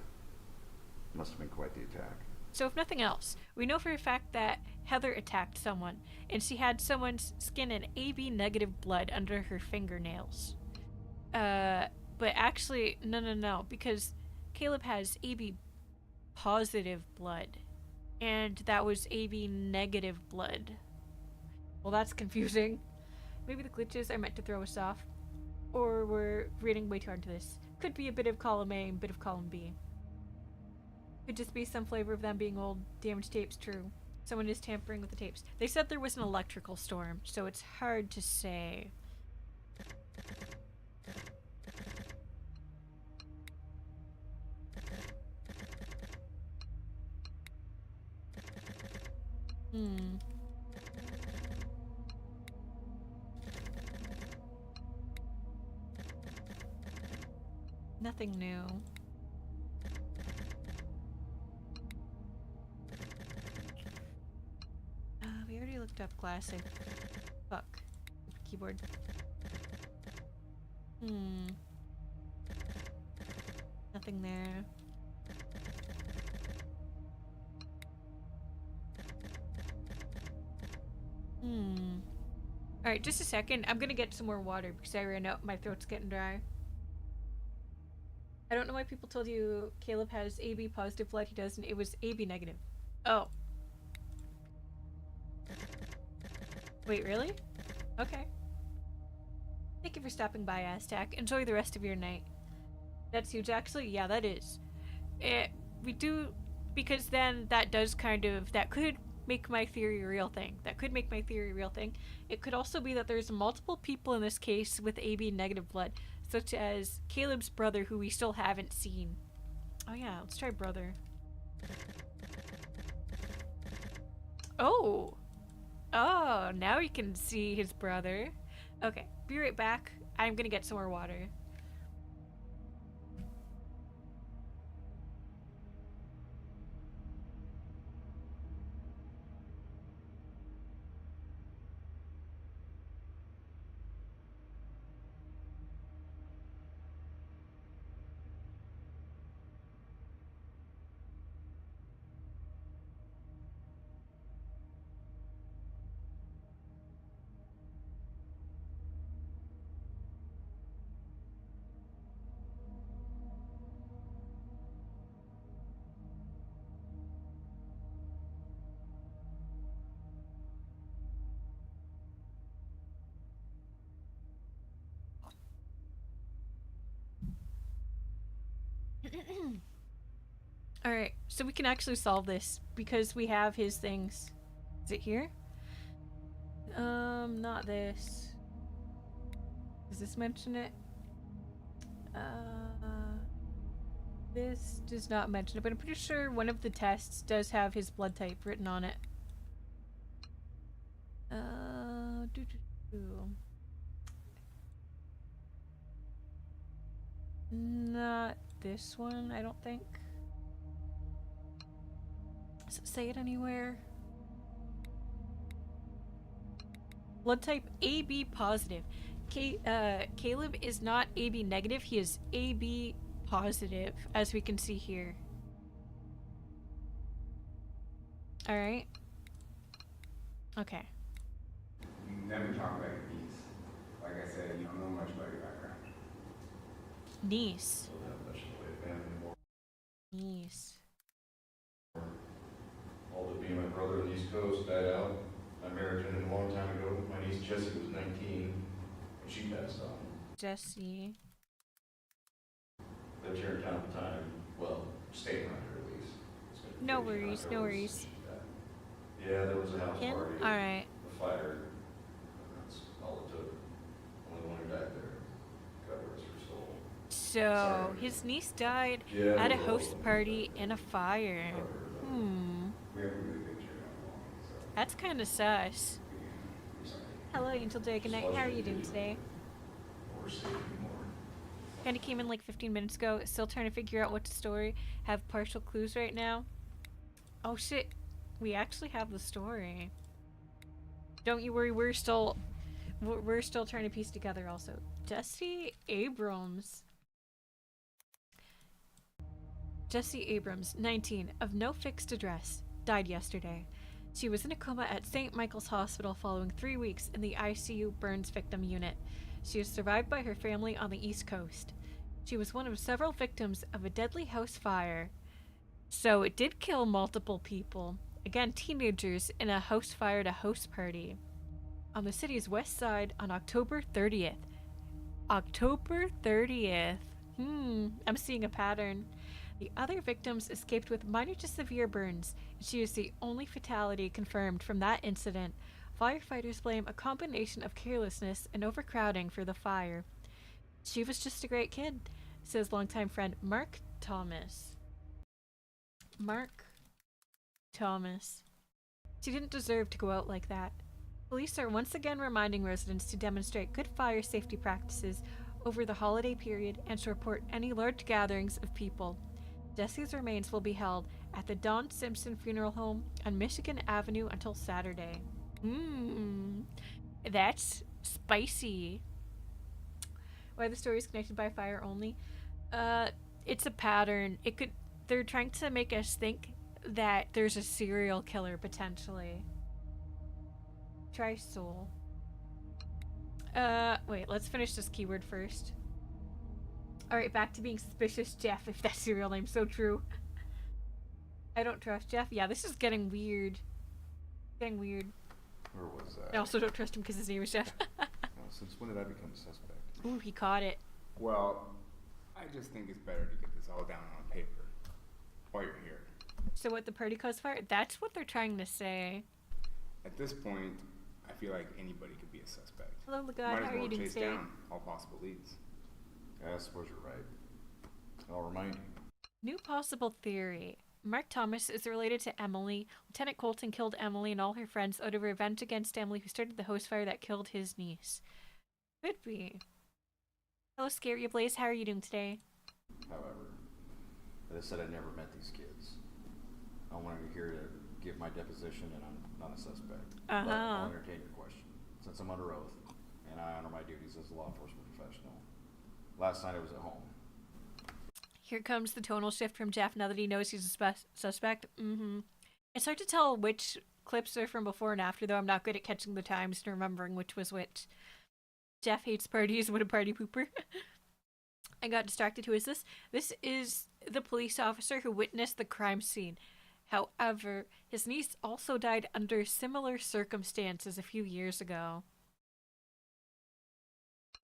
Must have been quite the attack. So if nothing else, we know for a fact that Heather attacked someone, and she had someone's skin and AB negative blood under her fingernails. But actually, no, because Caleb has AB positive blood, and that was AB negative blood. Well, that's confusing. Maybe the glitches are meant to throw us off, or we're reading way too hard to this. Could be a bit of column A and a bit of column B. Could just be some flavor of them being old damaged tapes true. Someone is tampering with the tapes. They said there was an electrical storm, so it's hard to say. Nothing new. We already looked up classic. Fuck. Keyboard. Nothing there. Alright, just a second. I'm gonna get some more water because I ran out. My throat's getting dry. I don't know why people told you Caleb has AB positive blood. He doesn't. It was AB negative. Oh. Wait, really? Okay. Thank you for stopping by, Aztec. Enjoy the rest of your night. That's huge, actually. Yeah, that is. We do, because then that does kind of, that could make my theory a real thing. That could make my theory a real thing. It could also be that there's multiple people in this case with AB negative blood, such as Caleb's brother, who we still haven't seen. Oh yeah, let's try brother. Oh! Oh, now you can see his brother. Okay, be right back. I'm gonna get some more water. Alright, so we can actually solve this because we have his things. Is it here? Not this. Does this mention it? This does not mention it, but I'm pretty sure one of the tests does have his blood type written on it. Not this one, I don't think. Does it say it anywhere? Blood type AB positive. Caleb is not AB negative, he is AB positive, as we can see here. Alright. Okay. You never talk about your niece. Like I said, you don't know much about your background. Niece. So that much of a family more. Niece. toast, died out. My marriage ended a long time ago. My niece Jessie was 19, and she passed on. Jesse. Lived here in town at the time. Well, stayed around here at least. It's been No 15 worries, years. no worries. Yeah, there was a house Him? party. Alright. A fire. That's all it took. Only one who died there. God rest her soul. So, Sorry. his niece died Yeah, at a there was host all of party that. in a fire. We have a really big chair now, so That's kind of sus. we sorry. Hello, Angel Day. Good night. How are you doing today? Or safe anymore. Kinda came in like 15 minutes ago. Still trying to figure out what story. Have partial clues right now. Oh shit. We actually have the story. Don't you worry, we're still trying to piece together also. Jesse Abrams. Jesse Abrams, 19, of no fixed address, died yesterday. She was in a coma at St. Michael's Hospital following 3 weeks in the ICU burns victim unit. She is survived by her family on the East Coast. She was one of several victims of a deadly house fire. So it did kill multiple people. Again, teenagers in a house fire at a house party. On the city's west side on October 30th. October 30th. I'm seeing a pattern. The other victims escaped with minor to severe burns, and she is the only fatality confirmed from that incident. Firefighters blame a combination of carelessness and overcrowding for the fire. She was just a great kid, says longtime friend Mark Thomas. Mark Thomas. She didn't deserve to go out like that. Police are once again reminding residents to demonstrate good fire safety practices over the holiday period and to report any large gatherings of people. Jesse's remains will be held at the Don Simpson Funeral Home on Michigan Avenue until Saturday. That's spicy. Why the story is connected by fire only? It's a pattern. They're trying to make us think that there's a serial killer potentially. Try soul. Wait, let's finish this keyword first. Alright, back to being suspicious Jeff, if that's your real name. So true. I don't trust Jeff. Yeah, this is getting weird. Getting weird. Where was that? I also don't trust him because his name is Jeff. Since when did I become a suspect? Ooh, he caught it. Well, I just think it's better to get this all down on paper while you're here. So what, the party caused fire? That's what they're trying to say. At this point, I feel like anybody could be a suspect. Hello, Lagod. Might How as are you well doing chase today? down all possible leads. I suppose you're right. I'll remind you. New possible theory. Mark Thomas is related to Emily. Lieutenant Colton killed Emily and all her friends out of revenge against Emily, who started the house fire that killed his niece. Could be. Hello, Scary Blaze. How are you doing today? However, as I said, I never met these kids. I'm only here to give my deposition, and I'm not a suspect. But I'll entertain your question. Since I'm under oath, and I honor my duties as a law enforcement professional, last night I was at home. Here comes the tonal shift from Jeff now that he knows he's a suspect. It's hard to tell which clips are from before and after, though. I'm not good at catching the times and remembering which was which. Jeff hates parties. What a party pooper. I got distracted. Who is this? This is the police officer who witnessed the crime scene. However, his niece also died under similar circumstances a few years ago.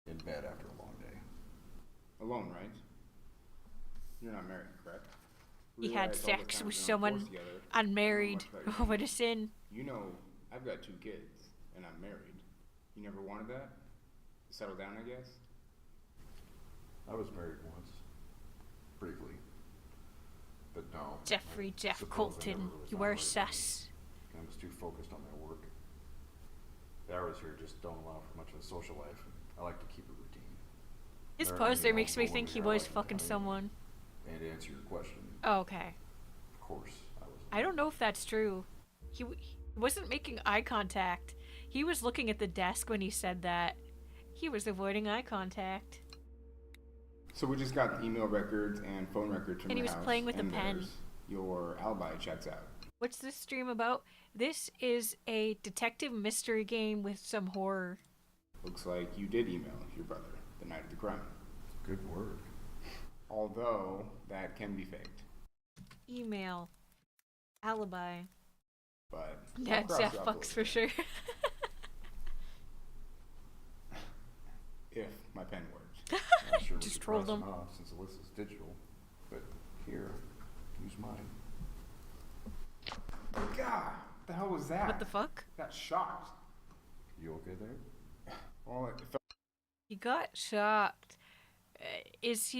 In bed after a long day. Alone, right? You're not married, correct? He We had realized all the sex time with we're on someone force together, unmarried. we don't know Oh, much about what a sin. You know, I've got 2 kids, and I'm married. You never wanted that? Settle down, I guess? I was married once. Briefly. But no. Jeffrey I Jeff suppose I Colton, never was you not are right for me. sus. I was too focused on my work. The hours here just don't allow for much of a social life. I like to keep a routine. His There are pose there many makes me multiple think he women I was like to fucking tell you. someone. And to answer your question, Oh, okay. of course, I was. I don't know if that's true. He wasn't making eye contact. He was looking at the desk when he said that. He was avoiding eye contact. So we just got email records and phone records from And he the was house, playing with a and pen. there's your alibi checks out. What's this stream about? This is a detective mystery game with some horror. Looks like you did email your brother the night of the crime. Good work. Although, that can be faked. Email. Alibi. But Yeah, I'll cross Jeff you off the fucks list for sure. if my pen works. I'm sure we Just could trolled cross him. off since the list is digital. But here, use mine. God, what the hell was that? What the fuck? Got shocked. You okay there? Well, it felt He got shocked. Is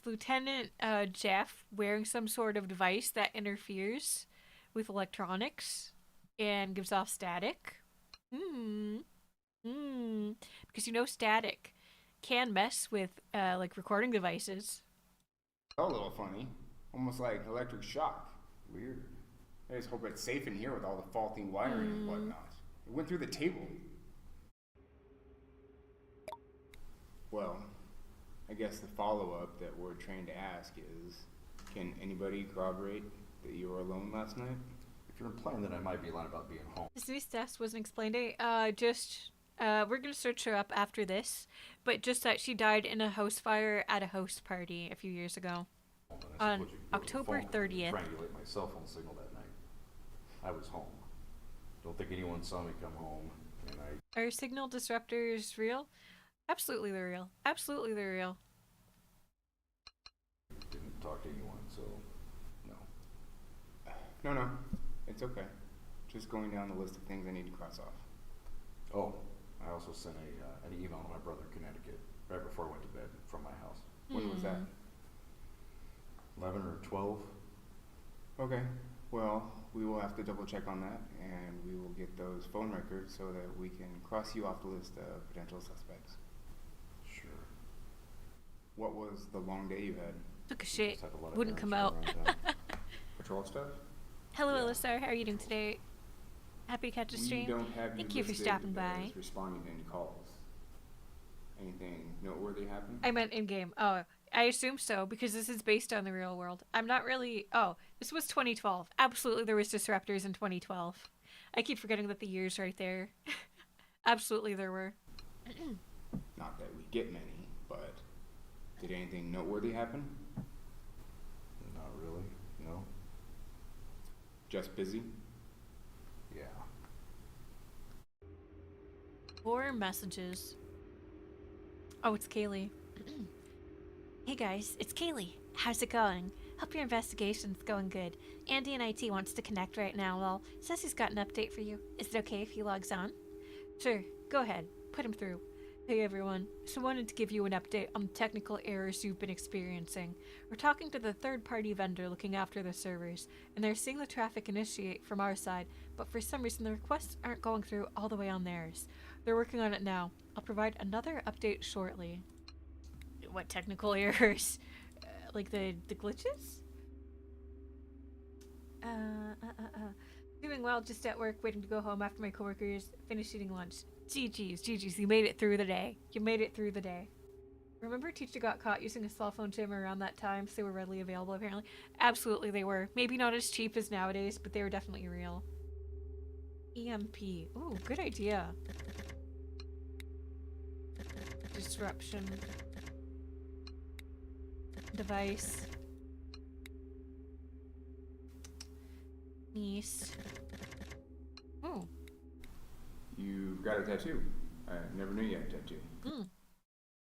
Lieutenant Jeff wearing some sort of device that interferes with electronics and gives off static? Because you know static can mess with like recording devices. a little funny. Almost like electric shock. Weird. I just hope it's safe in here with all the faulty wiring and whatnot. It went through the table. Well, I guess the follow-up that we're trained to ask is, can anybody corroborate that you were alone last night? If you're implying that I might be lying about being home, This new test wasn't explained. We're gonna search her up after this, but just that she died in a house fire at a house party a few years ago. and I On suppose you could go to the October phone and 30th. Triangulate my cell phone signal that night. I was home. Don't think anyone saw me come home, and I Are signal disruptors real? Absolutely they're real. Absolutely they're real. didn't talk to anyone, so no. No, it's okay. Just going down the list of things I need to cross off. Oh, I also sent an email to my brother in Connecticut right before I went to bed from my house. When was that? 11 or 12. Okay. Well, we will have to double check on that, and we will get those phone records so that we can cross you off the list of potential suspects. Sure. What was the long day you had? Took a shit. Just had a lot of Wouldn't come errands out. to run around town. Patrol stuff? Hello, Yeah. Alyssa. How are you doing today? Happy to catch a We stream. don't have Thank you for listed stopping by. as responding to any calls. Anything noteworthy happen? I meant in game. Oh, I assume so because this is based on the real world. I'm not really. Oh, this was 2012. Absolutely, there was disruptors in 2012. I keep forgetting that the year's right there. Absolutely, there were. Not that we get many, but did anything noteworthy happen? Not really, no. Just busy? Yeah. 4 messages. Oh, it's Kaylee. Hey guys, it's Kaylee. How's it going? Hope your investigation's going good. Andy in IT wants to connect right now. Well, says he's got an update for you. Is it okay if he logs on? Sure, go ahead. Put him through. Hey everyone, so wanted to give you an update on the technical errors you've been experiencing. We're talking to the third-party vendor looking after the servers, and they're seeing the traffic initiate from our side, but for some reason the requests aren't going through all the way on theirs. They're working on it now. I'll provide another update shortly. What technical errors? Like the glitches? Doing well, just at work, waiting to go home after my coworkers finish eating lunch. GG's, you made it through the day. You made it through the day. Remember teacher got caught using a cell phone jammer around that time, so they were readily available apparently? Absolutely they were. Maybe not as cheap as nowadays, but they were definitely real. EMP. Ooh, good idea. Disruption. Device. Niece. Oh. You got a tattoo. I never knew you had a tattoo.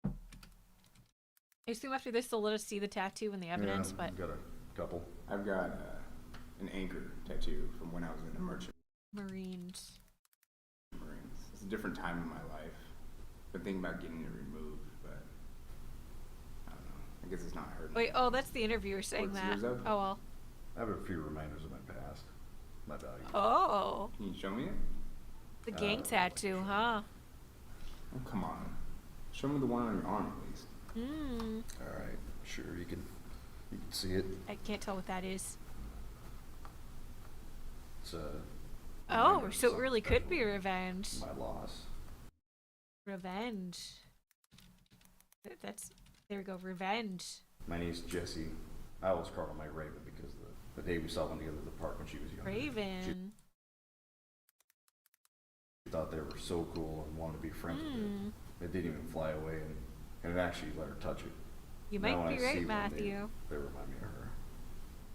I assume after this they'll let us see the tattoo and the evidence, but I've got a couple. I've got an anchor tattoo from when I was in the merchant Marines. Marines. It's a different time in my life. Been thinking about getting it removed, but I don't know. I guess it's not hurting. Wait, oh, that's the interviewer saying What's that. yours of? Oh well. I have a few reminders of my past, my value. Oh, Can you show me it? the gang tattoo, huh? Oh, come on. Show me the one on your arm at least. All right, sure, you can see it. I can't tell what that is. It's Oh, reminder of so it something really could be special. revenge. My loss. Revenge. That's there we go. Revenge. My niece Jessie, I always called her my Raven because the day we saw them together at the park when she was young. Raven. She thought they were so cool and wanted to be friends with it. It didn't even fly away, and it actually let her touch it. You Now might when be I right, see one, Matthew. They remind me of her.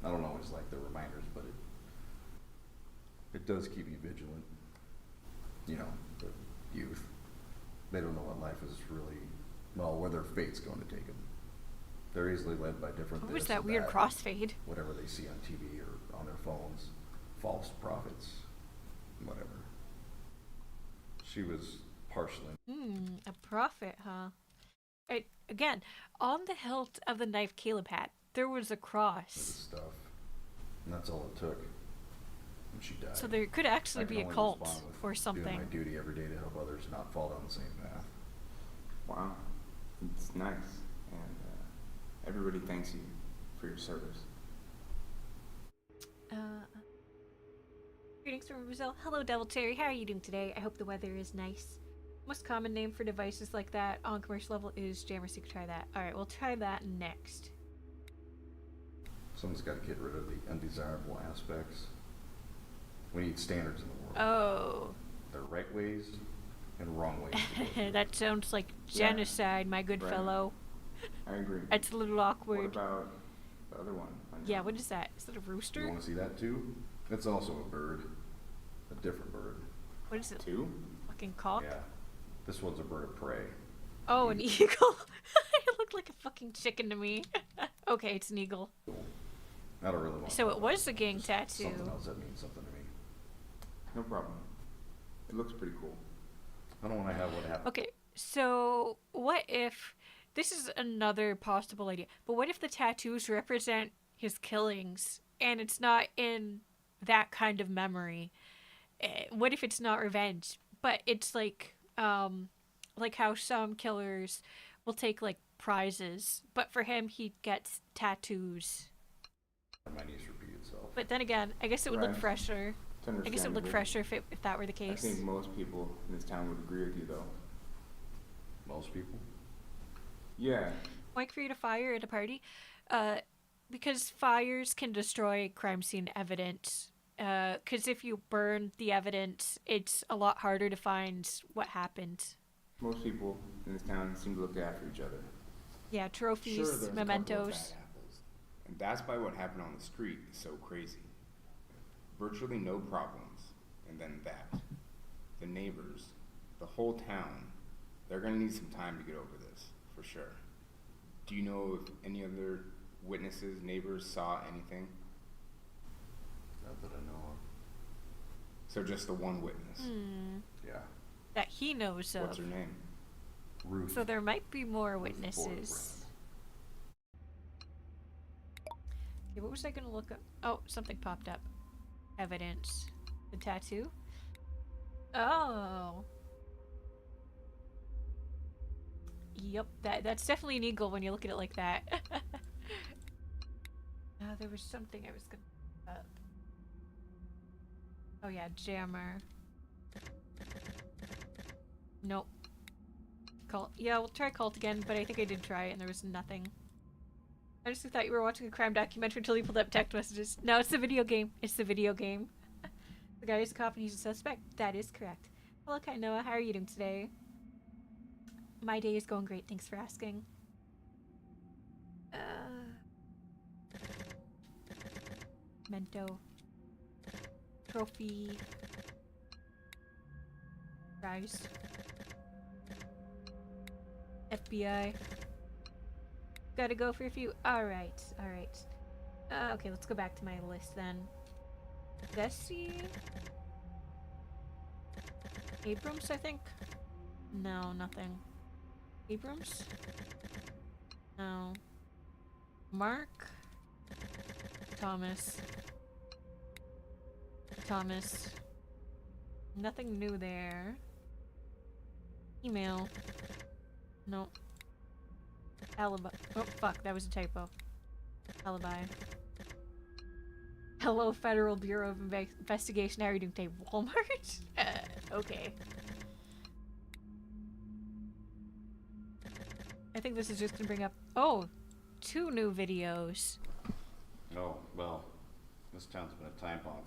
I don't always like the reminders, but does keep you vigilant. You know, the youth. They don't know what life is really, well, where their fate's going to take them. They're easily led by different What was this that and weird that, crossfade? whatever they see on TV or on their phones. False prophets. Whatever. She was partially. A prophet, huh? Again, on the hilt of the knife Caleb had, there was a cross. Stuff. And that's all it took. And she died. So there could actually I can be a only cult respond with or something. Doing my duty every day to help others not fall down the same path. Wow, it's nice, and everybody thanks you for your service. Greetings from Brazil. Hello, Devil Terry. How are you doing today? I hope the weather is nice. Most common name for devices like that on commercial level is jammer, so you can try that. Alright, we'll try that next. Someone's got to get rid of the undesirable aspects. We need standards in the world. Oh. There are right ways and wrong ways to go through. That sounds like genocide, my good Right. fellow. I agree. It's a little What awkward. about the other one? on your Yeah, own? what is that? Is that a You rooster? want to see that too? It's also a bird. A different bird. What is it? Two? Fucking cock? Yeah. This one's a bird of prey. Oh, an eagle. It looked like a fucking chicken to me. Okay, it's an eagle. I don't really want So to it talk was about a gang just tattoo. Something else that means something to me. No problem. It looks pretty cool. I don't want to have what happened. Okay, so what if this is another possible idea? But what if the tattoos represent his killings and it's not in that kind of memory? What if it's not revenge, but it's like how some killers will take like prizes, but for him he gets tattoos. My niece repeat itself. But then again, I guess it would look Right. fresher. It's I guess it would look understandable. fresher if that were the I case. think most people in this town would agree with you, though. Most people. Yeah. Why create a fire at a party? Because fires can destroy crime scene evidence. Because if you burn the evidence, it's a lot harder to find what happened. Most people in this town seem to look after each other. Yeah, trophies, Sure, there's a couple of mementos. bad apples. And that's why what happened on the street is so crazy. Virtually no problems. And then that. The neighbors, the whole town, they're going to need some time to get over this, for sure. Do you know if any other witnesses, neighbors saw anything? Not that I know of. So just the one witness. Yeah. That he knows of. What's her name? Ruth. So there might be more Ruth witnesses. Okay, what was I gonna look up? Oh, something popped up. Evidence. The tattoo? Oh. Yep, that's definitely an eagle when you look at it like that. There was something I was gonna look up. Oh yeah, jammer. Nope. Cult. Yeah, we'll try cult again, but I think I did try it and there was nothing. I just thought you were watching a crime documentary until you pulled up text messages. No, it's the video game. It's the video game. The guy is a cop and he's a suspect. That is correct. Hello, Kainoa. How are you doing today? My day is going great. Thanks for asking. Mento. Trophy. Prize. FBI. Gotta go for a few. Alright, alright. Okay, let's go back to my list then. Jesse? Abrams, I think? No, nothing. Abrams? No. Mark? Thomas. Thomas. Nothing new there. Email. No. Alibi. Oh, fuck, that was a typo. Alibi. Hello, Federal Bureau of Investigation. How are you doing today? Walmart? Okay. I think this is just gonna bring up... Oh! 2 new videos. Oh, well, this town's been a time bomb.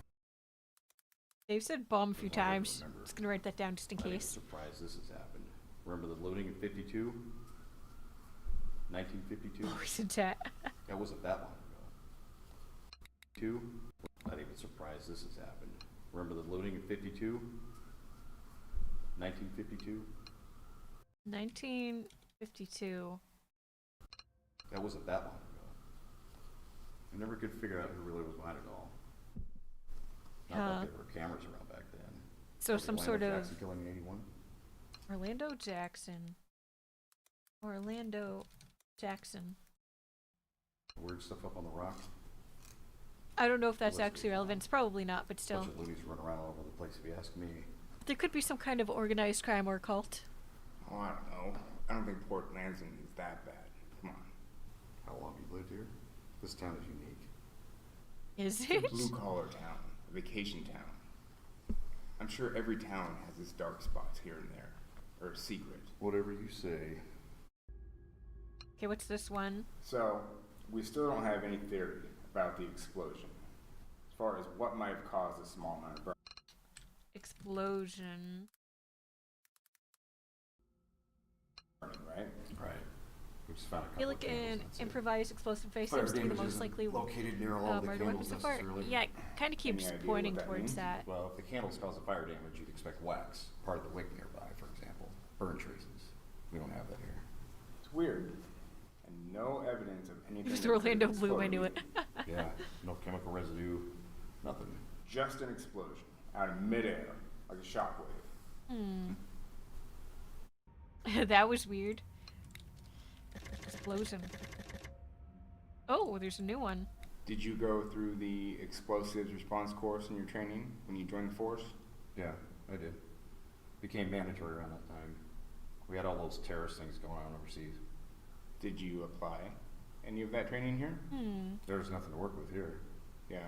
They've said bomb a few It's hard to times. remember. Just gonna write that down just in I'm not even case. surprised this has happened. Remember the looting in 52? 1952? Oh, isn't that? That wasn't that long ago. 2? Not even surprised this has happened. Remember the looting in 52? 1952? 1952. That wasn't that long ago. I never could figure out who really was behind it all. Not like there were cameras around back then. So Was some Orlando sort of Jackson killing in 81? Orlando Jackson. Orlando Jackson. Weird stuff up on the rock. I don't know if that's Let's actually move on. relevant. It's probably not, but still. Bunch of loonies run around all over the place, if you ask me. There could be some kind of organized crime or cult. Oh, I don't know. I don't think Port Landsend is that bad. Come on. How long have you lived here? This town is unique. Is It's a it? blue-collar town, a vacation town. I'm sure every town has its dark spots here and there, or a secret. Whatever you say. Okay, what's this one? So, we still don't have any theory about the explosion, as far as what might have caused a small amount of burn. Explosion. Burning, right? Right. We just found a I couple feel of like candles, an that's it. improvised explosive face Fire seems to be the damage most isn't likely located near all of the murder weapon candles so far. necessarily. Yeah, it kind of keeps Any idea pointing what that towards means? that. Well, if the candles cause the fire damage, you'd expect wax, part of the wick nearby, for example. Burn traces. We don't have that here. It's weird. And no evidence of anything. It was that could Orlando have Bloom, I exploded knew it. Yeah, no chemical residue, nothing. Just an explosion out of midair, like a shockwave. That was weird. Explosion. Oh, there's a new one. Did you go through the explosives response course in your training when you joined the force? Yeah, I did. Became mandatory around that time. We had all those terrorist things going on overseas. Did you apply any of that training here? There's nothing to work with here. Yeah,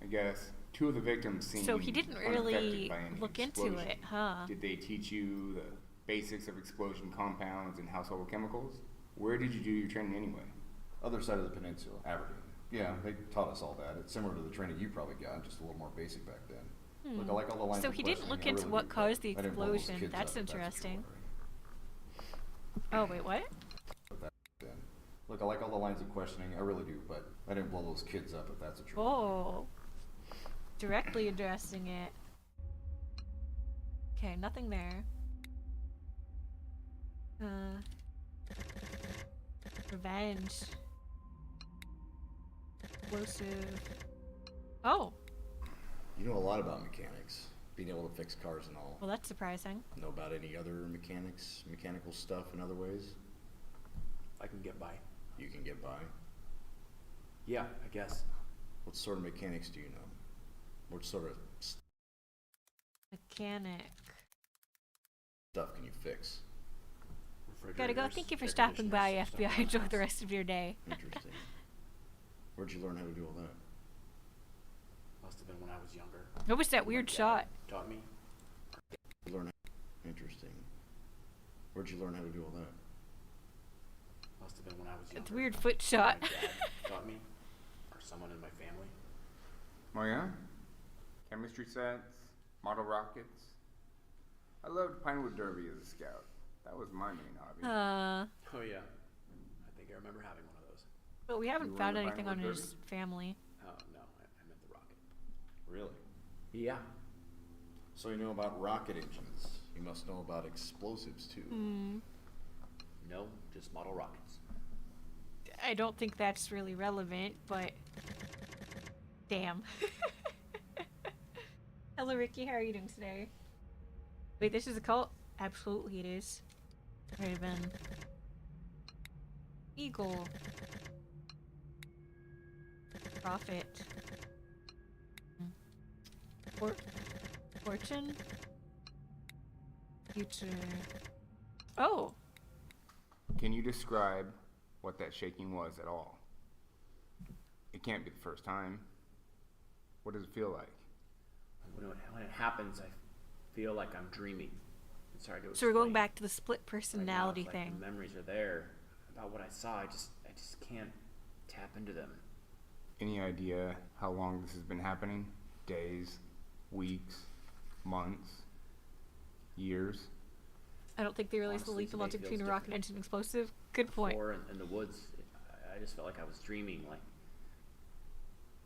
I guess two of the victims seemed So he didn't unaffected really by any look into explosion. it, huh? Did they teach you the basics of explosion compounds and household chemicals? Where did you do your training anyway? Other side of the peninsula, Aberdeen. Yeah, they taught us all that. It's similar to the training you probably got, just a little more basic back then. Look, I like all the lines So of he didn't questioning, look I into really what do, but caused the I didn't blow those explosion. kids That's up, if what you're interesting. wondering. Oh, wait, what? But that then. Look, I like all the lines of questioning, I really do, but I didn't blow those kids up, if that's what you're wondering. Oh. Directly addressing it. Okay, nothing there. Revenge. Explosive. Oh, You know a lot about mechanics, being able to fix cars and all. well, that's surprising. Know about any other mechanical stuff in other ways? I can get by. You can get by. Yeah, I guess. What sort of mechanics do you know? What sort of Mechanic. stuff can you fix? Gotta go. Refrigerators, Thank you for air stopping by, conditioners, stuff FBI. like Enjoy that. the rest of your day. Interesting. Where'd you learn how to do all that? Must have been when I was younger. What was that weird My dad shot? Taught me. You learn. Interesting. Where'd you learn how to do all that? Must have been when I was younger. It's a weird foot shot. My dad taught me, or someone in my family. Oh yeah? Chemistry sets, model rockets. I loved Pinewood Derby as a scout. That was my main hobby. Oh yeah. I think I remember having one of those. But we You haven't were found in the anything on Pinewood his family. Oh no, I meant the rocket. Really? Yeah. So you know about rocket engines. You must know about explosives too. No, just model rockets. I don't think that's really relevant, but damn. Hello, Ricky. How are you doing today? Wait, this is a cult? Absolutely, it is. Raven. Eagle. Prophet. Fortune. Future. Oh. Can you describe what that shaking was at all? It can't be the first time. What does it feel like? When it happens, I feel like I'm dreaming. It's hard to So we're going explain. back to the split Right now, personality it's like thing. the memories are there about what I saw. I just can't tap into them. Any idea how long this has been happening? Days, weeks, months, years? I don't think they realized the Honestly, lethal today logic feels between a rocket different. engine and explosive. Good point. Before in the woods, I just felt like I was dreaming,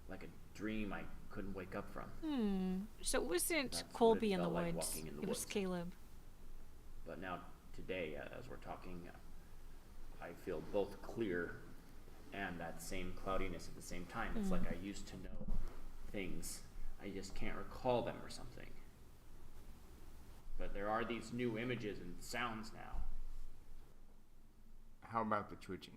like a dream I couldn't wake up from. So it wasn't That's what Colby it in the felt like woods. walking in the It was woods. Caleb. But now, today, as we're talking, I feel both clear and that same cloudiness at the same time. It's like I used to know things. I just can't recall them or something. But there are these new images and sounds now. How about the twitching?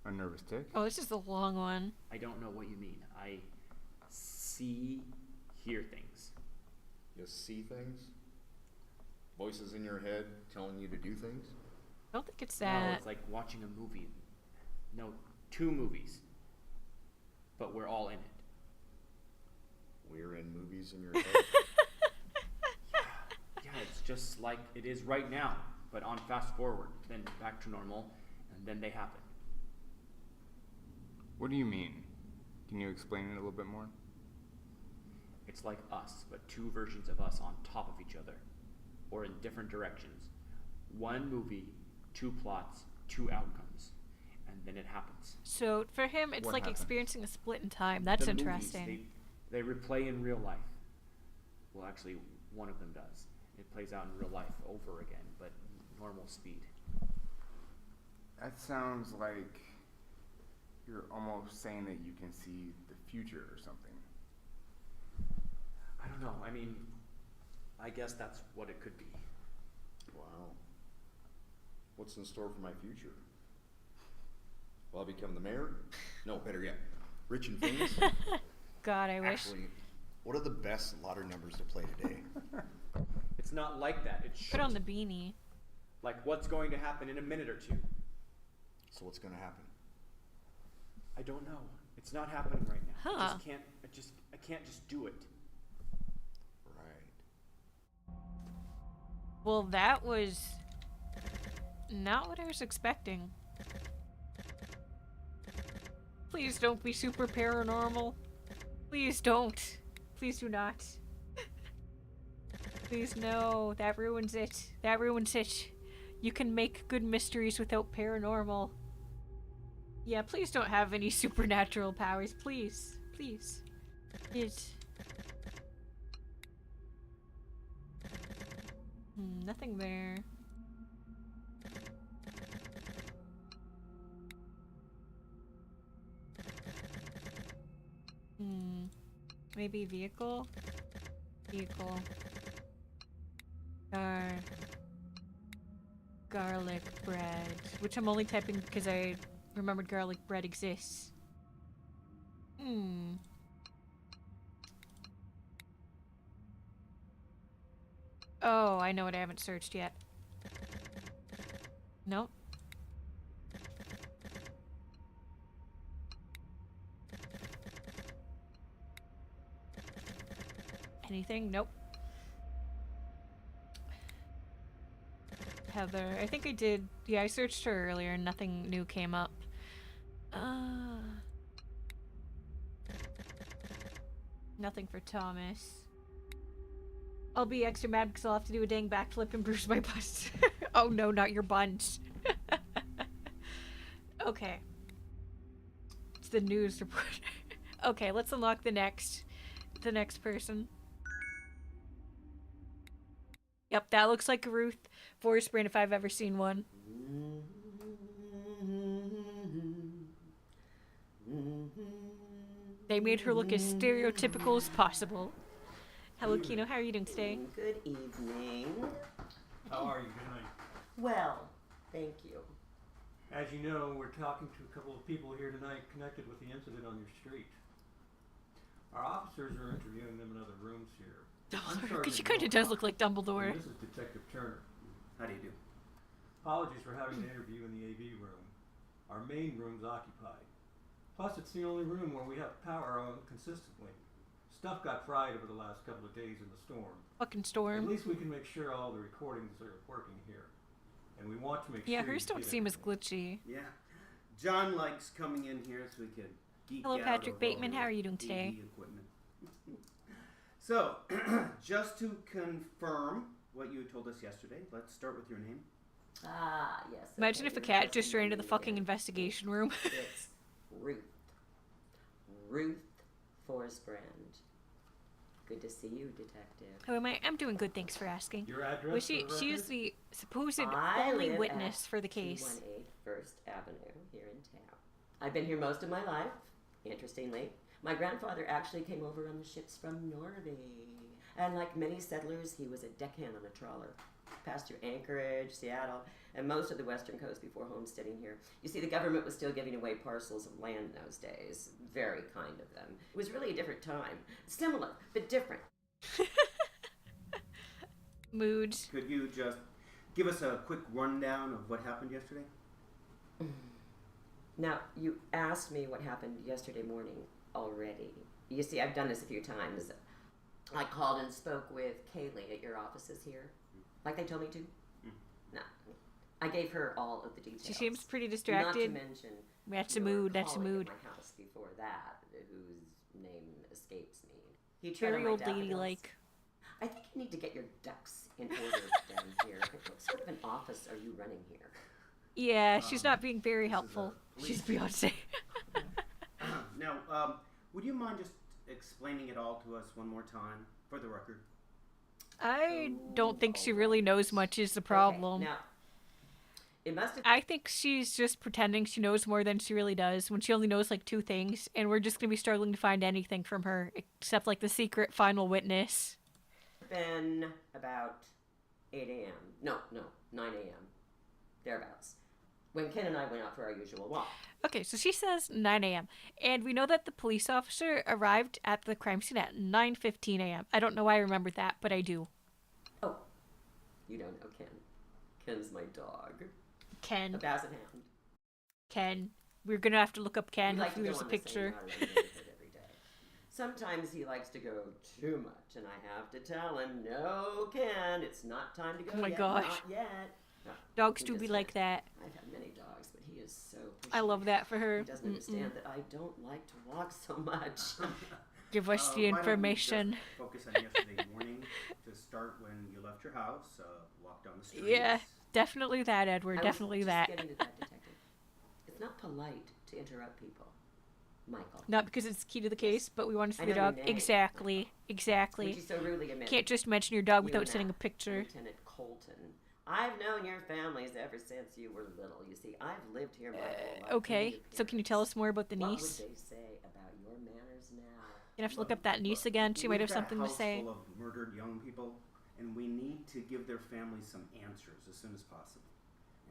A nervous tick? Oh, this is the long one. I don't know what you mean. I hear things. You see things? Voices in your head telling you to do things? I don't think it's No, that. it's like watching a movie. No, 2 movies. But we're all in it. We're in movies in your head? Yeah, it's just like it is right now, but on fast forward, then back to normal, and then they happen. What do you mean? Can you explain it a little bit more? It's like us, but 2 versions of us on top of each other, or in different directions. 1 movie, 2 plots, 2 outcomes, and then it happens. So for him, it's What like happens? experiencing a split in time. That's The movies, interesting. they replay in real life. Well, actually, one of them does. It plays out in real life over again, but normal speed. That sounds like you're almost saying that you can see the future or something. I don't know. I mean, I guess that's what it could be. Wow. What's in store for my future? Will I become the mayor? No, better yet, rich and famous? God, I wish. Actually, what are the best lottery numbers to play today? It's not like that. It's Put on the beanie. like what's going to happen in a minute or 2. So what's gonna happen? I don't know. It's not happening right now. Huh. I can't just do it. Right. Well, that was not what I was expecting. Please don't be super paranormal. Please don't. Please do not. Please no. That ruins it. That ruins it. You can make good mysteries without paranormal. Yeah, please don't have any supernatural powers. Please. Please. Nothing there. Maybe vehicle? Vehicle. Garlic bread. Which I'm only typing because I remembered garlic bread exists. Oh, I know what I haven't searched yet. Nope. Anything? Nope. Heather. I think I did. Yeah, I searched her earlier and nothing new came up. Nothing for Thomas. I'll be extra mad because I'll have to do a dang backflip and bruise my butt. Oh no, not your buns. Okay. It's the news reporter. Okay, let's unlock the next person. Yep, that looks like a Ruth Forest brand if I've ever seen one. They made her look as stereotypical as possible. Hello, Kino. How are you doing today? Good evening. How are you tonight? Well, thank you. As you know, we're talking to a couple of people here tonight connected with the incident on your street. Our officers are interviewing them in other rooms here. Because she kind of does look like Dumbledore. This is Detective Turner. How do you do? Apologies for having to interview in the AV room. Our main room's occupied. Plus, it's the only room where we have power on consistently. Stuff got fried over the last couple of days in the storm. Fucking storm. At least we can make sure all the recordings are working here. And we want to make Yeah, sure hers don't seem as glitchy. Yeah. John likes coming in here so we can geek Hello, out Patrick over Bateman. all How are the you doing today? AV equipment. So, just to confirm what you told us yesterday, let's start with your name. Ah, yes. Imagine if a cat just ran into the fucking investigation room. It's Ruth. Ruth Forrest Brand. Good to see you, Detective. Oh, I'm doing good, thanks for asking. Your address Well, for she the is record? the supposed I only live witness at for the case. 218 First Avenue here in town. I've been here most of my life. Interestingly, my grandfather actually came over on the ships from Norway. And like many settlers, he was a deckhand on a trawler. Passed through Anchorage, Seattle, and most of the western coast before homesteading here. You see, the government was still giving away parcels of land in those days. Very kind of them. It was really a different time. Similar, but different. Mood. Could you just give us a quick rundown of what happened yesterday? Now, you asked me what happened yesterday morning already. You see, I've done this a few times. I called and spoke with Kaylee at your offices here, like they told me to. No, I gave her all of the details. She seems pretty distracted. Not to mention, That's a your mood. That's a colleague mood. at my house before that, whose name escapes me. He tread on Very my old daffodils. lady-like. I think you need to get your ducks in order down here. What sort of an office are you running here? Yeah, she's not being very helpful. She's Beyonce. Now, would you mind just explaining it all to us one more time, for the record? I don't think she really knows much is the problem. Okay, now, it must have... I think she's just pretending she knows more than she really does when she only knows like 2 things, and we're just going to be struggling to find anything from her except like the secret final witness. Been about 8 a.m. No, 9 a.m. Thereabouts. When Ken and I went out for our usual walk. Okay, so she says 9 a.m. And we know that the police officer arrived at the crime scene at 9:15 a.m. I don't know why I remembered that, but I do. Oh, you don't know Ken. Ken's my dog. Ken. A basset hound. Ken. We're going to have to look up Ken Like if to go there's a on the same picture. run around the neighborhood every day. Sometimes he likes to go too much, and I have to tell him, no, Ken, it's not time to go Oh my yet. gosh. Not yet. No, Dogs he do just be like that. I've had many dogs, but he is so pushy. I love that for her. He doesn't understand that I don't like to walk so much. Give us the information. Why don't we just focus on yesterday morning to start when you left your house, walk down the street. Yeah, definitely that, Edward. I Definitely was that. just getting to that, Detective. It's not polite to interrupt people, Michael. Not because it's key to the case, but we want to see I the know your dog. name. Exactly. Exactly. Which you so rudely admit. Can't just mention your dog You without and sending a that, picture. Lieutenant Colton. I've known your families ever since you were little. You see, I've lived here my whole life. Okay, so can you tell us more about the What niece? would they say about your manners now? You have to look up that niece again. She might have something to say. We've got a house full of murdered young people, and we need to give their families some answers as soon as possible.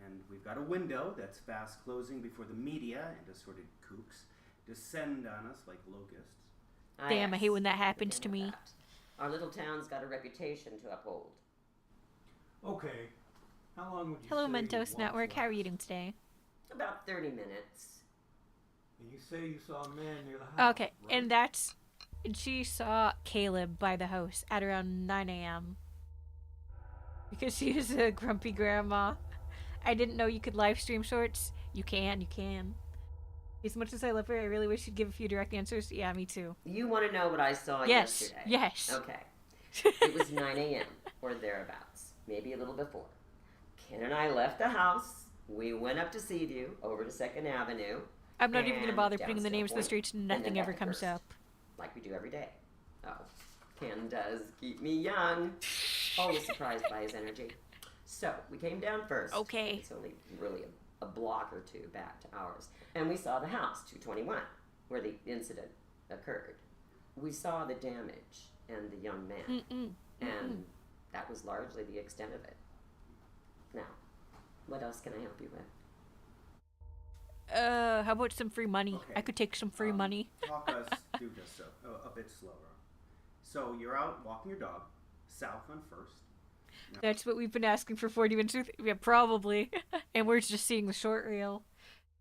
And we've got a window that's fast closing before the media and assorted kooks descend on us like locusts. Damn, I hate when that happens to me. Our little town's got a reputation to uphold. Okay. How long would you Hello, say you Mentos walked Network. last? How are you doing today? About 30 minutes. And you say you saw a man near the house. Okay, right? and she saw Caleb by the house at around 9 a.m. Because she is a grumpy grandma. I didn't know you could live stream shorts. You can. As much as I love her, I really wish she'd give a few direct answers. Yeah, me too. You want to know what I saw Yes, yesterday? yes. Okay. It was 9 a.m. or thereabouts, maybe a little before. Ken and I left the house. We went up to Seaview, over to 2nd Avenue. I'm not even going to and bother down putting the names of the Stillpoint, streets. and then Nothing back ever to comes First, up. like we do every day. Oh, Ken does keep me young. Always surprised by his energy. So, we came down first. Okay. It's only really a block or two back to ours. And we saw the house, 221, where the incident occurred. We saw the damage and the young man. And that was largely the extent of it. Now, what else can I help you with? How about some free money? Okay. I could take some free money. Talk us through this a bit slower. So you're out walking your dog, south on First. That's what we've been asking for 40 minutes. Yeah, probably. And we're just seeing the short reel.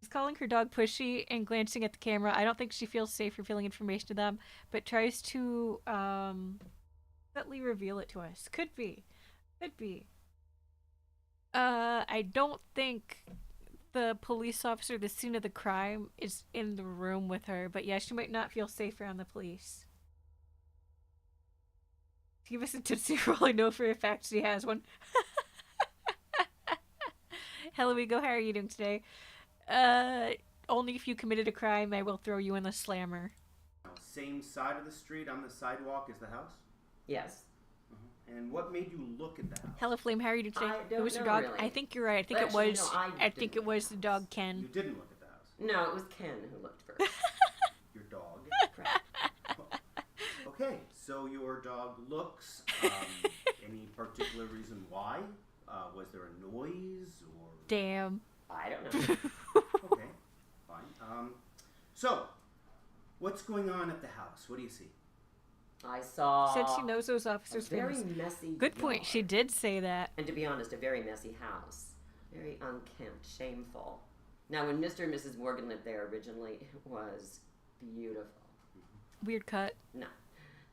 She's calling her dog pushy and glancing at the camera. I don't think she feels safe revealing information to them, but tries to subtly reveal it to us. Could be. I don't think the police officer, the scene of the crime, is in the room with her, but yeah, she might not feel safe around the police. Give us a Tootsie Roll. I know for a fact she has one. Hello, Ego. How are you doing today? Only if you committed a crime, I will throw you in the slammer. same side of the street on the sidewalk as the house? Yes. And what made you look at the house? Hello, Flame. How are you today? I It don't was your know, dog. really. I think you're right. I think Well, it actually, was. no, I I think didn't it look was at the the dog You Ken. didn't look at the house. No, it was Ken who looked first. Your dog. Correct. Okay, so your dog looks. Any particular reason why? Was there a noise or? Damn. I don't know. Okay, fine. So, what's going on at the house? What do you see? I saw Said she knows those officers. a very famous. messy Good point. She yard. did say that. And to be honest, a very messy house. Very unkempt, shameful. Now, when Mr. and Mrs. Morgan lived there originally, it was beautiful. Weird cut. No,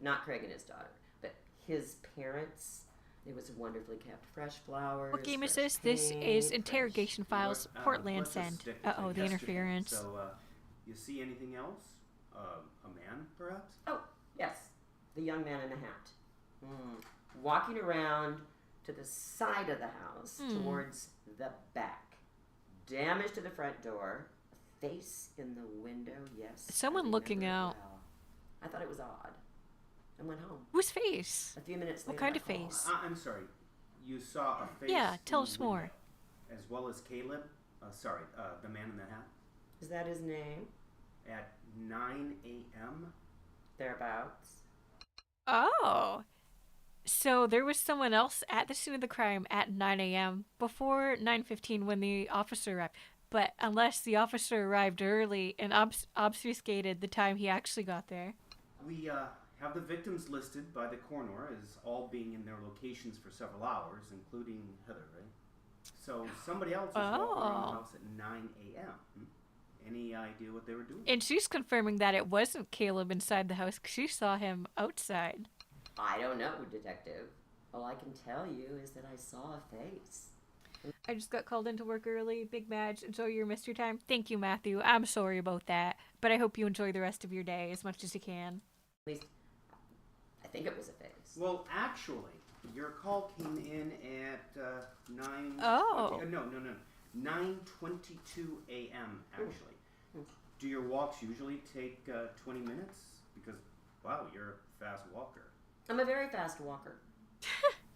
not Craig and his daughter, but his parents. It was wonderfully kept. Fresh flowers. What game is fresh this? This paint, is fresh- Interrogation Files, Port Let's just Landsend. stick to Uh-oh, the yesterday. interference. So, you see anything else? A man, perhaps? Oh, yes, the young man in the hat. Walking around to the side of the house, towards the back. Damage to the front door. A face in the window, yes. I Someone looking remember it out. well. I thought it was odd. And went home. Whose face? A few minutes later. What kind I of called. face? I'm sorry. You saw a face. Yeah, tell in the us more. window, as well as Caleb. The man in the hat. Is that his name? At 9 a.m. Thereabouts. Oh. So there was someone else at the scene of the crime at 9 a.m. before 9:15 when the officer arrived. But unless the officer arrived early and obfuscated the time he actually got there. We have the victims listed by the coroner as all being in their locations for several hours, including Heather, right? So somebody else was walking around the house at 9 a.m. Any idea what they were doing? And she's confirming that it wasn't Caleb inside the house 'cause she saw him outside. I don't know, detective. All I can tell you is that I saw a face. I just got called into work early. Big Madge, enjoy your mystery time. Thank you, Matthew. I'm sorry about that, but I hope you enjoy the rest of your day as much as you can. At least, I think it was a face. Well, actually, your call came in at 9. Oh. No. 9:22 a.m. Actually. Do your walks usually take 20 minutes? Because wow, you're a fast walker. I'm a very fast walker.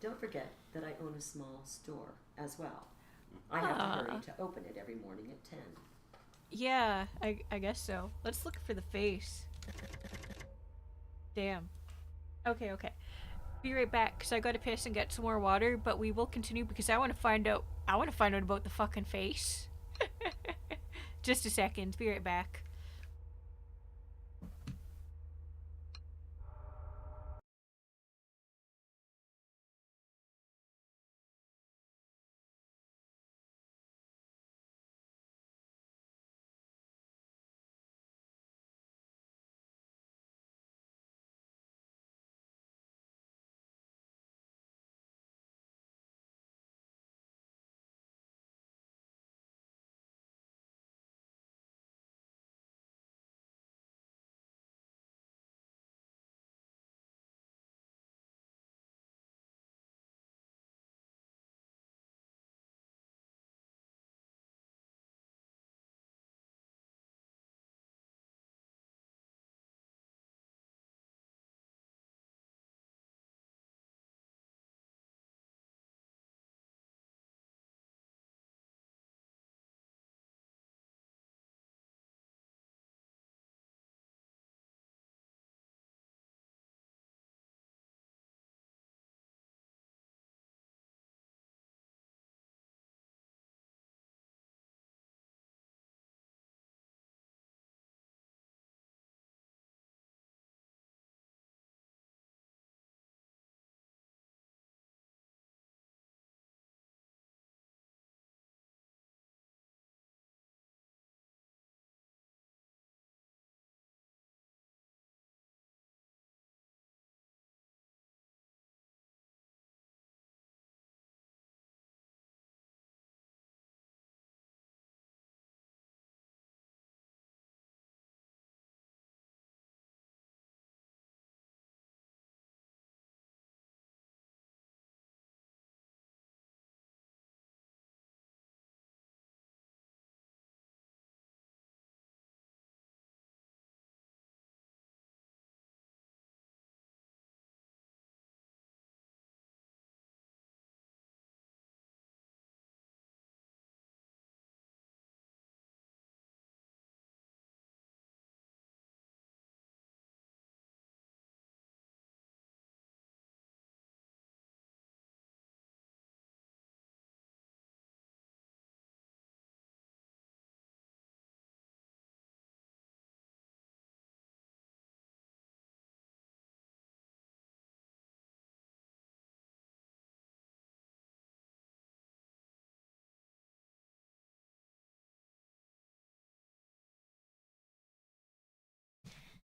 Don't forget that I own a small store as well. I have to hurry to open it every morning at 10. Yeah, I guess so. Let's look for the face. Damn. Okay. Be right back, because I gotta piss and get some more water, but we will continue because I want to find out about the fucking face. Just a second. Be right back.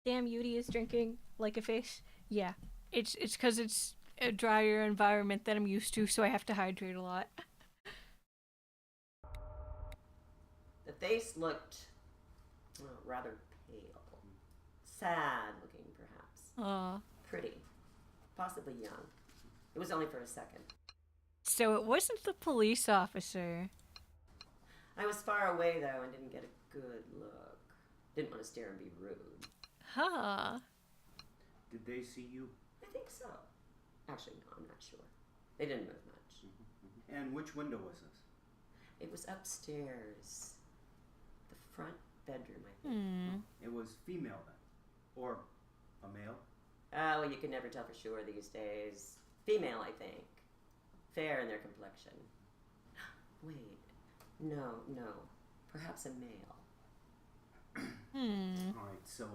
Damn, Yudi is drinking like a fish. Yeah, it's because it's a drier environment that I'm used to, so I have to hydrate a lot. The face looked rather pale. Sad looking, perhaps. Aw. Pretty. Possibly young. It was only for a second. So it wasn't the police officer. I was far away, though, and didn't get a good look. Didn't want to stare and be rude. Huh. Did they see you? I think so. Actually, no, I'm not sure. They didn't move much. And which window was this? It was upstairs. The front bedroom, I think. It was female then? Or a male? Oh, well, you can never tell for sure these days. Female, I think. Fair in their complexion. Wait. No. Perhaps a male. Alright, so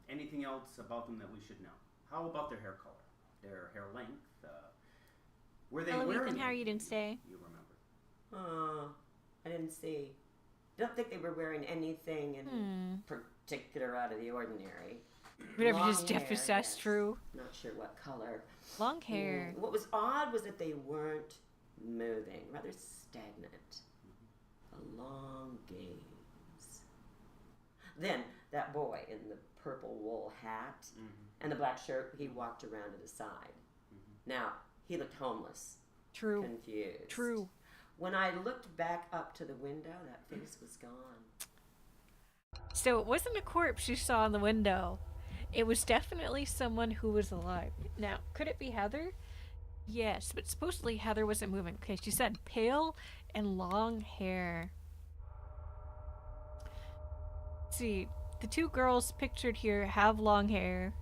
anything else about them that we should know? How about their hair color? Their hair length? Were they Hello, wearing Ethan, how are you doing today? You remember? I didn't see. Don't think they were wearing anything in particular out of the ordinary. Whatever Long his Jeff hair, is, that's yes. true. Not sure what color. Long hair. What was odd was that they weren't moving, rather stagnant. A long gaze. Then that boy in the purple wool hat and the black shirt, he walked around to the side. Now, he looked homeless. True. Confused. True. When I looked back up to the window, that face was gone. So it wasn't a corpse you saw in the window. It was definitely someone who was alive. Now, could it be Heather? Yes, but supposedly Heather wasn't moving. Okay, she said pale and long hair. Let's see, the two girls pictured here have long hair.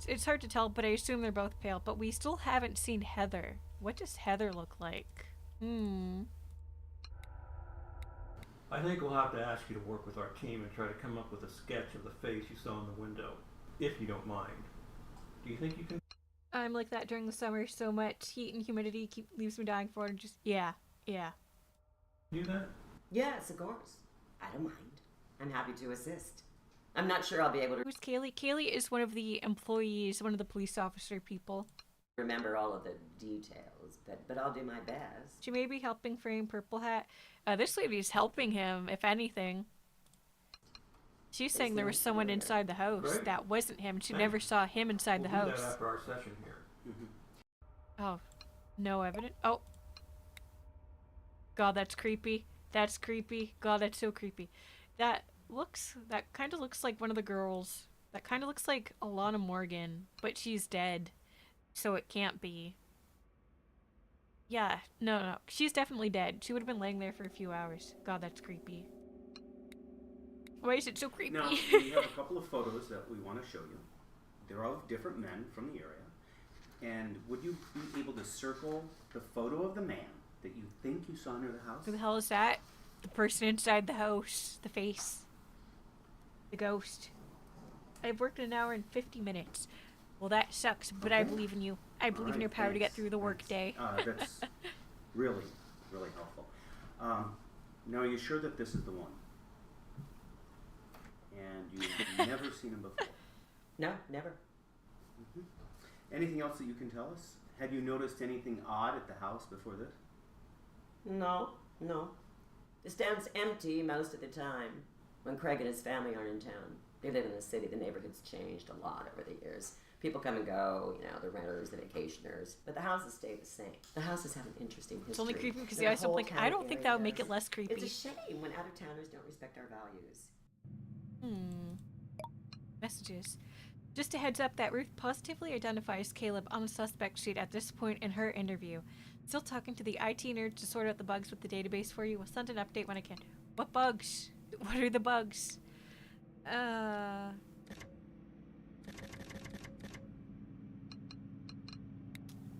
It's hard to tell, but I assume they're both pale. But we still haven't seen Heather. What does Heather look like? I think we'll have to ask you to work with our team and try to come up with a sketch of the face you saw in the window, if you don't mind. Do you think you can? I'm like that during the summer. So much heat and humidity leaves me dying for it. And just yeah. Do that? Yes, of course. I don't mind. I'm happy to assist. I'm not sure I'll be able to Who's Kaylee? Kaylee is one of the employees, one of the police officer people. remember all of the details, but I'll do my best. She may be helping frame Purple Hat. This lady's helping him, if anything. She's saying there was someone inside the house. Great. That wasn't him. She never saw him inside the We'll do house. that after our session here. Oh, no evidence. Oh. God, that's creepy. That's creepy. God, that's so creepy. That kind of looks like one of the girls. That kind of looks like Alana Morgan, but she's dead. So it can't be. Yeah, no. She's definitely dead. She would have been laying there for a few hours. God, that's creepy. Why is it so creepy? Now, we have a couple of photos that we want to show you. They're of different men from the area. And would you be able to circle the photo of the man that you think you saw near the house? Who the hell is that? The person inside the house. The face. The ghost. I've worked an hour and 50 minutes. Well, that sucks, but I believe in you. I believe in your power to get through the workday. That's really, really helpful. Now, are you sure that this is the one? And you've never seen him before? No, never. Anything else that you can tell us? Had you noticed anything odd at the house before this? No. The stand's empty most of the time when Craig and his family aren't in town. They live in the city. The neighborhood's changed a lot over the years. People come and go, the renters, the vacationers. But the houses stay the same. The houses have an interesting history. It's only creepy because Their the eyes whole blink. I don't town think that would make areas. it less creepy. It's a shame when out-of-towners don't respect our values. Messages. Just a heads up that Ruth positively identifies Caleb on the suspect sheet at this point in her interview. Still talking to the IT nerd to sort out the bugs with the database for you. We'll send an update when I can. What bugs? What are the bugs?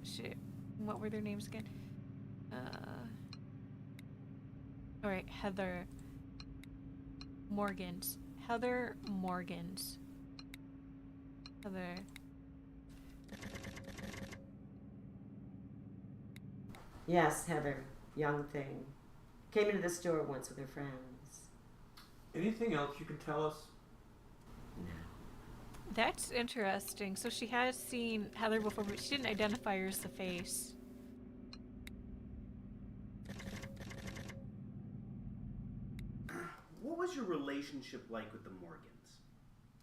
Shit. What were their names again? Alright, Heather Morgans. Heather. Yes, Heather. Young thing. Came into the store once with her friends. Anything else you can tell us? No. That's interesting. So she has seen Heather before, but she didn't identify her as the face. What was your relationship like with the Morgans?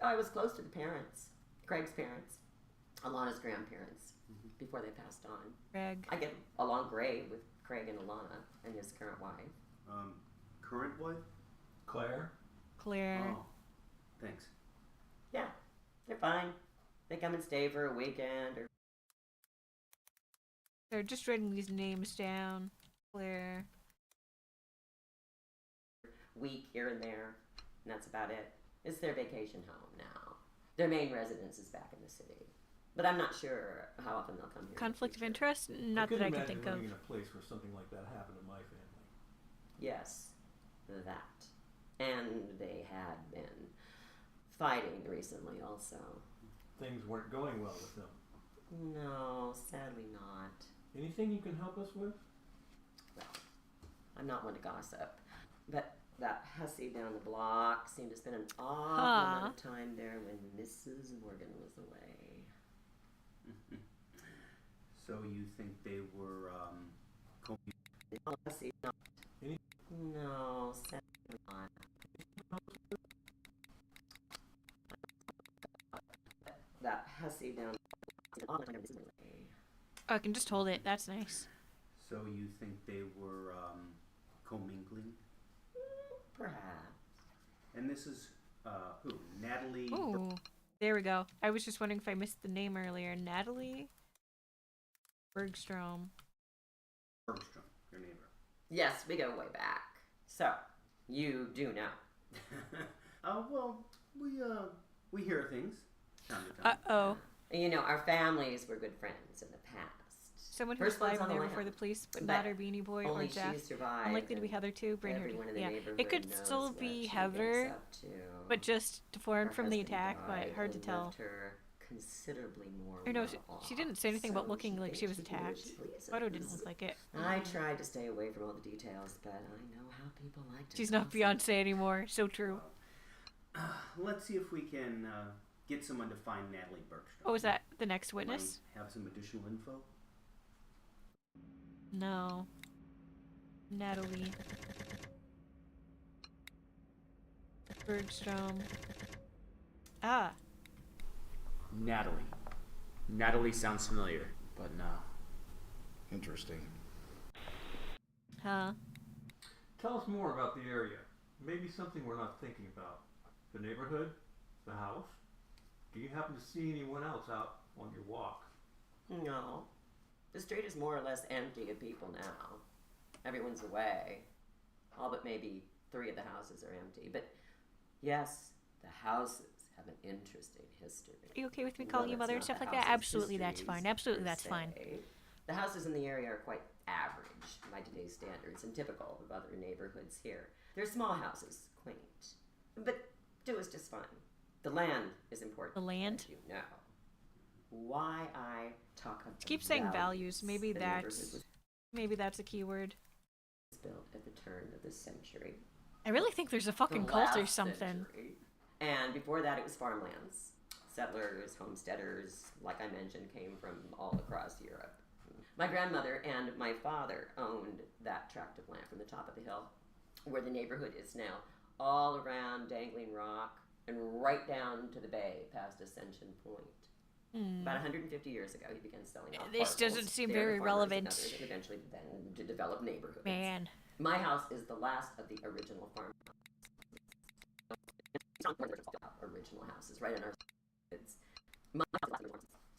I was close to the parents, Craig's parents, Alana's grandparents, before they passed on. Craig. I get along great with Craig and Alana and his current wife. Current wife? Claire? Claire. Oh, thanks. Yeah, they're fine. They come and stay for a weekend or... They're just writing these names down. Claire. week here and there, and that's about it. It's their vacation home now. Their main residence is back in the city. But I'm not sure how often they'll come here. Conflict of interest? Not that I can think of. living in a place where something like that happened to my family. Yes, that. And they had been fighting recently also. Things weren't going well with them. No, sadly not. Anything you can help us with? Well, I'm not one to gossip, but that hussy down the block seemed to spend an awful amount of time there when Mrs. Morgan was away. So you think they were, Hussy, not. No, sadly not. That hussy down the block seemed an awful time away. Oh, I can just hold it. That's nice. So you think they were, commingling? Perhaps. And this is, who? Natalie? Ooh, there we go. I was just wondering if I missed the name earlier. Natalie Bergstrom. Bergstrom, your neighbor. Yes, we go way back. So, you do know. Well, we hear things. Time to time. Uh-oh. You know, our families were good friends in the past. Someone who's First one's live on the there way before out. the police, but But not her Beanie Boy or only Jeff. she survived, Unlikely to be and Heather too. Bring her. everyone in the Yeah, neighborhood it could knows still what be she gets Heather, up to. but just deformed Her from the husband attack. But died hard to and tell. left her considerably more Or no, well she didn't say anything about so looking like she was thinks can do attacked. as she pleases. Photo didn't look like it. I tried to stay away from all the details, but I know how people like to. She's not gossip. Beyonce anymore. So true. Let's see if we can, get someone to find Natalie Bergstrom. Oh, is that the next witness? Might have some additional info? No. Natalie Bergstrom. Ah. Natalie. Natalie sounds familiar, but no. Interesting. Huh. Tell us more about the area. Maybe something we're not thinking about. The neighborhood? The house? Do you happen to see anyone else out on your walk? No. The street is more or less empty of people now. Everyone's away. All but maybe 3 of the houses are empty. But yes, the houses have an interesting history. Are you okay with me calling you Well, mother and it's stuff not like the that? house's Absolutely, that's histories fine. Absolutely, per that's fine. se. The houses in the area are quite average by today's standards and typical of other neighborhoods here. They're small houses, quaint, but do is just fine. The land is important. The land? as you know. Why I talk about Keep saying values. Maybe the that's a keyword. was built at the turn of the century. I really think there's a fucking The cult or last something. century. And before that, it was farmlands. Settlers, homesteaders, like I mentioned, came from all across Europe. My grandmother and my father owned that tract of land from the top of the hill, where the neighborhood is now, all around Dangling Rock and right down to the bay past Ascension Point. About 150 years ago, he began selling off This parcels doesn't seem there to very farmers relevant. and others, and eventually then to develop neighborhoods. Man. My house is the last of the original farm. Original houses, right in our. It's my house is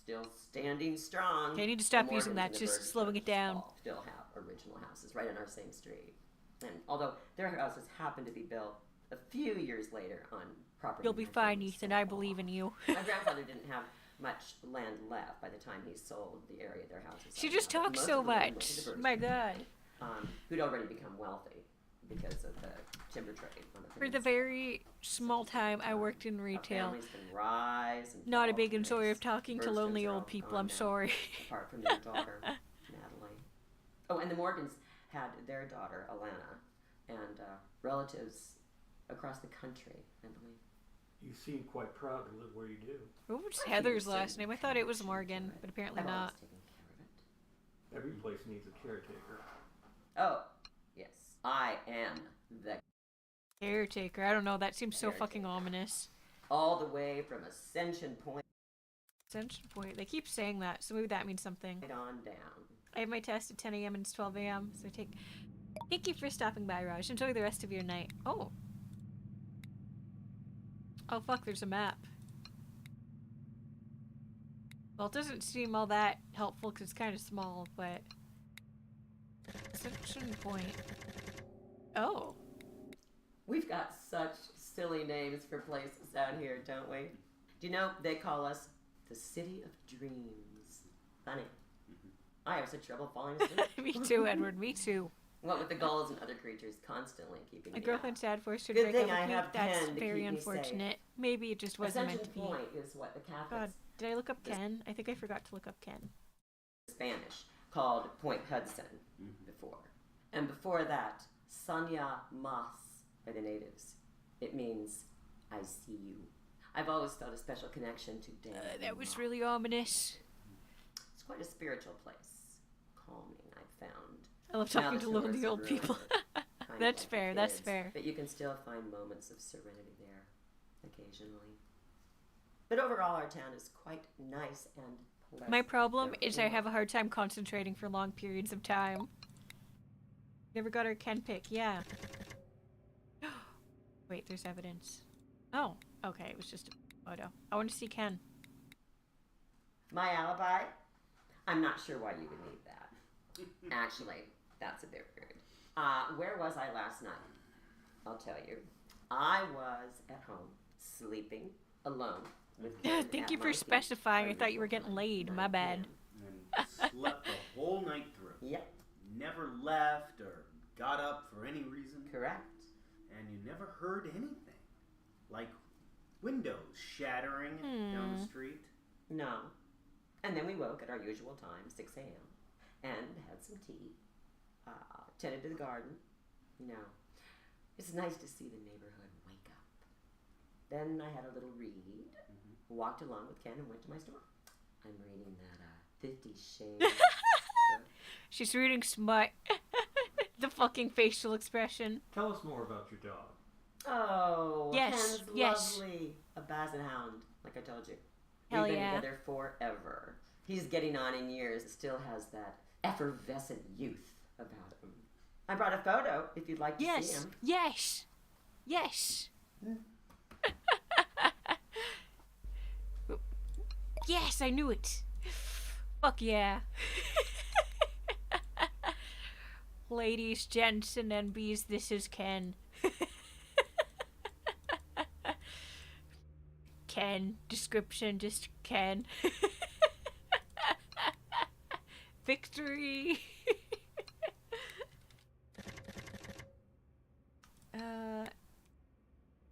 still standing strong. Okay, I need to stop The using that, Morgans and the just slowing it down. all still have original houses right in our same street, and although their houses happen to be built a few years later on property. You'll be my fine, family Ethan. sold I believe in you. My grandfather didn't have much land left by the time he sold the area their houses. She on. just Most talks of so the land went much. to the My Bergstrom, God. who'd already become wealthy because of the timber trade on the For the very small time I worked in retail, families can rise and not a fall big from enjoyer of grace. talking to Bergstrom's lonely are all old people. gone I'm now, sorry. apart from their daughter, Natalie. Oh, and the Morgans had their daughter, Alana, and relatives across the country, I believe. You seem quite proud to live where you do. What was Heather's last name? I thought it was Morgan, but apparently I've always not. taken care of it. Every place needs a caretaker. Oh, yes. I am the Caretaker. I don't know. That seems so Caretaker. fucking ominous. all the way from Ascension Point Ascension Point. They keep saying that, so maybe that means something. on down. I have my test at 10 a.m. and it's 12 a.m. So thank you for stopping by, Raj. Enjoy the rest of your night. Oh. Oh fuck, there's a map. Well, it doesn't seem all that helpful because it's kind of small, but... Ascension Point. Oh. We've got such silly names for places out here, don't we? Do you know, they call us the City of Dreams. Funny. I have such trouble falling asleep. Me too, Edward. Me too. What with the gulls and other creatures constantly keeping My me girlfriend's up. dad forced her to Good break up thing I with me. have That's Ken to very keep me unfortunate. safe. Maybe it just wasn't Ascension meant to be. Point is what the Catholics God, did I look up Ken? I think I forgot to look up Ken. Spanish called Point Hudson before. And before that, Sanya Mas by the natives. It means, I see you. I've always felt a special connection to dead. That was really ominous. It's quite a spiritual place. Calming, I've found. I love Now talking the to lonely tourists old are people. ruined, kind That's like fair, that's kids, fair. But you can still find moments of serenity there, occasionally. But overall, our town is quite nice and pleasant. My problem There is I have a hard time concentrating for long periods of time. Never got our Ken pick, yeah. Wait, there's evidence. Oh, okay, it was just a photo. I want to see Ken. My alibi? I'm not sure why you would need that. Actually, that's a bit rude. Where was I last night? I'll tell you. I was at home, sleeping, alone. With Ken Thank at you my for feet. specifying. I thought you were getting laid. My bad. And slept the whole night through. Yep, Never left or got up for any reason. correct. And you never heard anything. Like windows shattering down the street. No. And then we woke at our usual time, 6 a.m., and had some tea, tended to the garden. You know, it's nice to see the neighborhood wake up. Then I had a little read, walked along with Ken, and went to my store. I'm reading that 50 Shades book. She's reading smut. The fucking facial expression. Tell us more about your dog. Oh, Yes, Ken's yes. lovely. A basset hound, like I told you. Hell We've been yeah. together forever. He's getting on in years, still has that effervescent youth about him. I brought a photo if you'd like to see Yes, him. yes, yes. Yes, I knew it. Fuck yeah. Ladies, gents, and NBs, this is Ken. Ken. Description, just Ken. Victory.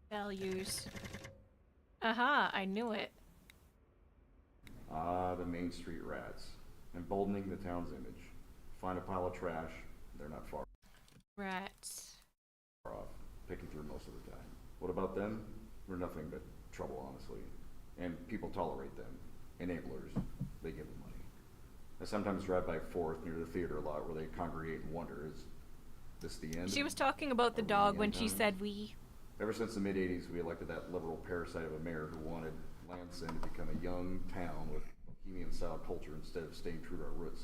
Values. I knew it. Ah, the Main Street rats. Emboldening the town's image. Find a pile of trash, they're not far Rats. off, picking through most of the time. What about them? We're nothing but trouble, honestly. And people tolerate them. Enablers. They give them money. I sometimes drive by 4th near the theater a lot where they congregate and wonder, is this the end? She was talking about the Are we dog the when end she times? said we. Ever since the mid-'80s, we elected that liberal parasite of a mayor who wanted Landsend to become a young town with bohemian-style culture instead of staying true to our roots.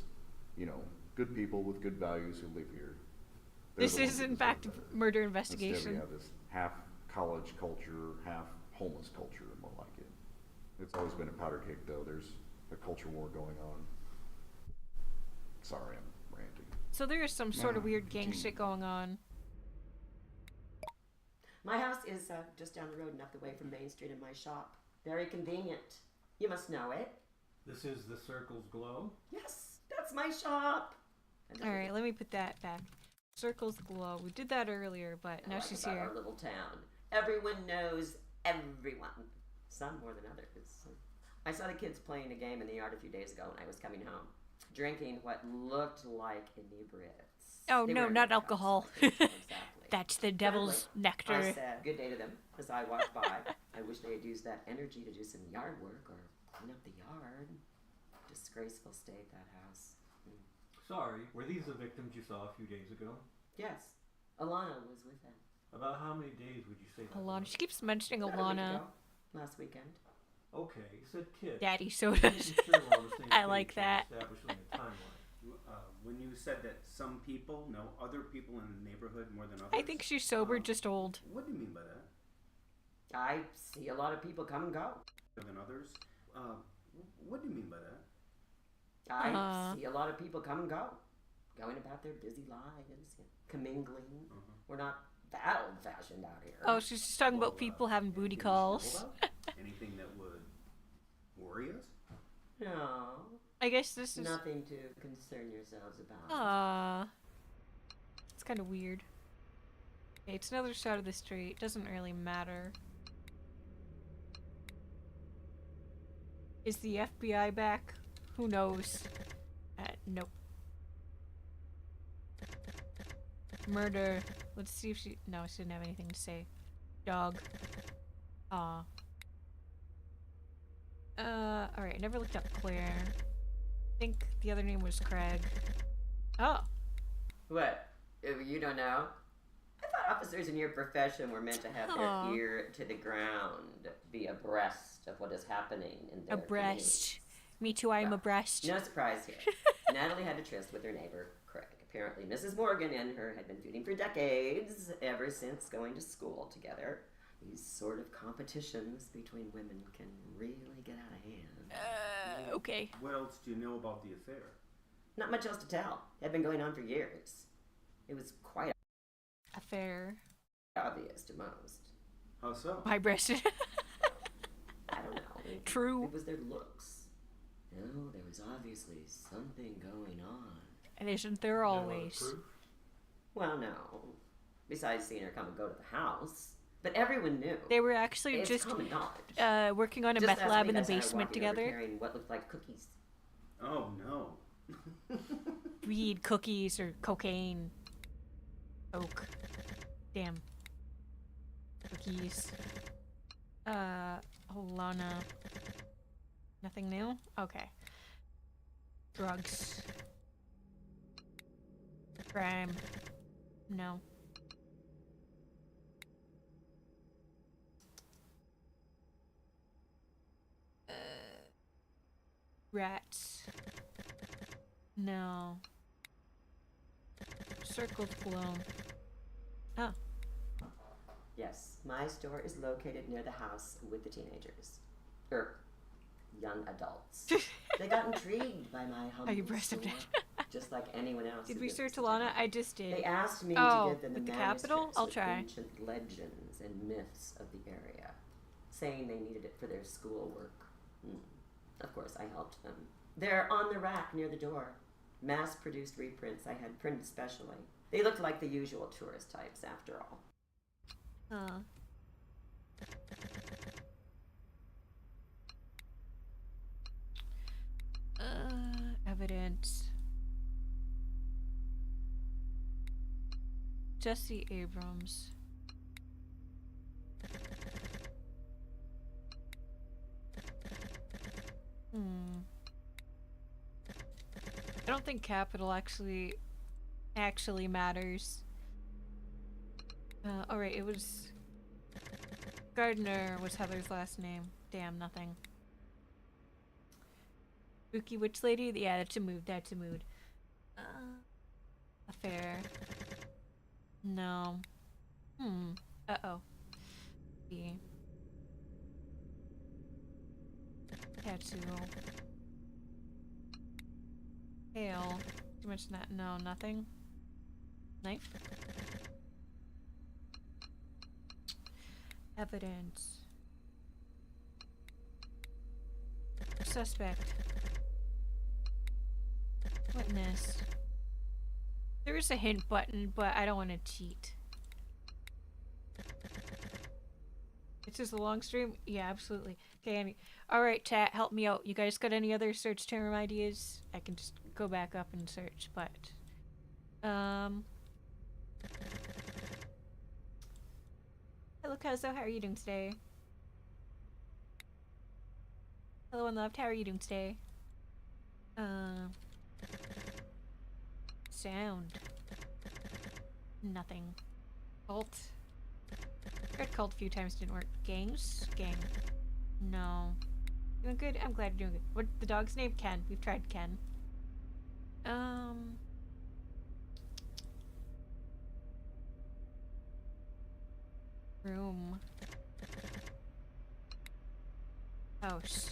You know, good people with good values who live here. They're This the ones is who in deserve fact better. murder Instead, we investigation. have this half-college culture, half-homeless culture, and more like it. It's always been a powder keg, though. There's a culture war going on. Sorry, I'm ranting. So there is some sort of weird gang Gee. shit going on. My house is just down the road and up the way from Main Street and my shop. Very convenient. You must know it. This is the Circle's Glow. Yes, that's my shop. Alright, let me put that back. Circles glow. We did that earlier, but I now like she's about here. Our little town. Everyone knows everyone. Some more than others. I saw the kids playing a game in the yard a few days ago when I was coming home, drinking what looked like inebriates. Oh They no, weren't not in the house, alcohol. like they said, exactly. That's the devil's Frankly, nectar. I said good day to them as I walked by. I wish they had used that energy to do some yard work or clean up the yard. Disgraceful state, that house. Sorry, were these the victims you saw a few days ago? Yes, Alana was with them. About how many days would you say that Alana. was? She keeps mentioning About a week Alana. ago, last weekend. Okay, said kid. Daddy sodas. I like that. When you said that some people know other people in the neighborhood more than others. I think she's sober, just old. What do you mean by that? I see a lot of people come and go. More than others? What do you mean by that? I see a lot of people come and go, going about their busy lives, commingling. We're not that old-fashioned out here. Oh, she's just talking about people having booty calls. Anything that would worry us? No. I guess this is... Nothing to concern yourselves about. Aww. It's kind of weird. Okay, it's another shot of the street. Doesn't really matter. Is the FBI back? Who knows? Nope. Murder. Let's see if she... No, she didn't have anything to say. Dog. Aw. Alright, I never looked up Claire. I think the other name was Craig. Oh. What? You don't know? I thought officers in your profession were meant to have their ear to the ground, be abreast of what is happening in their Abreast. Me too, I am abreast. No surprise here. Natalie had a tryst with her neighbor, Craig. Apparently, Mrs. Morgan and her had been feuding for decades, ever since going to school together. These sort of competitions between women can really get out of hand. Okay. What else do you know about the affair? Not much else to tell. It had been going on for years. It was quite Affair. obvious to most. How so? My breast. I don't know. True. It was their looks. No, there was obviously something going on. And isn't there always? Well, no. Besides seeing her come and go to the house. But everyone knew. They were actually It's just common knowledge. working on a Just meth last lab week in the I saw her basement walking over together. carrying what looked like cookies. Oh no. Weed, cookies, or cocaine. Oak. Damn. Cookies. Alana. Nothing new? Okay. Drugs. Crime. No. Rats. No. Circles blown. Oh. Yes, my store is located near the house with the teenagers. Young adults. They got intrigued by my humble store, just like anyone else. Did we search Alana? I just did. They asked me to give them with the the capital? I'll with try. ancient legends and myths of the area, saying they needed it for their schoolwork. Of course, I helped them. They're on the rack near the door. Mass-produced reprints I had printed specially. They looked like the usual tourist types, after all. Evidence. Jesse Abrams. I don't think capital actually matters. Alright, it was... Gardner was Heather's last name. Damn, nothing. Spooky Witch Lady? Yeah, that's a mood, that's a mood. Affair. No. Uh-oh. See. Tattoo. Hail. Did you mention that? No, nothing. Knife? Evidence. Suspect. Witness. There is a hint button, but I don't want to cheat. It's just a long stream? Yeah, absolutely. Okay, alright, chat, help me out. You guys got any other search term ideas? I can just go back up and search, but... Hello, Kazo. How are you doing today? Hello, Unloved. How are you doing today? Sound. Nothing. Cult. Tried cult a few times, didn't work. Gangs? Gang. No. Doing good? I'm glad you're doing good. What's the dog's name? Ken. We've tried Ken. Room. House.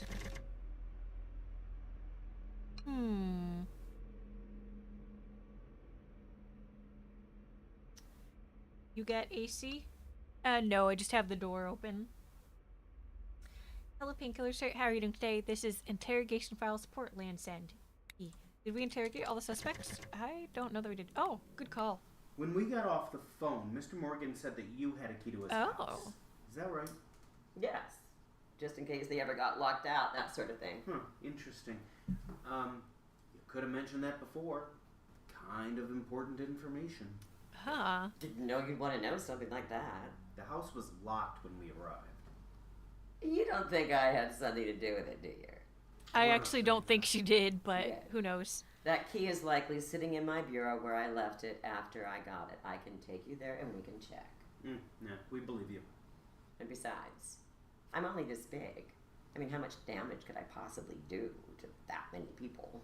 You got AC? No, I just have the door open. Hello, Painkillers. How are you doing today? This is Interrogation Files support, Landsend. Did we interrogate all the suspects? I don't know that we did. Oh, good call. When we got off the phone, Mr. Morgan said that you had a key to his house. Is that right? Yes. Just in case they ever got locked out, that sort of thing. Interesting. You could have mentioned that before. Kind of important information. Huh. Didn't know you'd want to know something like that. The house was locked when we arrived. You don't think I had something to do with it, do you? I actually don't think she did, but who knows? That key is likely sitting in my bureau where I left it after I got it. I can take you there and we can check. Yeah, we believe you. And besides, I'm only this big. I mean, how much damage could I possibly do to that many people?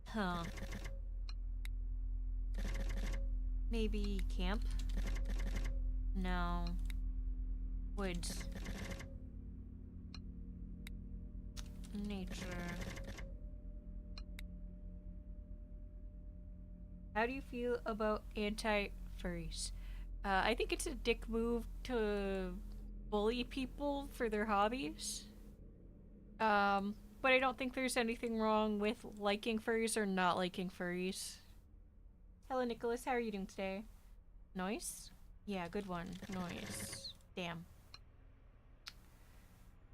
Huh. Maybe camp? No. Woods. Nature. How do you feel about anti-furries? I think it's a dick move to bully people for their hobbies. But I don't think there's anything wrong with liking furries or not liking furries. Hello, Nicholas. How are you doing today? Noise? Yeah, good one. Noise. Damn.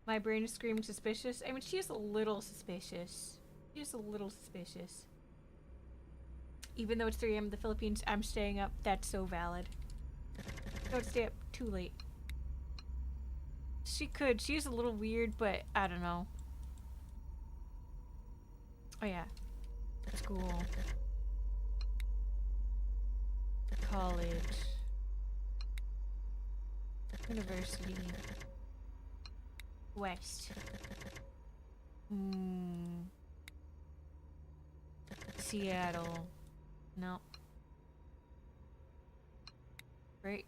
My brain is screaming suspicious. I mean, she is a little suspicious. She is a little suspicious. Even though it's 3 a.m. in the Philippines, I'm staying up. That's so valid. Don't stay up too late. She could. She's a little weird, but I don't know. Oh yeah. School. College. University. West. Seattle. No. Break.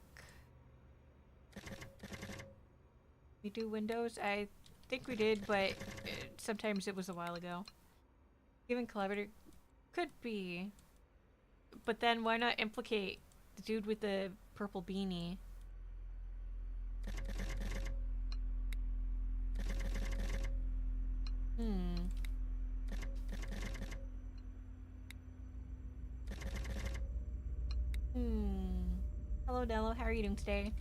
We do Windows? I think we did, but sometimes it was a while ago. Even collaborator could be. But then why not implicate the dude with the purple beanie? Hello, Nello. How are you doing today?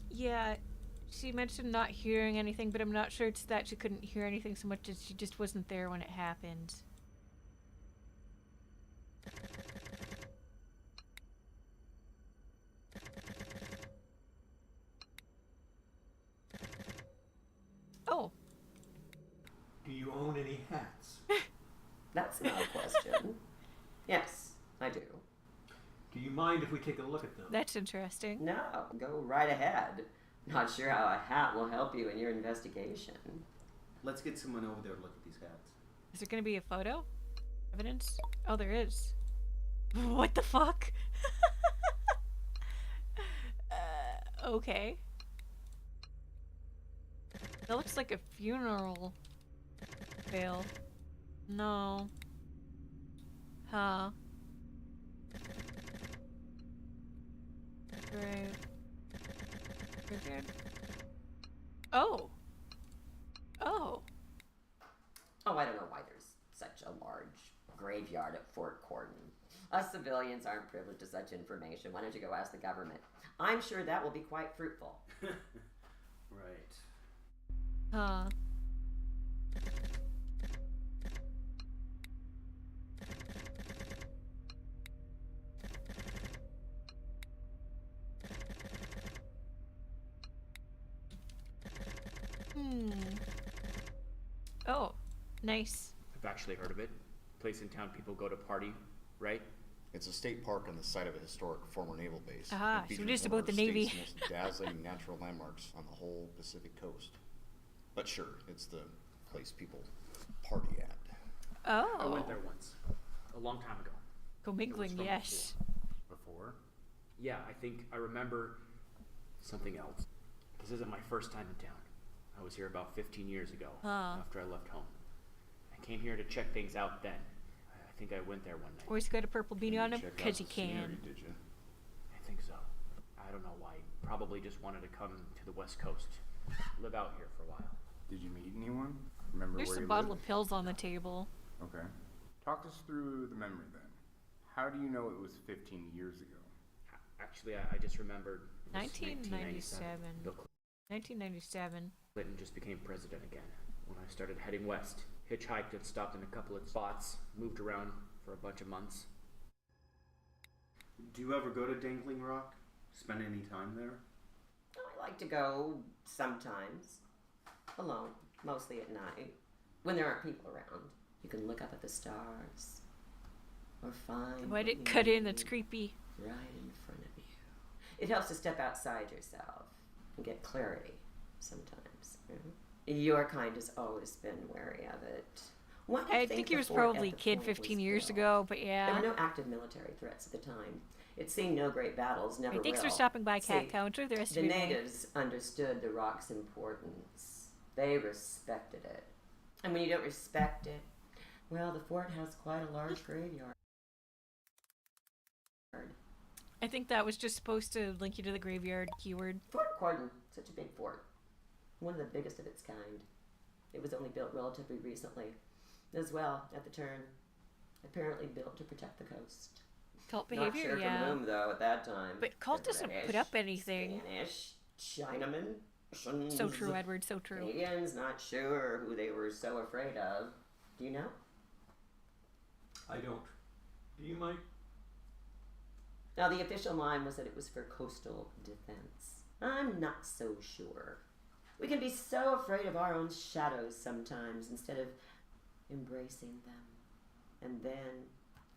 Yeah, she mentioned not hearing anything, but I'm not sure it's that she couldn't hear anything so much as she just wasn't there when it happened. Oh. Do you own any hats? That's not a question. Yes, I do. Do you mind if we take a look at them? That's interesting. No, go right ahead. Not sure how a hat will help you in your investigation. Let's get someone over there to look at these hats. Is there gonna be a photo? Evidence? Oh, there is. What the fuck? Okay. That looks like a funeral veil. No. Huh. Right. Oh. Oh. Oh, I don't know why there's a large graveyard at Fort Corden. Us civilians aren't privileged to such information. Why don't you go ask the government? I'm sure that will be quite fruitful. Right. Huh. Oh, nice. I've actually heard of it. Place in town people go to party, right? It's a state park on the site of a historic former naval base. Aha, It so features it is one about of the our Navy. state's most dazzling natural landmarks on the whole Pacific coast. But sure, it's the place people party at. Oh. I went there once, a long time ago. Commingling, yes. Before? Yeah, I think I remember something else. This isn't my first time in town. I was here about 15 years ago, after I left home. I came here to check things out then. I think I went there one night. Always got a purple beanie on him, Check out because he the scenery, can. Did you? I think so. I don't know why. Probably just wanted to come to the West Coast. Live out here for a while. Did you meet anyone? Remember There's where some you bottle lived? of pills on the table. Okay. Talk us through the memory then. How do you know it was 15 years ago? Actually, I just remembered. it was 1997. Bill 1997. Clinton just became president again. When I started heading west, hitchhiked and stopped in a couple of spots, moved around for a bunch of months. Do you ever go to Dangling Rock? Spend any time there? I like to go sometimes. Alone, mostly at night. When there aren't people around. You can look up at the stars. Or find Why did it what cut you in? That's need creepy. right in front of you. It helps to step outside yourself and get clarity sometimes. Your kind has always been wary of it. What do you I think he the was fort at probably a the kid fort 15 was years built? ago, but There yeah. were no active military threats at the time. It seen no great battles, never Hey, thanks will. for stopping by, Cat See, Counter. The rest the of your day. natives understood the rock's importance. They respected it. And when you don't respect it, well, the fort has quite a large graveyard. I think that was just supposed to link you to the graveyard keyword. Fort Corden, such a big fort. One of the biggest of its kind. It was only built relatively recently. As well, at the turn. Apparently built to protect the coast. Cult Not behavior, sure yeah. from whom, though, at that time. But cult doesn't put British, up anything. Spanish, Chinaman. So true, Edward, so true. Canadians, not sure who they were so afraid of. Do you know? I don't. Do you, Mike? Now, the official line was that it was for coastal defense. I'm not so sure. We can be so afraid of our own shadows sometimes instead of embracing them. And then,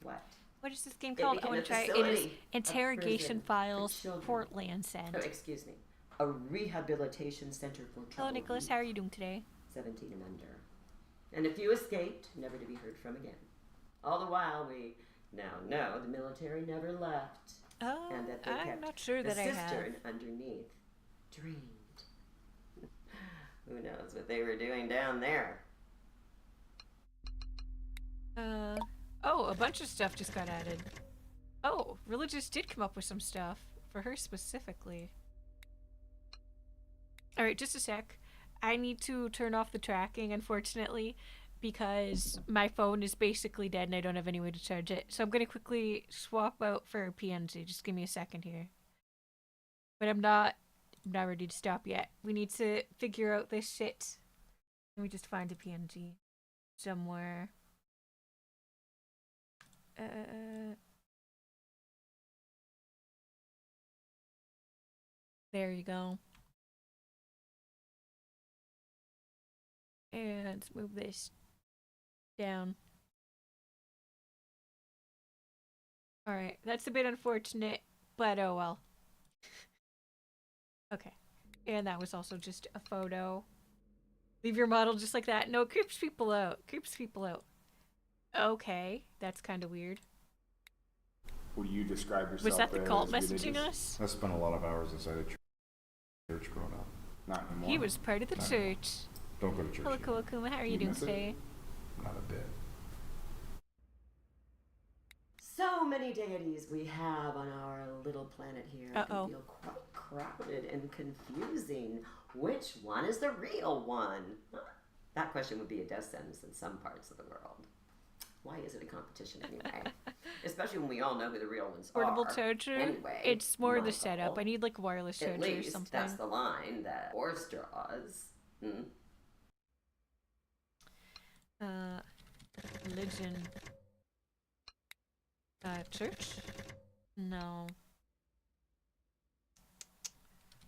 what? What is this game It called? became Go and a try it. It is facility, a Interrogation prison for Files, children. Port Landsend. Oh, excuse me. A rehabilitation center for Hello, troubled Nicholas. youth, How are you doing today? 17 and under. And a few escaped, never to be heard from again. All the while, we now know the military never left. Oh, And that they I'm kept not sure the that I have. cistern underneath. Dreamed. Who knows what they were doing down there? Oh, a bunch of stuff just got added. Oh, Religious did come up with some stuff. For her specifically. Alright, just a sec. I need to turn off the tracking, unfortunately, because my phone is basically dead and I don't have any way to charge it. So I'm going to quickly swap out for a PNG. Just give me a second here. But I'm not ready to stop yet. We need to figure out this shit. Let me just find a PNG somewhere. There you go. And let's move this down. Alright, that's a bit unfortunate, but oh well. Okay. And that was also just a photo. Leave your model just like that. No, it creeps people out. Creeps people out. Okay, that's kind of weird. Would you describe yourself Was that the cult as messaging religious? us? I spent a lot of hours inside a church growing up. Not anymore. He was part of the Not church. Don't go to church. Hello, anymore. Kawakuma. How are you You doing miss it? today? Not a bit. So many deities we have on our little planet here. It Uh-oh. can feel quite crowded and confusing. Which one is the real one? Huh? That question would be a death sentence in some parts of the world. Why is it a competition anyway? Especially when we all know who the real ones Portable are. toaster? Anyway, It's more the Michael, setup. I need like a wireless at toaster or least something. that's the line that Force draws. Religion. Church? No.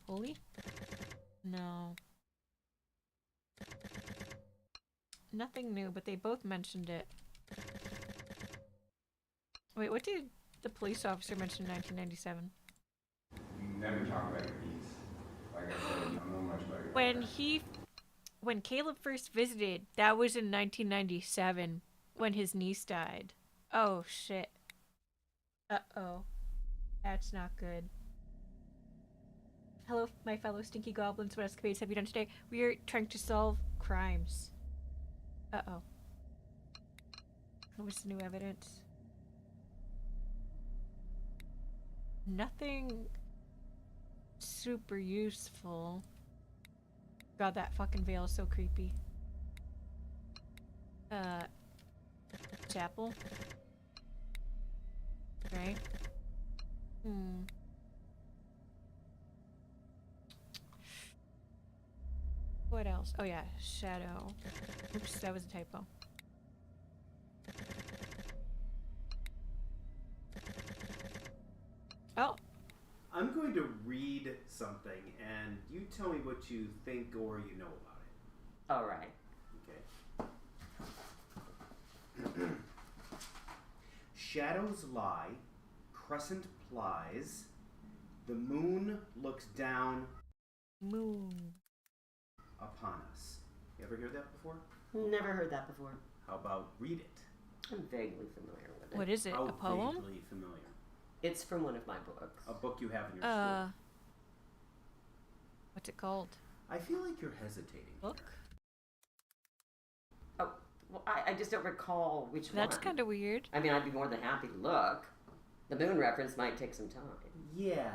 Holy? No. Nothing new, but they both mentioned it. Wait, what did the police officer mention in 1997? You never talk about your niece. Like I said, you don't know much about your When Caleb first visited, that was in 1997 when his niece died. Oh shit. Uh-oh. That's not good. Hello, my fellow stinky goblins. What escapades have you done today? We are trying to solve crimes. Uh-oh. What was the new evidence? Nothing super useful. God, that fucking veil is so creepy. Chapel? Right? What else? Oh yeah, shadow. Oops, that was a typo. Oh. I'm going to read something, and you tell me what you think or you know about it. All right. Okay. Shadows lie, crescent plies, the moon looks down upon us. You ever hear that before? Never heard that before. How about read it? I'm vaguely familiar with it. What is it? How A poem? vaguely familiar? It's from one of my books. A book you have in your store. What's it called? I feel like you're hesitating. Book? Oh, well, I just don't recall which one. That's kind of weird. I mean, I'd be more than happy to look. The moon reference might take some time. Yeah,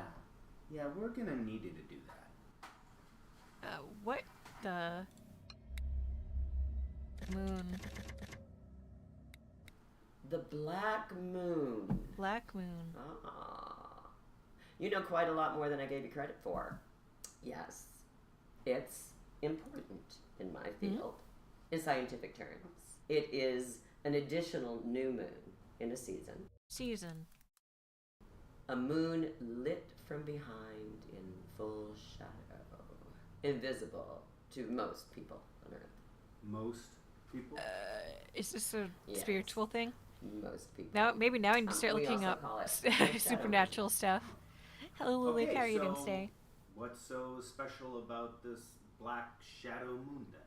we're gonna need you to do that. What the moon? The Black Moon. Black Moon. Ah. You know quite a lot more than I gave you credit for. Yes. It's important in my field. In scientific terms. It is an additional new moon in a season. A moon lit from behind in full shadow. Invisible to most people on Earth. Most people? Is this a spiritual thing? Most people. Now, maybe now I need to start We looking also up call it supernatural stuff. Hello, Lily. Okay, How are you so doing today? what's so special about this black shadow moon then?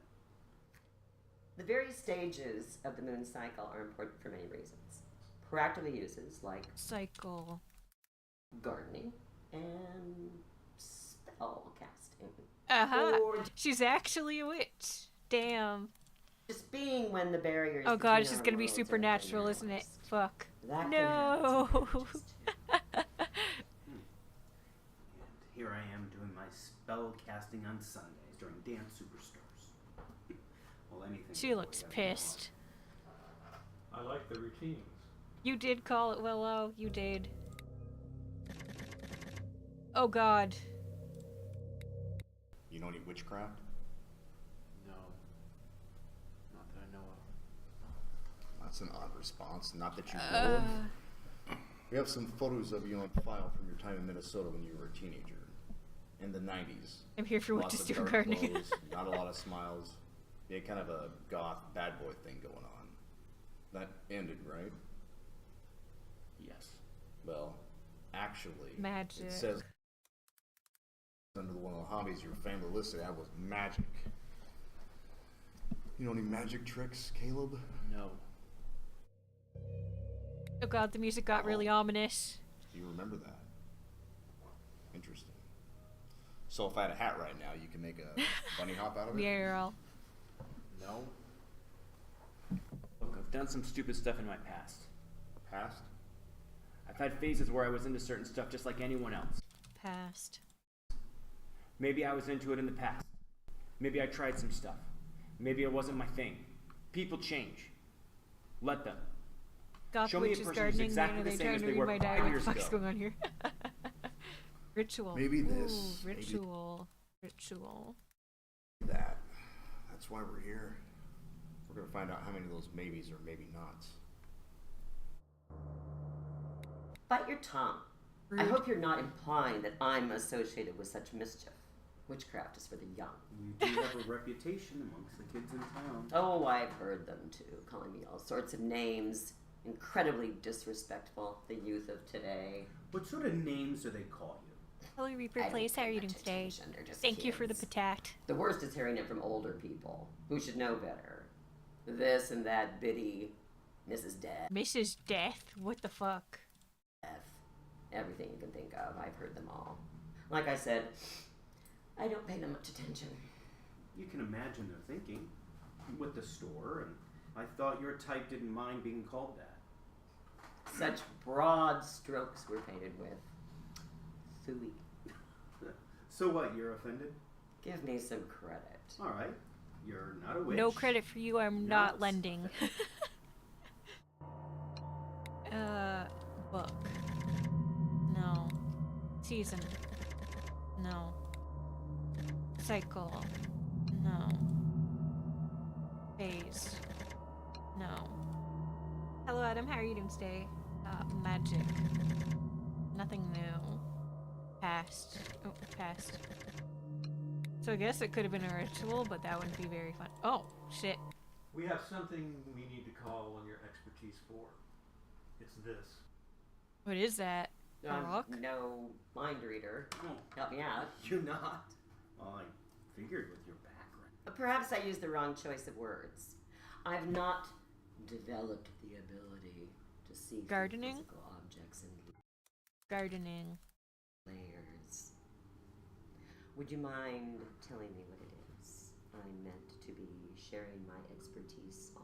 The various stages of the moon cycle are important for many reasons. Practical uses like cycle, gardening, and spell casting. Or she's actually a witch. Damn. Just being when the barriers. Oh god, it's just gonna be supernatural, isn't it? Fuck. That no. And here I am doing my spell casting on Sundays during Dance Superstars. Well, anything. She looks pissed. I like the routines. You did call it Willow. You did. Oh god. You know any witchcraft? No. Not that I know of. That's an odd response. Not that you know of. We have some photos of you on file from your time in Minnesota when you were a teenager. In the 90s. I'm here for Lots witches of doing dark gardening. clothes, not a lot of smiles. You had kind of a goth bad boy thing going on. That ended, right? Yes. Well, actually, magic. It says under one of the hobbies your family listed out was magic. You know any magic tricks, Caleb? No. Oh god, the music got really ominous. Do you remember that? Interesting. So if I had a hat right now, you can make a bunny hop out of it? Yeah. No. Look, I've done some stupid stuff in my past. Past? I've had phases where I was into certain stuff just like anyone else. Past. Maybe I was into it in the past. Maybe I tried some stuff. Maybe it wasn't my thing. People change. Let them. Goth Show me a witches person who's gardening. exactly the They're same trying as to they read were my 5 diary. What years the fuck's ago. going on here? Ritual. Maybe this, Ooh, maybe ritual. Ritual. that. That's why we're here. We're gonna find out how many of those maybes are maybe nots. Bite your tongue. I Rude. hope you're not implying that I'm associated with such mischief. Witchcraft is for the young. You do have a reputation amongst the kids in town. Oh, I've heard them too, calling me all sorts of names. Incredibly disrespectful, the youth of today. What sort of names do they call you? Hello, Reaper I Place. don't How are pay you doing much today? attention, they're just Thank you for the kids. patat. The worst is hearing it from older people who should know better. This and that biddy Mrs. Death. Mrs. Death? What the fuck? Everything you can think of, I've heard them all. Like I said, I don't pay them much attention. You can imagine their thinking. With the store, and I thought your type didn't mind being called that. Such broad strokes were painted with. Phooey. So what, you're offended? Give me some credit. Alright. You're not a witch. No credit for you. I'm You're not lending. Book. No. Season. No. Cycle. No. Phase. No. Hello, Adam. How are you doing today? Magic. Nothing new. Past. Oh, past. So I guess it could have been a ritual, but that wouldn't be very fun. Oh, shit. We have something we need to call on your expertise for. It's this. What is that? A rock? No mind reader. Oh, Help me out. you're not. Well, I figured with your background. Perhaps I used the wrong choice of words. I've not developed the ability to see through Gardening? physical objects and Gardening. layers. Would you mind telling me what it is I'm meant to be sharing my expertise on?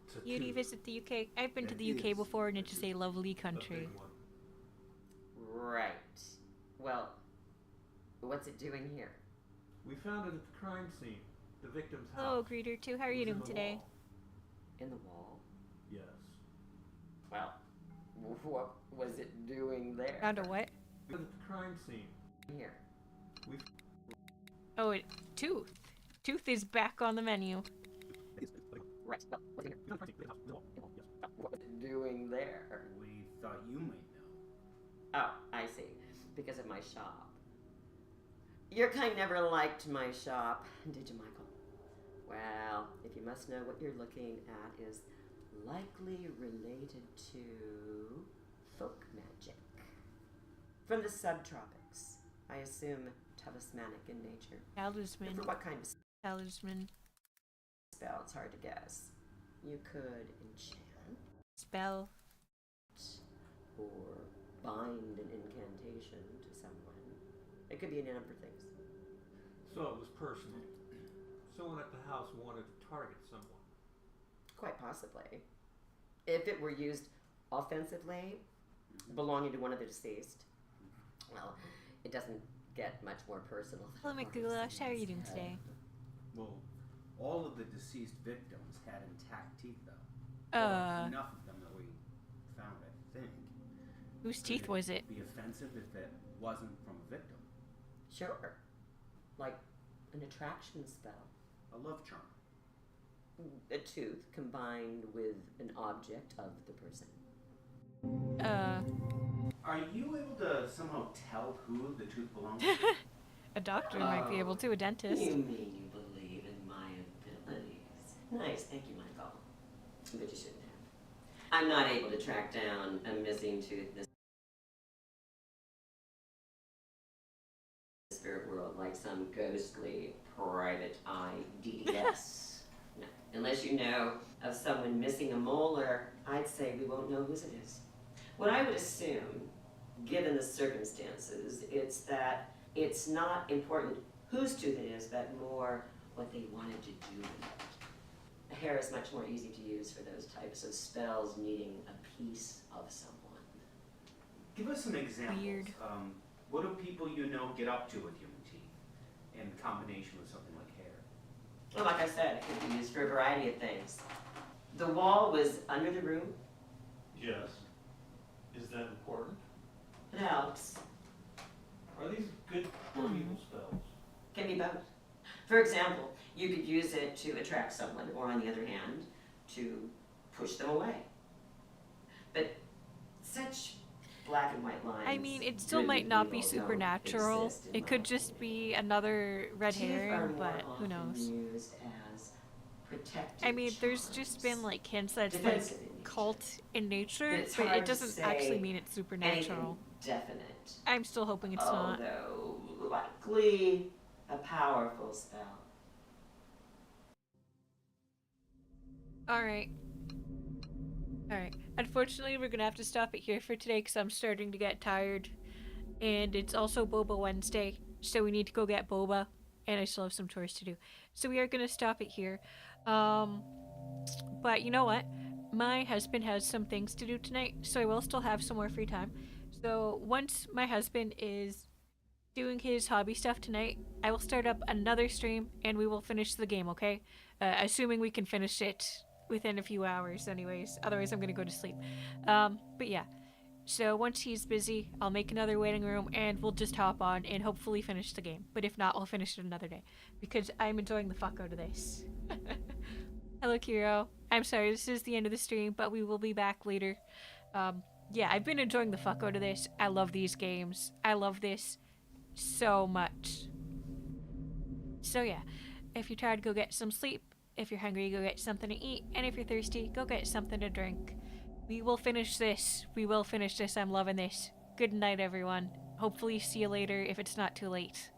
It's a Beauty tube. visit the UK. I've been to It the UK is before, and a it's just tube. a lovely A country. big one. Right. Well, what's it doing here? We found it at the crime scene, the victim's house. Hello, Greeter 2. How are It you was in doing the today? wall. In the wall? Yes. Well, what was it doing there? Found a what? We found it at the crime scene. Here. Oh, tooth. Tooth is back on the menu. Right. Well, what's in here? What was it doing there? We thought you might know. Oh, I see. Because of my shop. Your kind never liked my shop, did you, Michael? Well, if you must know, what you're looking at is likely related to folk magic. From the subtropics. I assume talismanic in nature. And Talisman. for what kind of Talisman. spell? It's hard to guess. You could enchant Spell. or bind an incantation to someone. It could be any number of things. So it was personal. Someone at the house wanted to target someone. Quite possibly. If it were used offensively, belonging to one of the deceased, well, it doesn't get much more personal. Hello, McGoulash. How are you doing today? Well, all of the deceased victims had intact teeth, though. Well, enough of them that we found, I think. Whose teeth was it? Be offensive if it wasn't from a victim. Sure. Like an attraction spell. A love charm. A tooth combined with an object of the person. Are you able to somehow tell who the tooth belongs to? A doctor might be able to, a dentist. You mean you believe in my abilities? Nice, thank you, Michael. But you shouldn't have. I'm not able to track down a missing tooth in the spirit world like some ghostly private eye DDS. No, unless you know of someone missing a molar, I'd say we won't know whose it is. What I would assume, given the circumstances, it's that it's not important whose tooth it is, but more what they wanted to do with it. Hair is much more easy to use for those types of spells needing a piece of someone. Give us some examples. Weird. What do people you know get up to with human teeth in combination with something like hair? Well, like I said, it could be used for a variety of things. The wall was under the room. Yes. Is that important? It helps. Are these good or evil spells? Can be both. For example, you could use it to attract someone, or on the other hand, to push them away. But such black and white lines. I mean, it still good might and not be evil supernatural. don't exist in It could my just be another red Teeth are herring, more but who often knows? used as protective I mean, there's just been charms. like hints that it's Defensive like in nature. cult in nature, But it's but hard it to doesn't actually say mean it's supernatural. anything definite. I'm still hoping it's not. Although likely a powerful spell. Alright. Alright. Unfortunately, we're gonna have to stop it here for today because I'm starting to get tired. And it's also Boba Wednesday, so we need to go get boba. And I still have some chores to do. So we are gonna stop it here. But you know what? My husband has some things to do tonight, so I will still have some more free time. So once my husband is doing his hobby stuff tonight, I will start up another stream and we will finish the game, okay? Assuming we can finish it within a few hours anyways. Otherwise I'm gonna go to sleep. But yeah. So once he's busy, I'll make another waiting room and we'll just hop on and hopefully finish the game. But if not, I'll finish it another day. Because I'm enjoying the fuck out of this. Hello, Kiro. I'm sorry, this is the end of the stream, but we will be back later. Yeah, I've been enjoying the fuck out of this. I love these games. I love this so much. So yeah, if you're tired, go get some sleep. If you're hungry, go get something to eat. And if you're thirsty, go get something to drink. We will finish this. We will finish this. I'm loving this. Good night, everyone. Hopefully see you later if it's not too late.